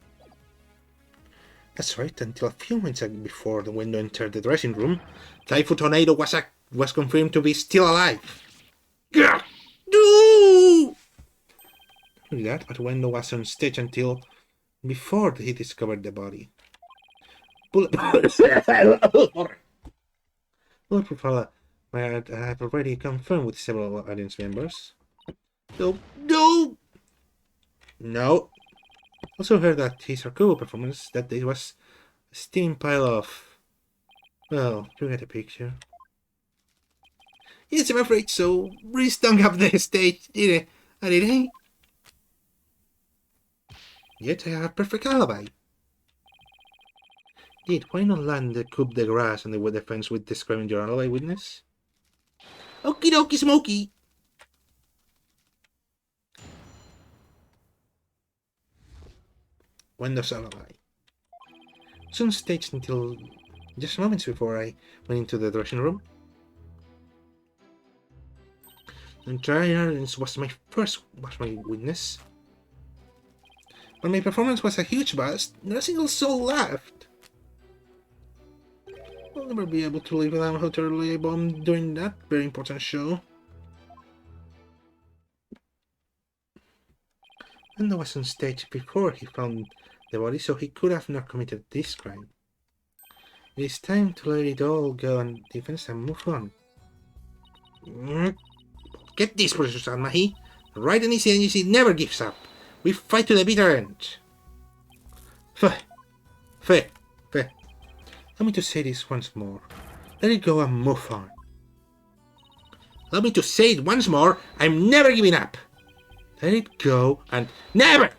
That's right, until a few minutes before the window entered the dressing room, Typhoon Tornado was confirmed to be still alive. Gah! No! Not only that, but Wendo was on stage until before he discovered the body. Bulletproof I have already confirmed with several audience members. No, no! No. Also heard that his Rakugo performance that day was a steaming pile of... Well, you get a picture. Yes, I'm afraid so. Really stunk up the stage, did he? Yet I have a perfect alibi. Did why not land the coup de grace on the defense with describing your alibi witness? Okie dokie smoky! Wendo's alibi. I was on stage until just moments before I went into the dressing room. And Tryon was my witness. When my performance was a huge bust, not a single soul laughed. I'll never be able to live without how terribly I bombed during that very important show. Wendo was on stage before he found the body, so he could have not committed this crime. It is time to let it all go on defense and move on. Get this, Professor Salmahi. Right and easy agency never gives up. We fight to the bitter end. Fair. Allow me to say this once more. Let it go and move on. Allow me to say it once more. I'm never giving up. Let it go and never!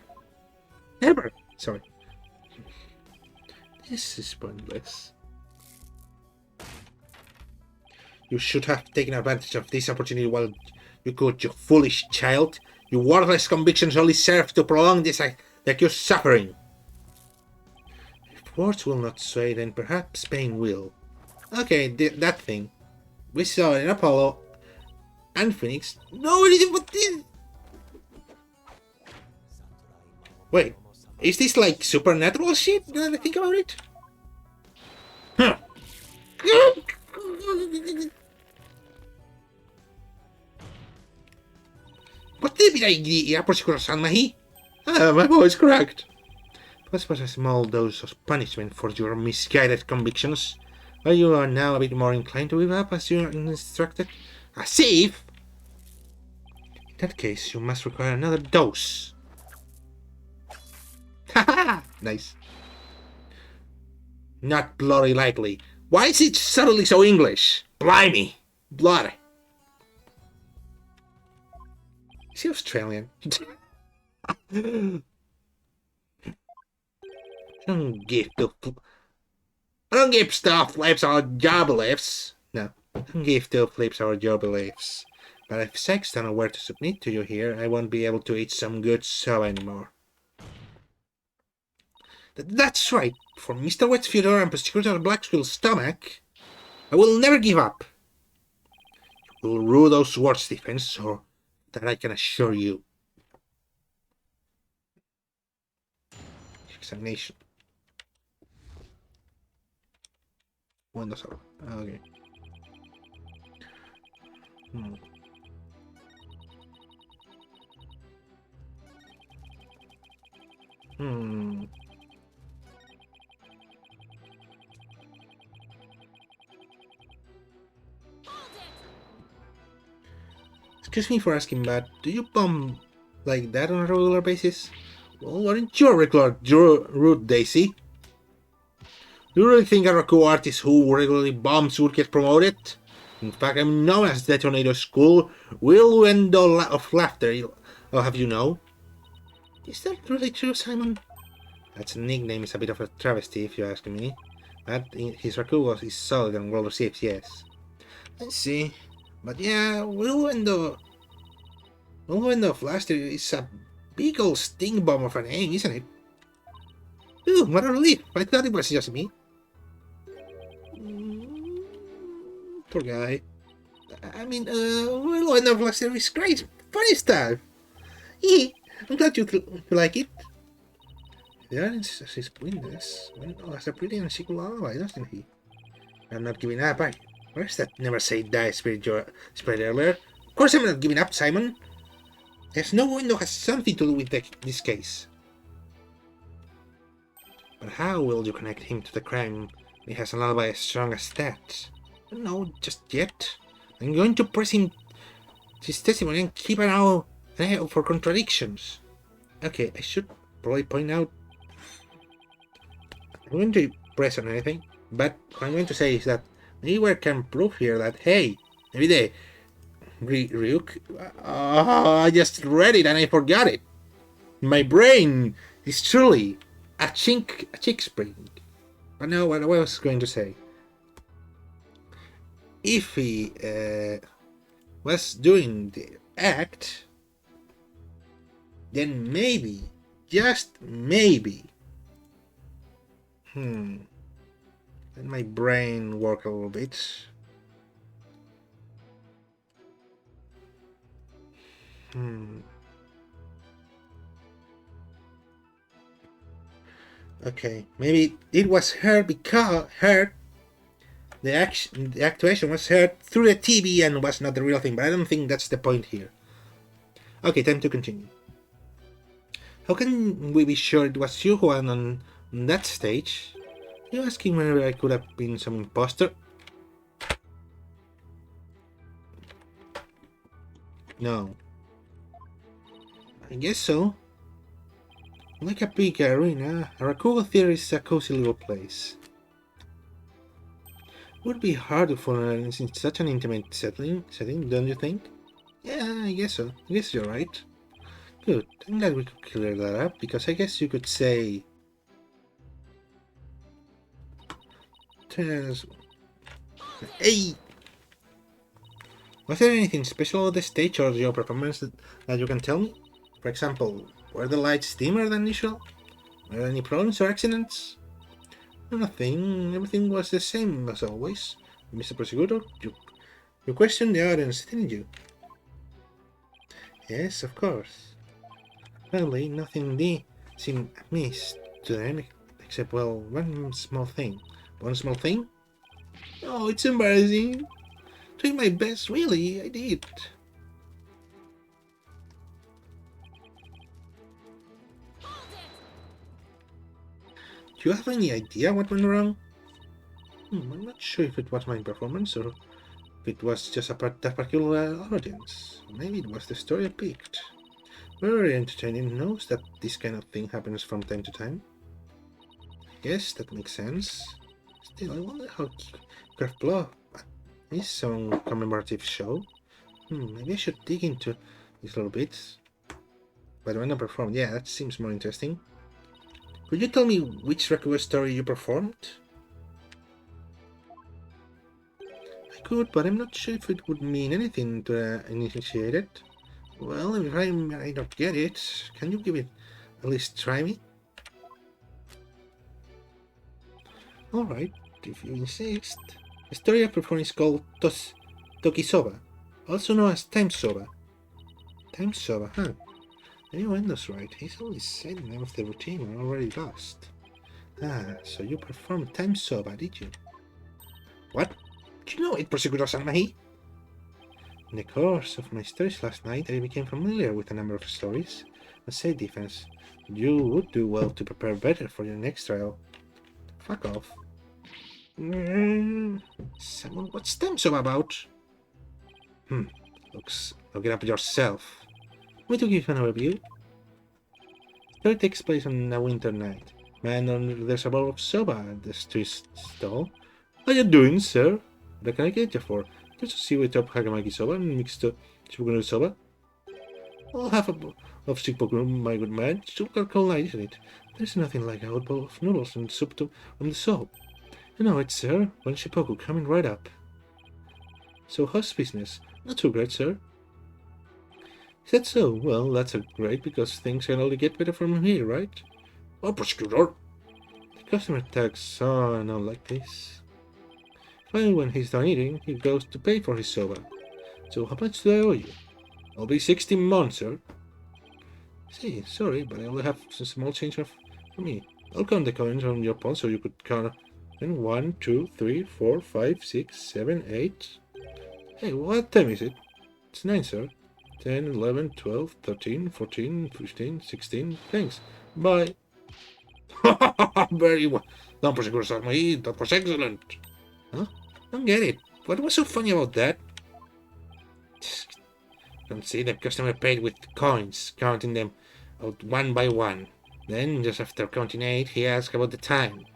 Sorry. This is pointless. You should have taken advantage of this opportunity while you could, you foolish child. Your worthless convictions only serve to prolong this accused suffering. If words will not sway, then perhaps pain will. Okay, that thing. We saw it in Apollo and Phoenix. No, anything but this. Wait, is this like supernatural shit? Now that I think about it? Huh. What did I get, Prosecutor Salmahi? Ah, my voice cracked. This was a small dose of punishment for your misguided convictions. But you are now a bit more inclined to give up as you are instructed. As if! In that case, you must require another dose. Haha! Nice. Not bloody likely. Why is it suddenly so English? Blimey! Blood. Is he Australian? Some gift of... I don't give stuff flips or job lifts. No, I don't give two flips or job lifts. But if Sex don't know where to submit to you here, I won't be able to eat some good soba anymore. That's right. For Mr. Wet's future and Prosecutor Blacksquill's stomach, I will never give up. You will rue those words, Stephen, so that I can assure you. Examination. Windows over. Okay. Hmm. Excuse me for asking, but do you bomb like that on a regular basis? Well, aren't you a regular root, Daisy? Do you really think a Raku artist who regularly bombs would get promoted? In fact, I'm known as Detonator School Whirlwind of Laughter, I'll have you know. Is that really true, Simon? That nickname is a bit of a travesty, if you ask me. But his Raku is solid and well received, yes. I see. But yeah, Whirlwind of Laughter is a big old sting bomb of a name, isn't it? Ooh, what a relief! I thought it was just me. Poor guy. I mean, Whirlwind of Laughter is great. Funny stuff. I'm glad you like it. The audience is Windows. Windows has a pretty and secret alibi, doesn't he? I'm not giving up, where's that never say die spirit earlier? Of course I'm not giving up, Simon. There's no window has something to do with this case. But how will you connect him to the crime? He has an alibi as strong as that. No, just yet. I'm going to press his testimony and keep an eye out for contradictions. Okay, I should probably point out. I'm going to press on anything, but what I'm going to say is that Anywhere can prove here that, hey, maybe the Ryuk, I just read it and I forgot it. My brain is truly a chick spring. But no, what I was going to say. If he was doing the act, then maybe, just maybe, let my brain work a little bit. Okay, maybe it was heard because the actuation was heard through the TV and was not the real thing, but I don't think that's the point here. Okay, time to continue. How can we be sure it was you who went on that stage? Are you asking whether I could have been some imposter? No. I guess so. Like a big arena, Arakugo Theater is a cozy little place. It would be hard to follow in such an intimate setting, don't you think? Yeah, I guess so. I guess you're right. Good. I'm glad we could clear that up, because I guess you could say... Hey! Was there anything special about the stage or your performance that you can tell me? For example, were the lights dimmer than usual? Were there any problems or accidents? Nothing. Everything was the same as always. Mr. Prosecutor, you questioned the audience, didn't you? Yes, of course. Apparently, nothing seemed amiss to them, except, well, one small thing. One small thing? Oh, it's embarrassing. Doing my best, really, I did. Do you have any idea what went wrong? I'm not sure if it was my performance or if it was just that particular audience. Maybe it was the story I picked. Very entertaining, knows that this kind of thing happens from time to time. I guess that makes sense. Still, I wonder how Craft Blow is some commemorative show. Maybe I should dig into this a little bit. But when I performed, yeah, that seems more interesting. Could you tell me which Rakugo story you performed? could, but I'm not sure if it would mean anything to initiate it. Well, if I don't get it, can you give it at least try me? Alright, if you insist. The story I perform is called Tokisoba, also known as Time Soba. Time Soba, huh? Anyway, that's right. He's always said the name of the routine are already lost. Ah, so you performed Time Soba, did you? What? Do you know it, Prosecutor Salmahi? In the course of my studies last night, I became familiar with a number of stories. As say defense, you would do well to prepare better for your next trial. Fuck off. Someone, what's Time Soba about? Look it up yourself. Want me to give an overview? The story takes place on a winter night. Man, there's a bowl of soba at the street stall. How you doing, sir? What can I get you for? Just a seaweed top hagamaki soba and mixed shippoku soba. I'll have a bowl of shippoku, my good man. Soup are cold night, isn't it? There's nothing like a hot bowl of noodles and soup from the soap. You know it, sir. One shippoku coming right up. So how's business? Not too great, sir. Is that so? Well, that's great, because things can only get better from here, right? Oh, Prosecutor! The customer tags on out like this. Finally, when he's done eating, he goes to pay for his soba. So how much do I owe you? I'll be 16 months, sir. See, sorry, but I only have some small change for me. I'll count the coins on your pawn so you could count. And 1, 2, 3, 4, 5, 6, 7, 8. Hey, what time is it? It's 9, sir. 10, 11, 12, 13, 14, 15, 16. Thanks. Bye. Very well. No, Prosecutor Salmahi, that was excellent. Huh? Don't get it. What was so funny about that? Don't see, the customer paid with coins, counting them out one by one. Then, just after counting 8, he asked about the time.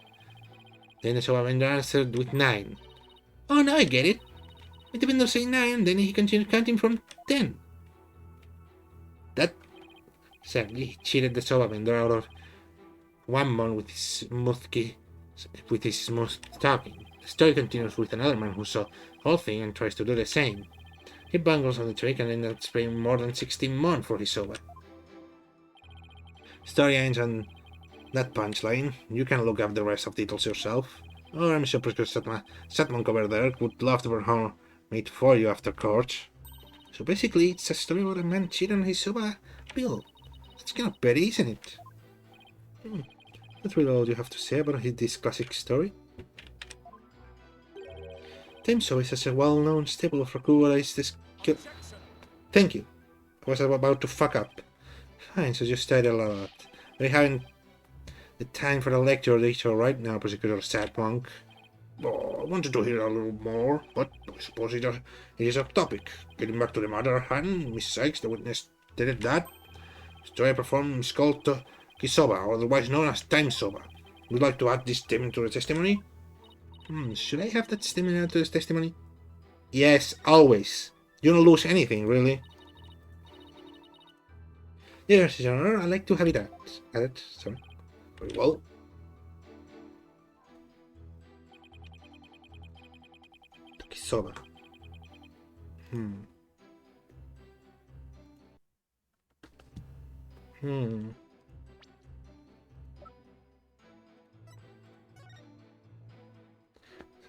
Then the soba vendor answered with 9. Oh, now I get it. The vendor said 9, then he continued counting from 10. That sadly he cheated the soba vendor out of 1 mon with his smooth talking. The story continues with another man who saw the whole thing and tries to do the same. He bungles on the trick and ends up paying more than 16 mon for his soba. Story ends on that punchline. You can look up the rest of the details yourself. Or I'm sure Prosecutor Satmonk over there would love to perform it for you after court. So basically, it's a story about a man cheating on his soba bill. That's kind of petty, isn't it? That's really all you have to say about this classic story. Time Soba is a well-known staple of Rakugo. Thank you. I was about to fuck up. Fine, so just studied a lot. We haven't the time for the lecture right now, Prosecutor Satmonk. Oh, I wanted to hear a little more, but I suppose it is off topic. Getting back to the matter at hand, Miss Sykes, the witness, stated that the story I performed is called Kisoba, or otherwise known as Time Soba. Would you like to add this statement to the testimony? Should I have that statement added to this testimony? Yes, always. You don't lose anything, really. Yes, Your Honor, I'd like to have it added. Sorry. Very well. Tokisoba.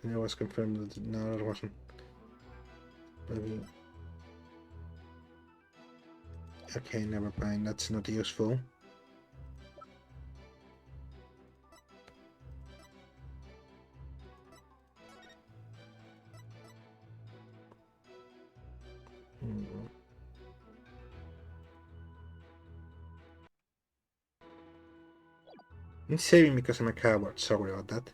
It was confirmed that no, it wasn't. Maybe. Okay, never mind. That's not useful. I'm saving because I'm a coward. Sorry about that.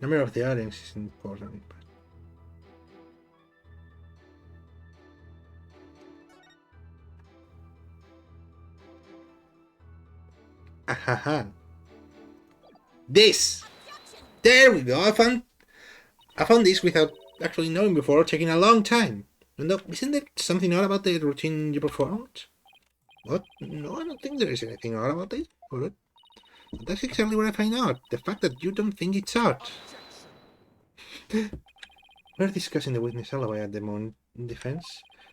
Number of the audience is important. Ahaha. This! There we go. I found this without actually knowing before, taking a long time. And isn't there something odd about the routine you performed? What? No, I don't think there is anything odd about this. Hold it. That's exactly what I find out. The fact that you don't think it's art. We're discussing the witness alibi at the moment in defense.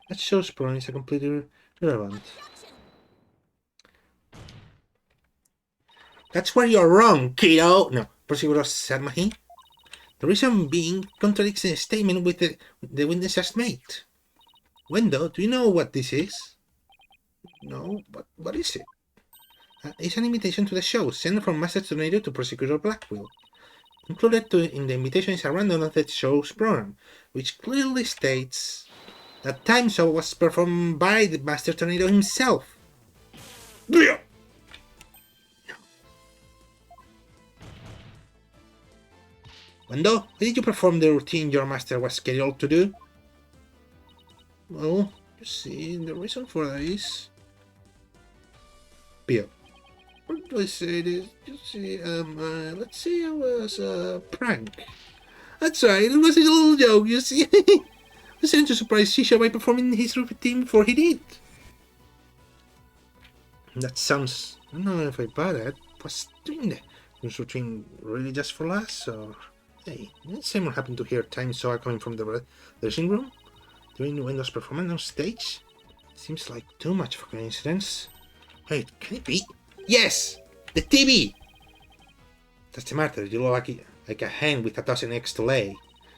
That shows Brown is a completely irrelevant. That's where you're wrong, kiddo! No, Prosecutor Sarmahi. The reason being contradicts the statement with the witness just made. Wendo, do you know what this is? No, but what is it? It's an invitation to the show, sent from Master Tornado to Prosecutor Blackwell. Included in the invitation is a rundown of the show's program, which clearly states that Time Show was performed by the Master Tornado himself. Wendo, why did you perform the routine your master was scheduled to do? Well, you see, the reason for that is... Pio. What do I say this? You see, let's say it was a prank. That's right, it was a little joke, you see. I was sent to surprise Shisha by performing his routine before he did. That sounds... I don't know if I buy that. Was doing his routine really just for laughs, or... Hey, did someone happen to hear Time Saw coming from the dressing room? During Wendo's performance on stage? Seems like too much of a coincidence. Wait, can it be? Yes! The TV! That's the matter, you look like a hen with a dozen eggs to lay.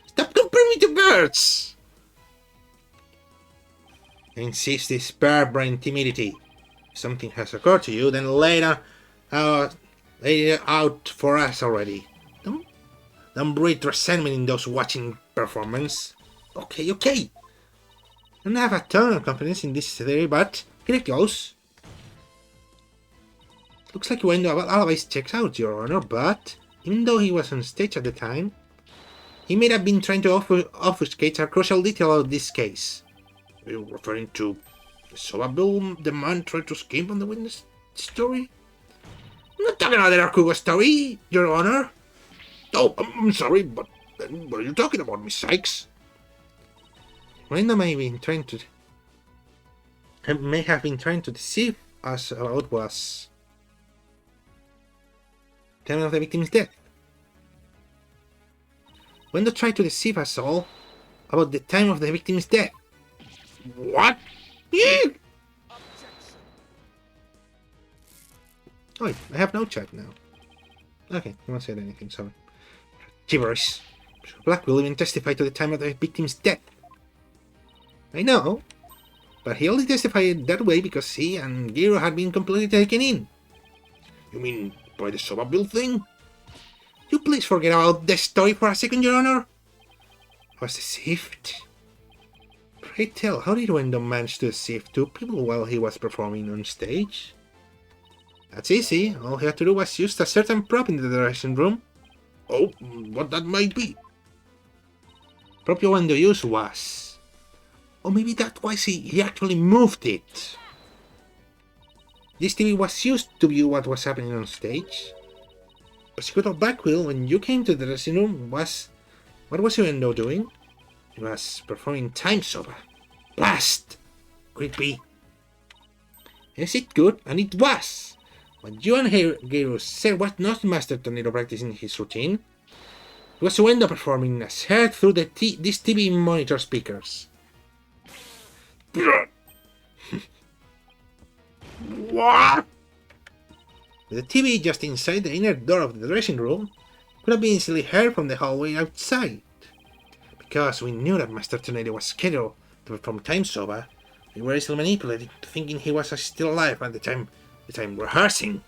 Stop comparing me to birds! I insist this bird-brain timidity. If something has occurred to you, then lay it out for us already. Don't breed resentment in those watching performance. Okay. I don't have a ton of confidence in this theory, but here it goes. Looks like Wendo Alibis checks out, Your Honor, but even though he was on stage at the time, he may have been trying to obfuscate a crucial detail of this case. Are you referring to Sobabel, the man tried to scheme on the witness story? I'm not talking about the Rakugo story, Your Honor. Oh, I'm sorry, but then what are you talking about, Miss Sykes? Wendo may have been trying to deceive us about was the time of the victim's death. Wendo tried to deceive us all about the time of the victim's death. What? Oh, I have no chat now. Okay, I won't say anything, sorry. Gibberish. Black will even testify to the time of the victim's death. I know, but he only testified that way because he and Giro had been completely taken in. You mean by the Sobabel thing? You please forget about the story for a second, Your Honor. I was deceived. Pray tell, how did Wendo manage to deceive two people while he was performing on stage? That's easy. All he had to do was use a certain prop in the dressing room. Oh, what that might be? Prop Wendo used was... Or maybe that was he actually moved it. This TV was used to view what was happening on stage. Prosecutor Blackwell, when you came to the dressing room, what was Wendo doing? He was performing Time Soba. Blast! Could it be? Yes, it could, and it was. What you and Gero said was not Master Tornado practicing his routine. It was Wendo performing as heard through these TV monitor speakers. What? The TV just inside the inner door of the dressing room could have been easily heard from the hallway outside. Because we knew that Master Tornado was scheduled to perform Time Soba, we were easily manipulated into thinking he was still alive at the time rehearsing.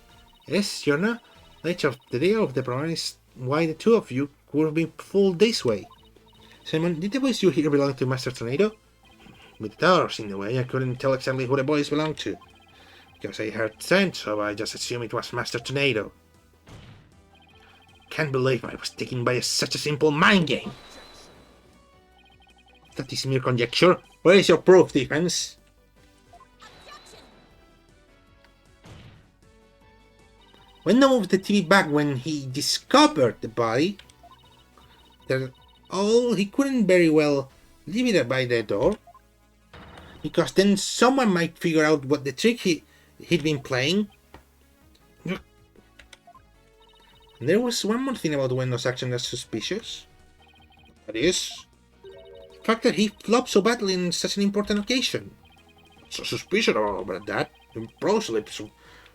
Yes, Your Honor, the nature of the day of the program is why the two of you could have been fooled this way. Simon, did the voice you hear belong to Master Tornado? With the doors in the way, I couldn't tell exactly who the voice belonged to. Because I heard Time Soba, I just assumed it was Master Tornado. Can't believe I was taken by such a simple mind game. That is mere conjecture. Where is your proof, defense? Wendo moved the TV back when he discovered the body. He couldn't very well leave it by the door. Because then someone might figure out what the trick he'd been playing. And there was one more thing about Wendo's action that's suspicious. That is, the fact that he flopped so badly in such an important occasion. So suspicious about that. Pro slips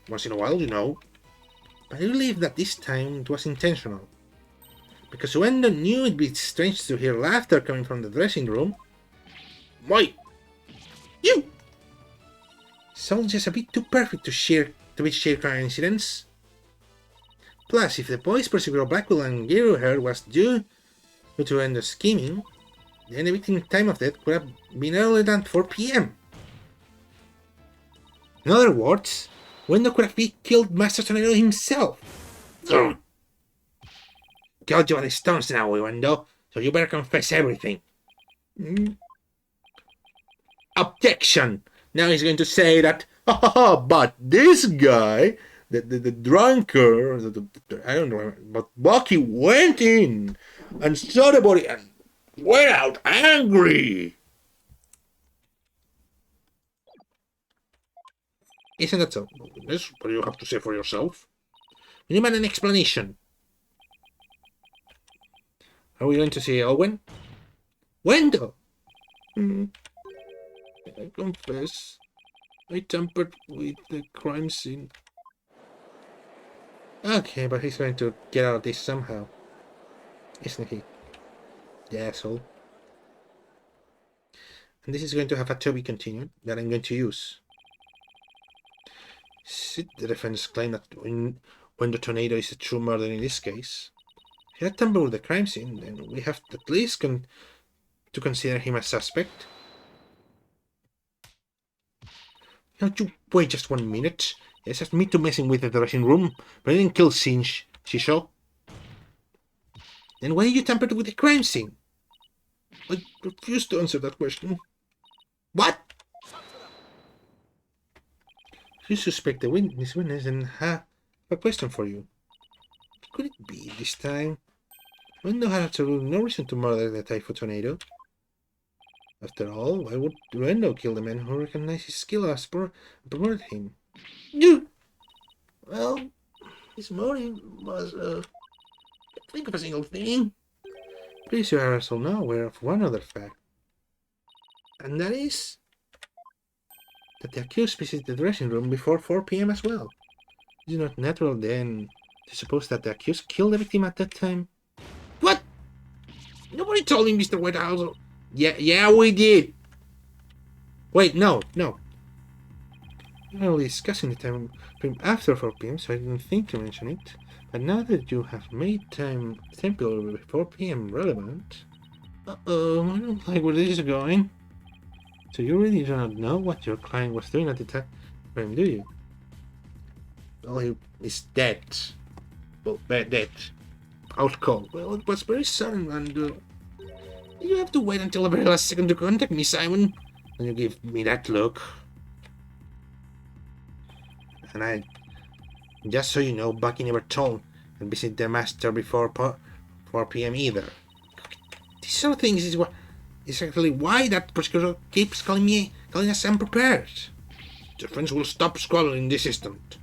once in a while, you know. But I believe that this time it was intentional. Because Wendo knew it'd be strange to hear laughter coming from the dressing room. Why? You! Sounds just a bit too perfect to be sheer coincidence. Plus, if the boys Perseveró Backwell and Giro heard was due to Wendo's scheming, then the victim time of death could have been earlier than 4 p.m. In other words, Wendo could have killed Master Tornado himself. Got you on the stones now, Wendo, so you better confess everything. Objection! Now he's going to say that, but this guy, the drunkard, I don't know, but Bucky went in and saw the body and went out angry. Isn't that so? That's what you have to say for yourself. You demand an explanation. Are we going to see Owen? Wendo! I confess, I tampered with the crime scene. Okay, but he's going to get out of this somehow. Isn't he? The asshole. And this is going to have a to be continued that I'm going to use. Should the defense claim that when the tornado is a true murder in this case, if he had tampered with the crime scene, then we have at least to consider him a suspect. Can't you wait just 1 minute? It's just me to messing with the dressing room, but I didn't kill Shisho. Then why did you tamper with the crime scene? I refuse to answer that question. What? If you suspect the witness, then have a question for you. Could it be this time? Wendo had absolutely no reason to murder the Typhoon Tornado. After all, why would Wendo kill the man who recognized his skill as promoted him? You! Well, his motive was, think of a single thing. Please, you are also now aware of one other fact. And that is that the accused visited the dressing room before 4 p.m. as well. Is it not natural then to suppose that the accused killed the victim at that time? What? Nobody told me, Mr. Whitehouse. Yeah, we did. Wait, no. We were only discussing the time frame after 4 p.m., so I didn't think to mention it. But now that you have made time period before 4 p.m. relevant... Uh-oh, I don't like where this is going. So you really do not know what your client was doing at the time frame, do you? Well, he is dead. Well, dead. Out cold. Well, it was very sudden and... You have to wait until the very last second to contact me, Simon. And you give me that look. And just so you know, Bucky never told and visit the master before 4 p.m. either. These sort of things is exactly why that prosecutor keeps calling us unprepared. Your friends will stop squabbling this instant.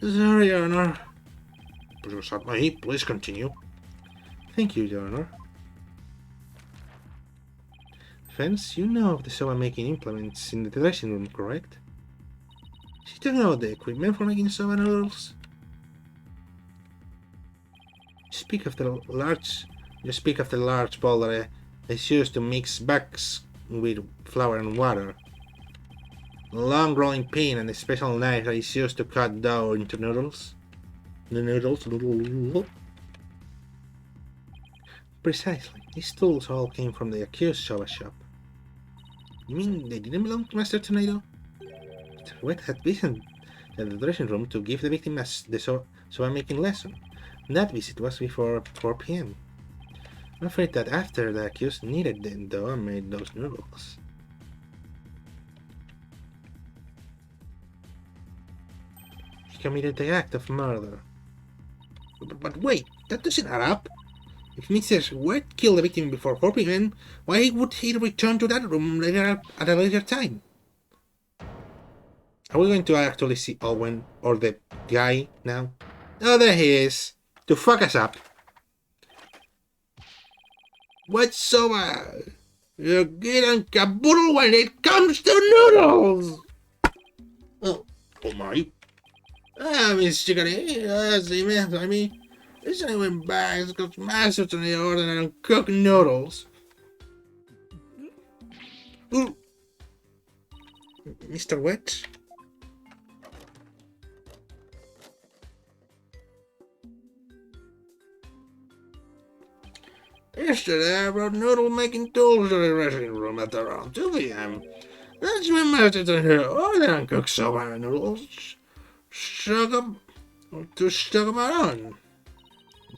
Sorry, Your Honor. Please continue. Thank you, Your Honor. Friends, you know of the soba making implements in the dressing room, correct? Is you talking about the equipment for making soba noodles? You speak of the large bowl that is used to mix bags with flour and water. A long rolling pin and a special knife that is used to cut dough into noodles. Precisely. These tools all came from the accused soba shop. You mean they didn't belong to Master Tornado? Mr. White had visited the dressing room to give the victim the soba making lesson. And that visit was before 4 p.m. I'm afraid that after the accused needed the dough and made those noodles. He committed the act of murder. But wait, that doesn't add up. If Mr. White killed the victim before 4 p.m., why would he return to that room later at a later time? Are we going to actually see Owen or the guy now? Oh, there he is. to fuck us up. What's over? You get on caboodle when it comes to noodles! Oh my. Miss Chickadee, I mean, recently went back and got masters on the order and cook noodles. Ooh. Mr. Wet? Yesterday I brought noodle making tools to the wrestling room at around 2 p.m. That's when masters on her order and cook soba noodles. Stuck up on.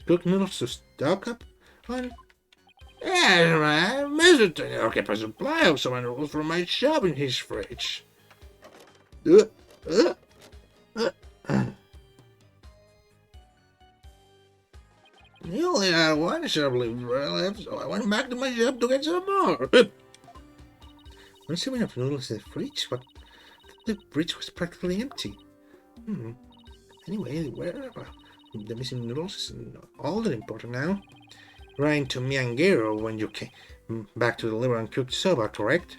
Cook noodles to stock up on? Yeah, right. Mr. Tony kept a supply of soba noodles from my shop in his fridge. You only had one shop left, so I went back to my shop to get some more. When serving of noodles in the fridge, but the fridge was practically empty. Anyway, where the missing noodles is all that important now. Ran to Miyangero when you came back to deliver uncooked soba, correct?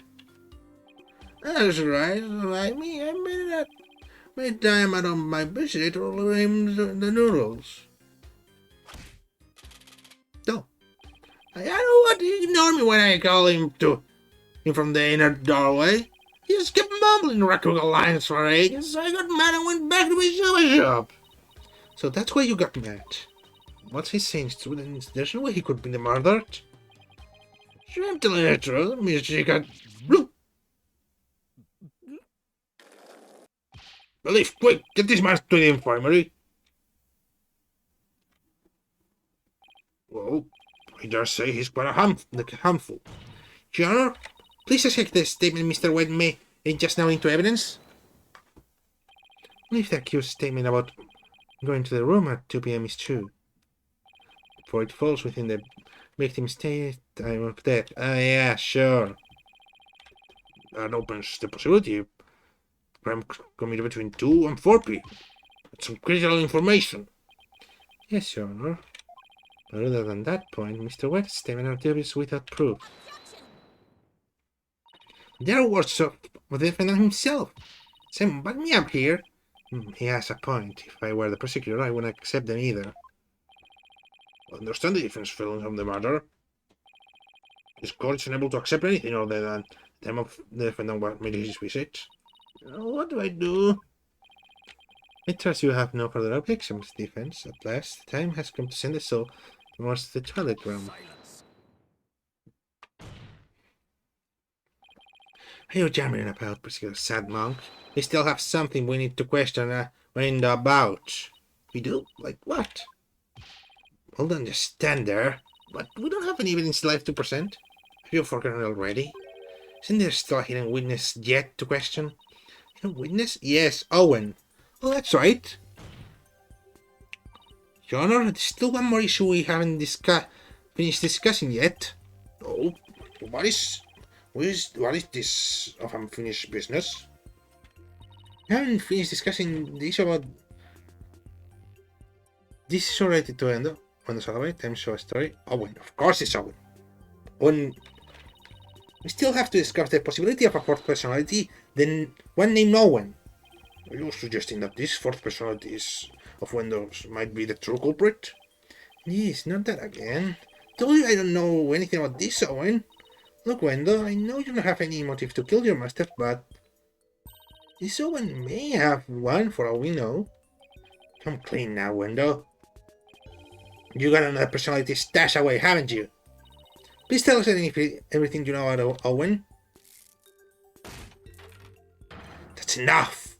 That's right. I made time out of my busy to deliver him the noodles. No. I don't want to ignore me when I call him from the inner doorway. He just kept mumbling Rakugo lines for ages, so I got mad and went back to my soba shop. So that's why you got mad. What's he saying, students? There's no way he could be the murdered. So I'm telling the truth, Miss Chica. Believe, quick, get this man to the infirmary. Well, I dare say he's quite a handful. Your Honor, please accept the statement Mr. White made just now into evidence. If the accused's statement about going to the room at 2 p.m. is true, for it falls within the victim's time of death. Yeah, sure. That opens the possibility of crime committed between 2 and 4 p.m. That's some critical information. Yes, Your Honor. But other than that point, Mr. White's statement are dubious without proof. There are words of the defendant himself. Sam, back me up here. He has a point. If I were the prosecutor, I wouldn't accept them either. Understand the defense feelings of the murder. This court is unable to accept anything other than the time of the defendant made his visit. What do I do? I trust you have no further objections, defense. At last, the time has come to send the soul towards the toilet room. Are you jamming about, Prosecutor Sad Monk? We still have something we need to question about. We do? Like what? Well, don't just stand there. But we don't have any evidence left to present. Have you forgotten already? Isn't there still a hidden witness yet to question? Hidden witness? Yes, Owen. Oh, that's right. Your Honor, there's still one more issue we haven't finished discussing yet. Oh, what is this of unfinished business? We haven't finished discussing the issue about... This is already to end. When Soloway, time show a story. Owen, of course it's Owen. We still have to discuss the possibility of a fourth personality, then one named Owen. Are you suggesting that this fourth personality of Windows might be the true culprit? Yes, not that again. Told you I don't know anything about this, Owen. Look, Wendo, I know you don't have any motive to kill your master, but this Owen may have one for all we know. Come clean now, Wendo. You got another personality stashed away, haven't you? Please tell us everything you know about Owen. That's enough.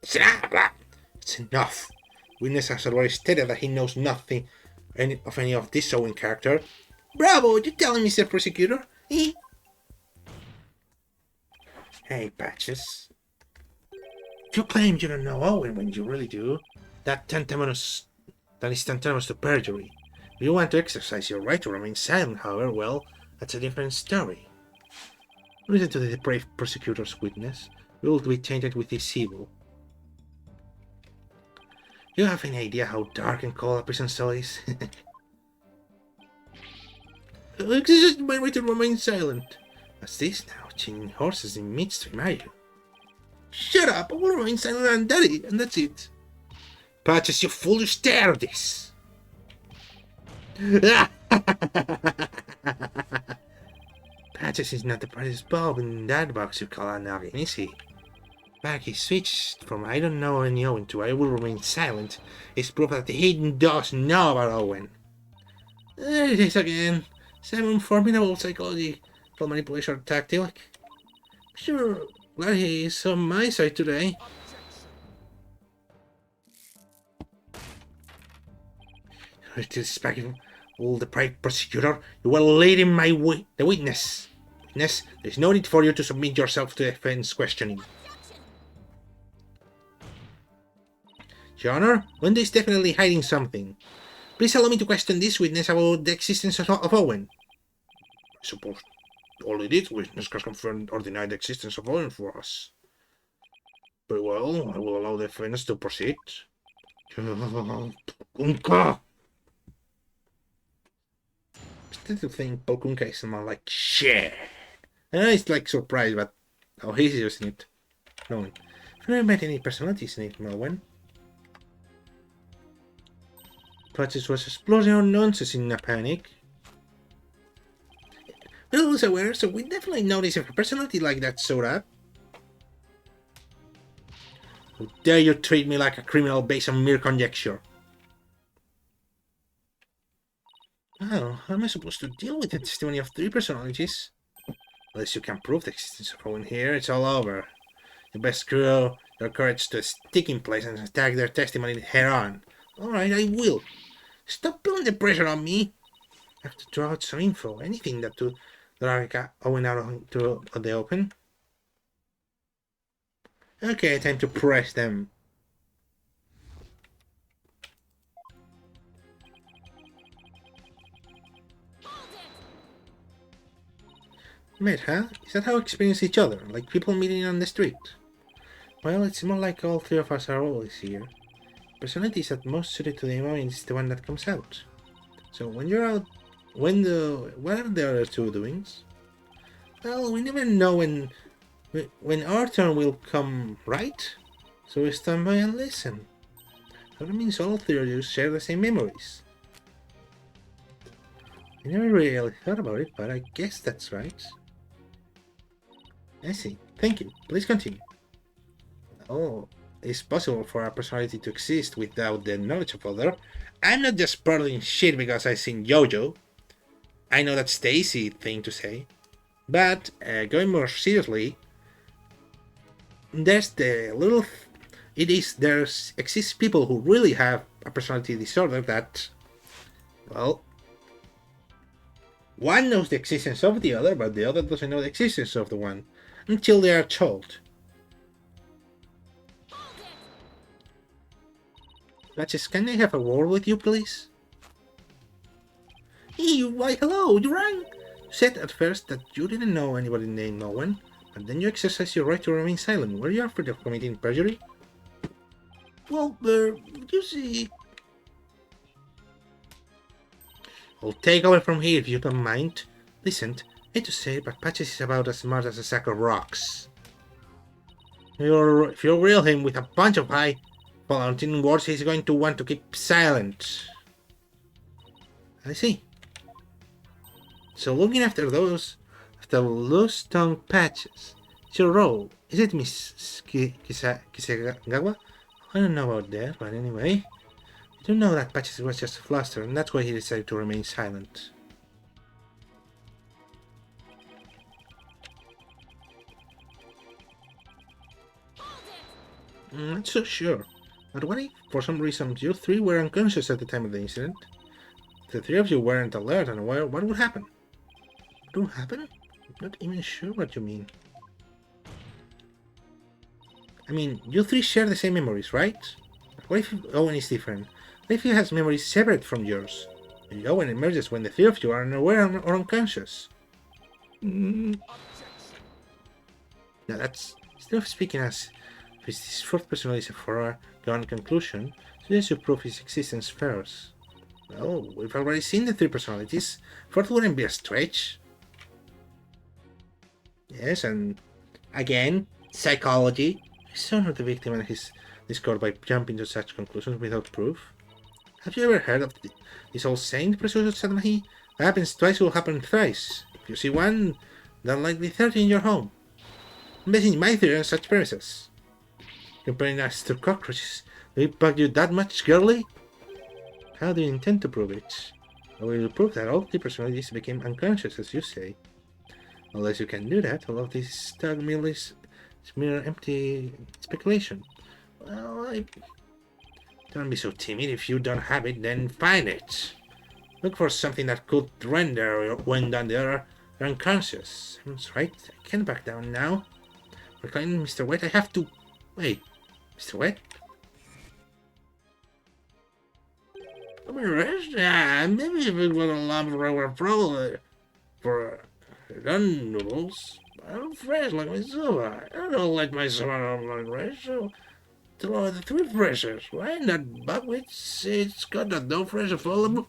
That's enough. Witness has already stated that he knows nothing of any of this Owen character. Bravo, you telling me, Mr. Prosecutor? Eh? Hey, Patches. You claim you don't know Owen when you really do. That is tantamount to perjury. If you want to exercise your right to remain silent, however, well, that's a different story. Listen to the depraved prosecutor's witness. You will be tainted with this evil. You have any idea how dark and cold a prison cell is? It's just my way to remain silent. What's this now? Chaining horses in midstream, are you? Shut up! I will remain silent and daddy, and that's it. Patches, you fool, you stare at this! Patches is not the brightest bulb in that box you call a noggin, is he? Back he switched from I don't know any Owen to I will remain silent is proof that he does know about Owen. There it is again. Some formidable psychological manipulation tactic. Sure, glad he is on my side today. Disrespecting all the private prosecutor, you were leading the witness. Witness, there's no need for you to submit yourself to defense questioning. Your Honor, Wendy is definitely hiding something. Please allow me to question this witness about the existence of Owen. I suppose all it is, witness can confirm or deny the existence of Owen for us. Very well, I will allow the defense to proceed. Polkunka! I still think Polkunka is someone like shit. I know it's like surprised, but how he's using it. No one. I've never met any personalities named Owen. Patches was explosion or nonsense in a panic. Well, I was aware, so we definitely noticed if a personality like that showed up. How dare you treat me like a criminal based on mere conjecture? Well, how am I supposed to deal with the testimony of 3 personalities? Unless you can prove the existence of Owen here, it's all over. You best screw your courage to a sticking place and attack their testimony head on. Alright, I will. Stop putting the pressure on me. I have to draw out some info, anything that to drag Owen out to the open. Okay, time to press them. Met, huh? Is that how we experience each other? Like people meeting on the street? Well, it's more like all 3 of us are always here. Personality is at most suited to the moment is the one that comes out. So when you're out, what are the other 2 doing? Well, we never know when our turn will come, right? So we stand by and listen. That means all 3 of you share the same memories. I never really thought about it, but I guess that's right. I see. Thank you. Please continue. Oh, it's possible for a personality to exist without the knowledge of other. I'm not just spurting shit because I've seen JoJo. I know that's the easy thing to say. But, going more seriously, there's the little... exists people who really have a personality disorder that... Well... One knows the existence of the other, but the other doesn't know the existence of the one. Until they are told. Patches, can I have a word with you, please? Hey, why hello, you rang? You said at first that you didn't know anybody named Owen, but then you exercised your right to remain silent. Were you afraid of committing perjury? Well, you see... I'll take over from here if you don't mind. Listen, I hate to say it, but Patches is about as smart as a sack of rocks. If you reel him with a bunch of high-falutin words, he's going to want to keep silent. I see. So looking after those loose-tongued Patches, it's your role, is it, Miss Kisagawa? I don't know about that, but anyway. I do know that Patches was just flustered, and that's why he decided to remain silent. Not so sure. But what if, for some reason, you 3 were unconscious at the time of the incident? The 3 of you weren't alert and aware, what would happen? What would happen? I'm not even sure what you mean. I mean, you 3 share the same memories, right? What if Owen is different? What if he has memories separate from yours? Owen emerges when the 3 of you are unaware or unconscious. Now that's... Instead of speaking as If this fourth personality is a foregone conclusion, suggests you prove his existence first. Well, we've already seen the three personalities. Fourth wouldn't be a stretch. Yes, and again, psychology. Is son of the victim and his discovered by jumping to such conclusions without proof? Have you ever heard of this old saying, Professor Sadmahi? What happens twice will happen thrice. If you see one, there are likely 30 in your home. I'm basing my theory on such premises. Comparing us to cockroaches, do it bug you that much, girly? How do you intend to prove it? I will prove that all the personalities became unconscious, as you say. Unless you can do that, all of this talk merely is mere empty speculation. Well, don't be so timid. If you don't have it, then find it. Look for something that could render when done the other unconscious. That's right. I can't back down now. Reclining Mr. Wet, I have to... Wait, Mr. Wet? I mean, rest? Yeah, maybe if it was a lump of trouble for gun noodles. I'm fresh like myself. I don't like myself like rest, so to lower the three freshers. Why not buckwheat? It's got that no fresh available.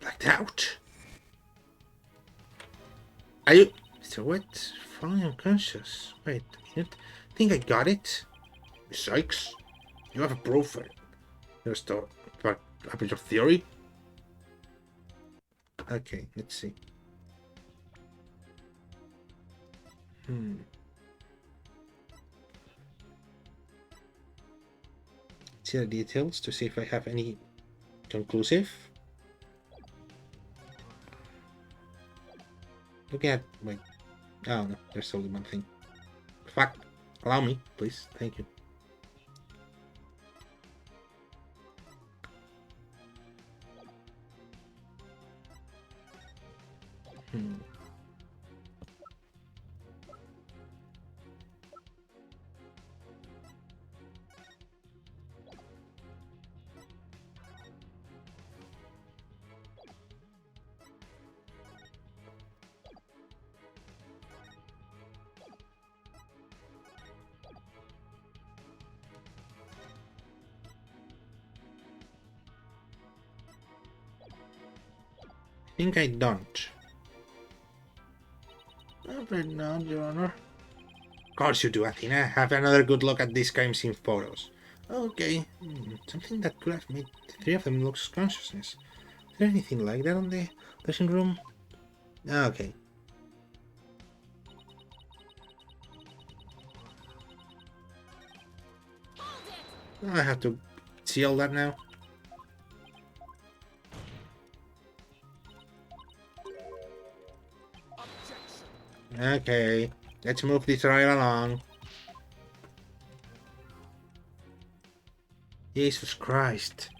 Blacked out. Are you... Mr. Wet, falling unconscious. Wait a minute. I think I got it. Sykes, you have a profile. Here's the... What happened to your theory? Okay, let's see. See the details to see if I have any conclusive. Look at my... Oh no, there's only one thing. Fuck. Allow me, please. Thank you. I think I don't. Afraid not, Your Honor. Of course you do, Athena. Have another good look at these crime scene photos. Okay. Something that could have made the three of them lose consciousness. Is there anything like that on the dressing room? Okay. I have to see all that now. Okay, let's move this right along. Jesus Christ.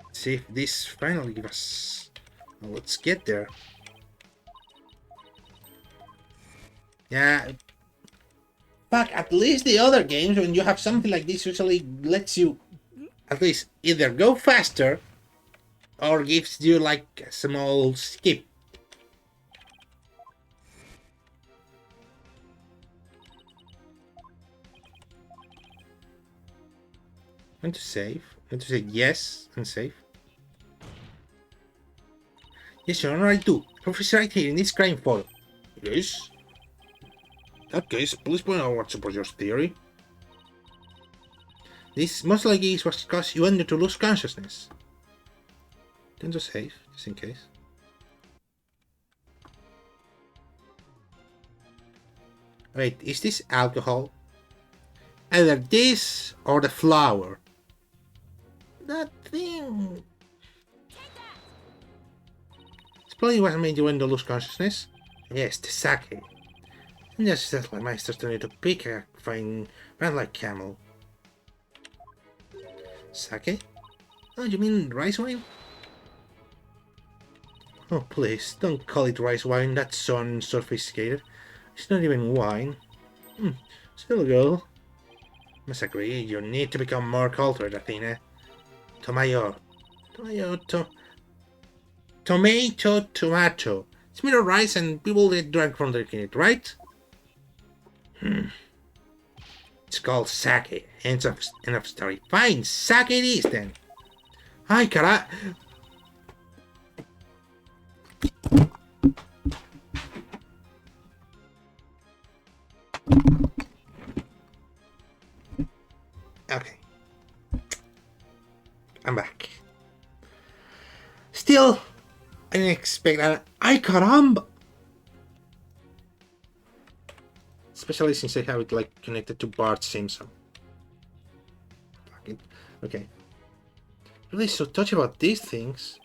Let's see if this finally gives us... Well, let's get there. Yeah. Fuck, at least the other games, when you have something like this, usually lets you at least either go faster or gives you like a small skip. Want to save? Want to say yes and save? Yes, Your Honor, I do. Professor right here in this crime photo. Yes? In that case, please point out what supports your theory. This most likely is what caused you to lose consciousness. Then to save, just in case. Wait, is this alcohol? Either this or the flower. That thing. It's probably what made you to lose consciousness. Yes, the sake. And just as my maesters don't need to pick a fine man like camel. Sake? Oh, you mean rice wine? Oh, please, don't call it rice wine. That's so unsophisticated. It's not even wine. Still, girl. Must agree, you need to become more cultured, Athena. Tomato. Tomato. Smear of rice and people get drunk from drinking it, right? It's called sake. End of story. Fine, sake it is then. Ay, cara. Okay. I'm back. Still, I didn't expect that. Ay, caramba! Especially since I have it like connected to Bart Simpson. Fuck it. Okay. Really so touchy about these things.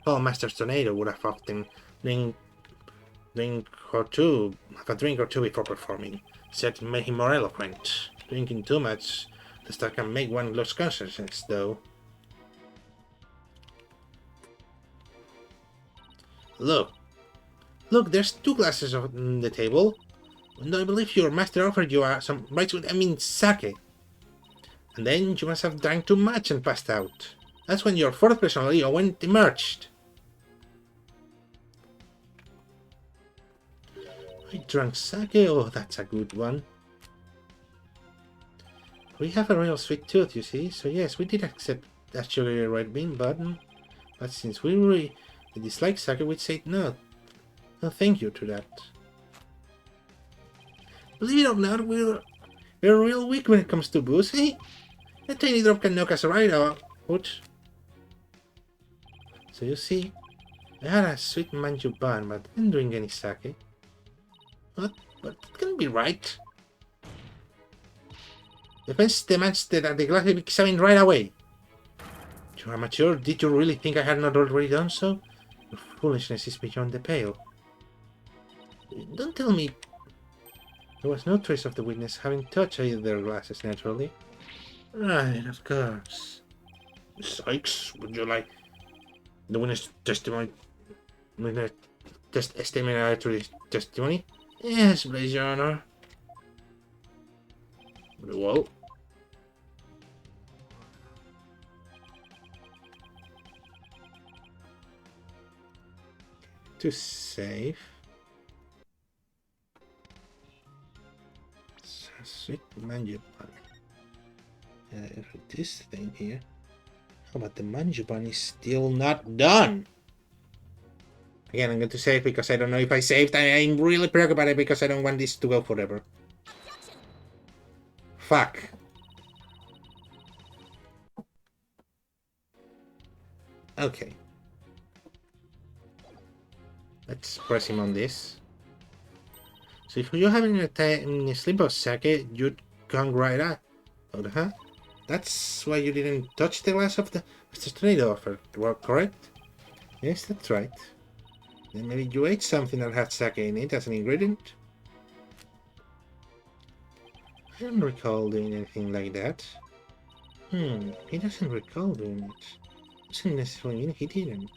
Well, Master Tornado would have often drink or two, have a drink or two before performing. Said it made him more eloquent. Drinking too much, the stuff can make one lose consciousness, though. Look, there's 2 glasses on the table. And I believe your master offered you some rice with, sake. And then you must have drank too much and passed out. That's when your 4th personality emerged. I drank sake? Oh, that's a good one. We have a real sweet tooth, you see, so yes, we did accept that sugary red bean button. But since we really dislike sake, we'd say no. No thank you to that. Believe it or not, we're real weak when it comes to booze, eh? A tiny drop can knock us right out. So you see, I had a sweet manju bun, but I didn't drink any sake. What? But it can't be right. Defense demands that the glass be examined right away. You are mature. Did you really think I had not already done so? Your foolishness is beyond the pale. Don't tell me. There was no trace of the witness having touched either glasses, naturally. Right, of course. Sykes, would you like the witness testimony? Testimony? Yes, please, Your Honor. Well. To save. Sweet manju bun. This thing here. How about the manju bun is still not done? Again, I'm going to save because I don't know if I saved. I'm really preoccupied because I don't want this to go forever. Fuck. Okay. Let's press him on this. So if you're having a slip of sake, you'd come right out. Huh? That's why you didn't touch the glass of the Mr. Tornado offer, correct? Yes, that's right. Then maybe you ate something that had sake in it as an ingredient? I don't recall doing anything like that. He doesn't recall doing it. Doesn't necessarily mean he didn't.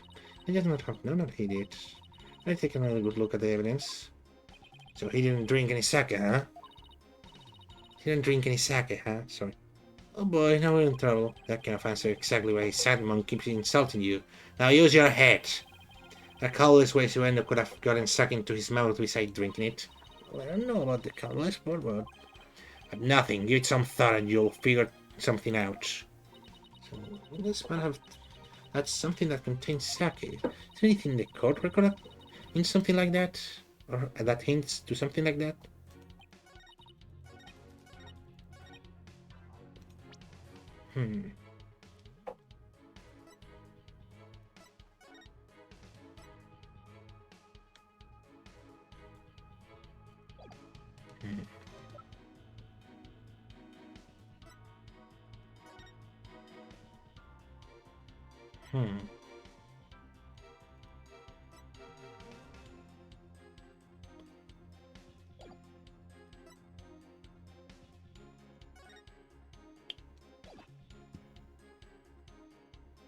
I just not have known that he did. Let's take another good look at the evidence. So he didn't drink any sake, huh? He didn't drink any sake, huh? Sorry. Oh boy, now we're in trouble. That kind of answer exactly why Sadmon keeps insulting you. Now use your head. The colorless way to end up could have gotten sake into his mouth besides drinking it. Well, I don't know about the colorless part, but nothing. Give it some thought and you'll figure something out. So this might have... That's something that contains sake. Is there anything in the court record that means something like that? Or that hints to something like that?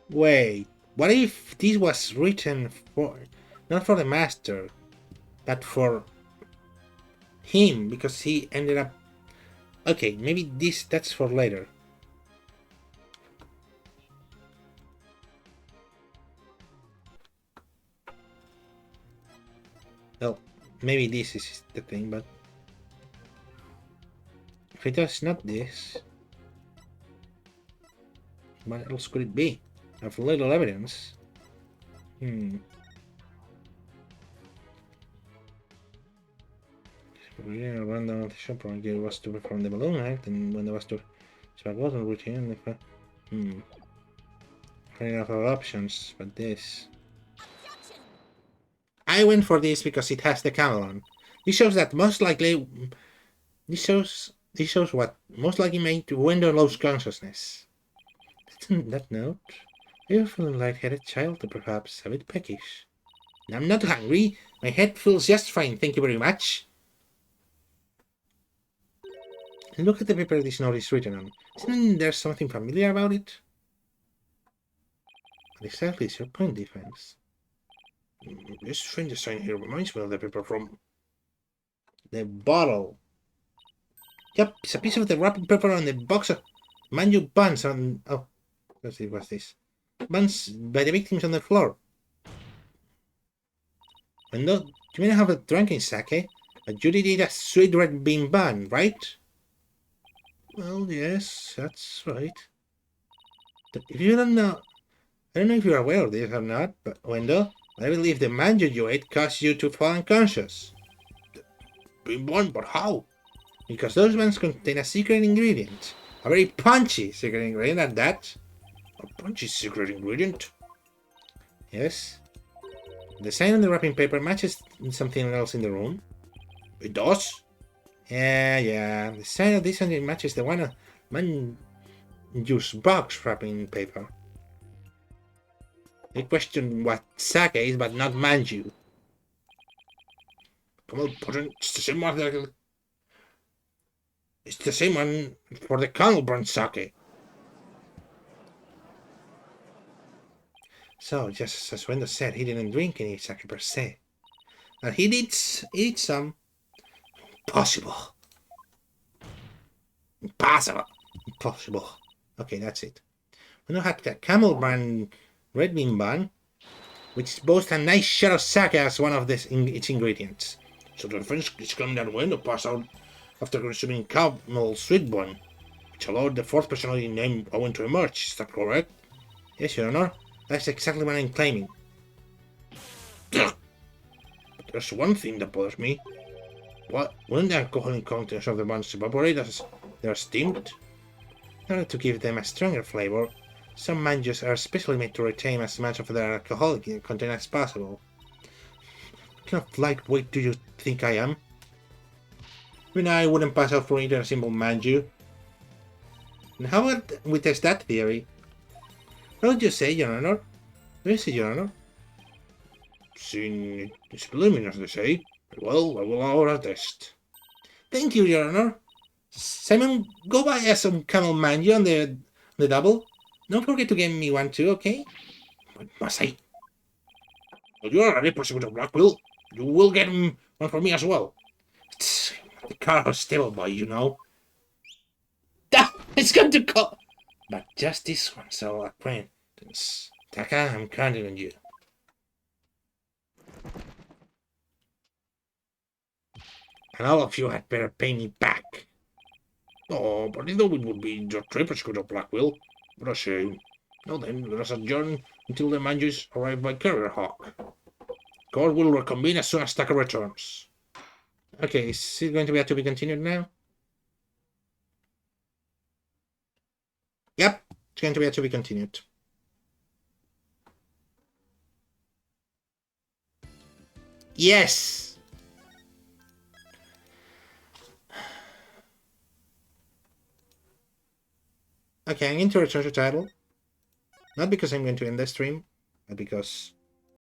Wait, what if this was written for, not for the master, but for him, because he ended up... Okay, maybe that's for later. Well, maybe this is the thing, but if it does not this, what else could it be? I have little evidence. Yeah, random at the shop it was to perform the balloon act, and when there was to so I wasn't routine. Enough of options, but this. I went for this because it has the camel on. This shows that most likely. This shows what most likely made Wendell lose consciousness. That note. You're feeling lightheaded, child, or perhaps a bit peckish. I'm not hungry. My head feels just fine, thank you very much. Look at the paper this note is written on. Isn't there something familiar about it? What exactly is your point, defense? This strange design here reminds me of the paper from the bottle. Yep, it's a piece of the wrapping paper on the box of manju buns on. Oh, let's see, what's this? Buns by the victims on the floor. And no, you may not have a drunken sake, but you did eat a sweet red bean bun, right? Well, yes, that's right. If you don't know, I don't know if you're aware of this or not, but Wendell, I believe the manju you ate caused you to fall unconscious. Bean bun, but how? Because those ones contain a secret ingredient. A very punchy secret ingredient at that. A punchy secret ingredient? Yes. The sign on the wrapping paper matches something else in the room. It does? Yeah. The sign of this one matches the one on Manju's box wrapping paper. They question what sake is, but not manju. Come on, it's the same one. It's the same one for the Camel brand sake. So, just as Wendell said, he didn't drink any sake per se. And he did eat some. Possible. Impossible. Impossible. Okay, that's it. Wendell had the Camel brand red bean bun, which boasts a nice shot of sake as one of its ingredients. So the defense is claiming that Wendell passed out after consuming Camel sweet bun, which allowed the fourth personality named Owen to emerge. Is that correct? Yes, Your Honor. That's exactly what I'm claiming. But there's one thing that bothers me. What? Wouldn't the alcoholic contents of the buns evaporate as they are steamed? In order to give them a stronger flavor, some manjus are specially made to retain as much of their alcoholic content as possible. What kind of lightweight do you think I am? Even I wouldn't pass out for eating a simple manju. And how about we test that theory? What would you say, Your Honor? What is it, Your Honor? Seeing it's preliminary, as they say. Well, I will allow a test. Thank you, Your Honor. Simon, go buy us some camel manju on the double. Don't forget to get me one too, okay? What must I? Well, you're already prosecutor Blackwell. You will get one for me as well. It's the car stable boy, you know. It's going to call. But just this one, so acquaintance. Taka, I'm counting on you. And all of you had better pay me back. Oh, but I thought it would be your trip, Scooter Blackwell. What a shame. Well then, let us adjourn until the manjus arrive by Carrier Hawk. Court will reconvene as soon as Taka returns. Okay, is it going to be continued now? Yep, it's going to be continued. Yes! Okay, I'm going to return to title. Not because I'm going to end the stream, but because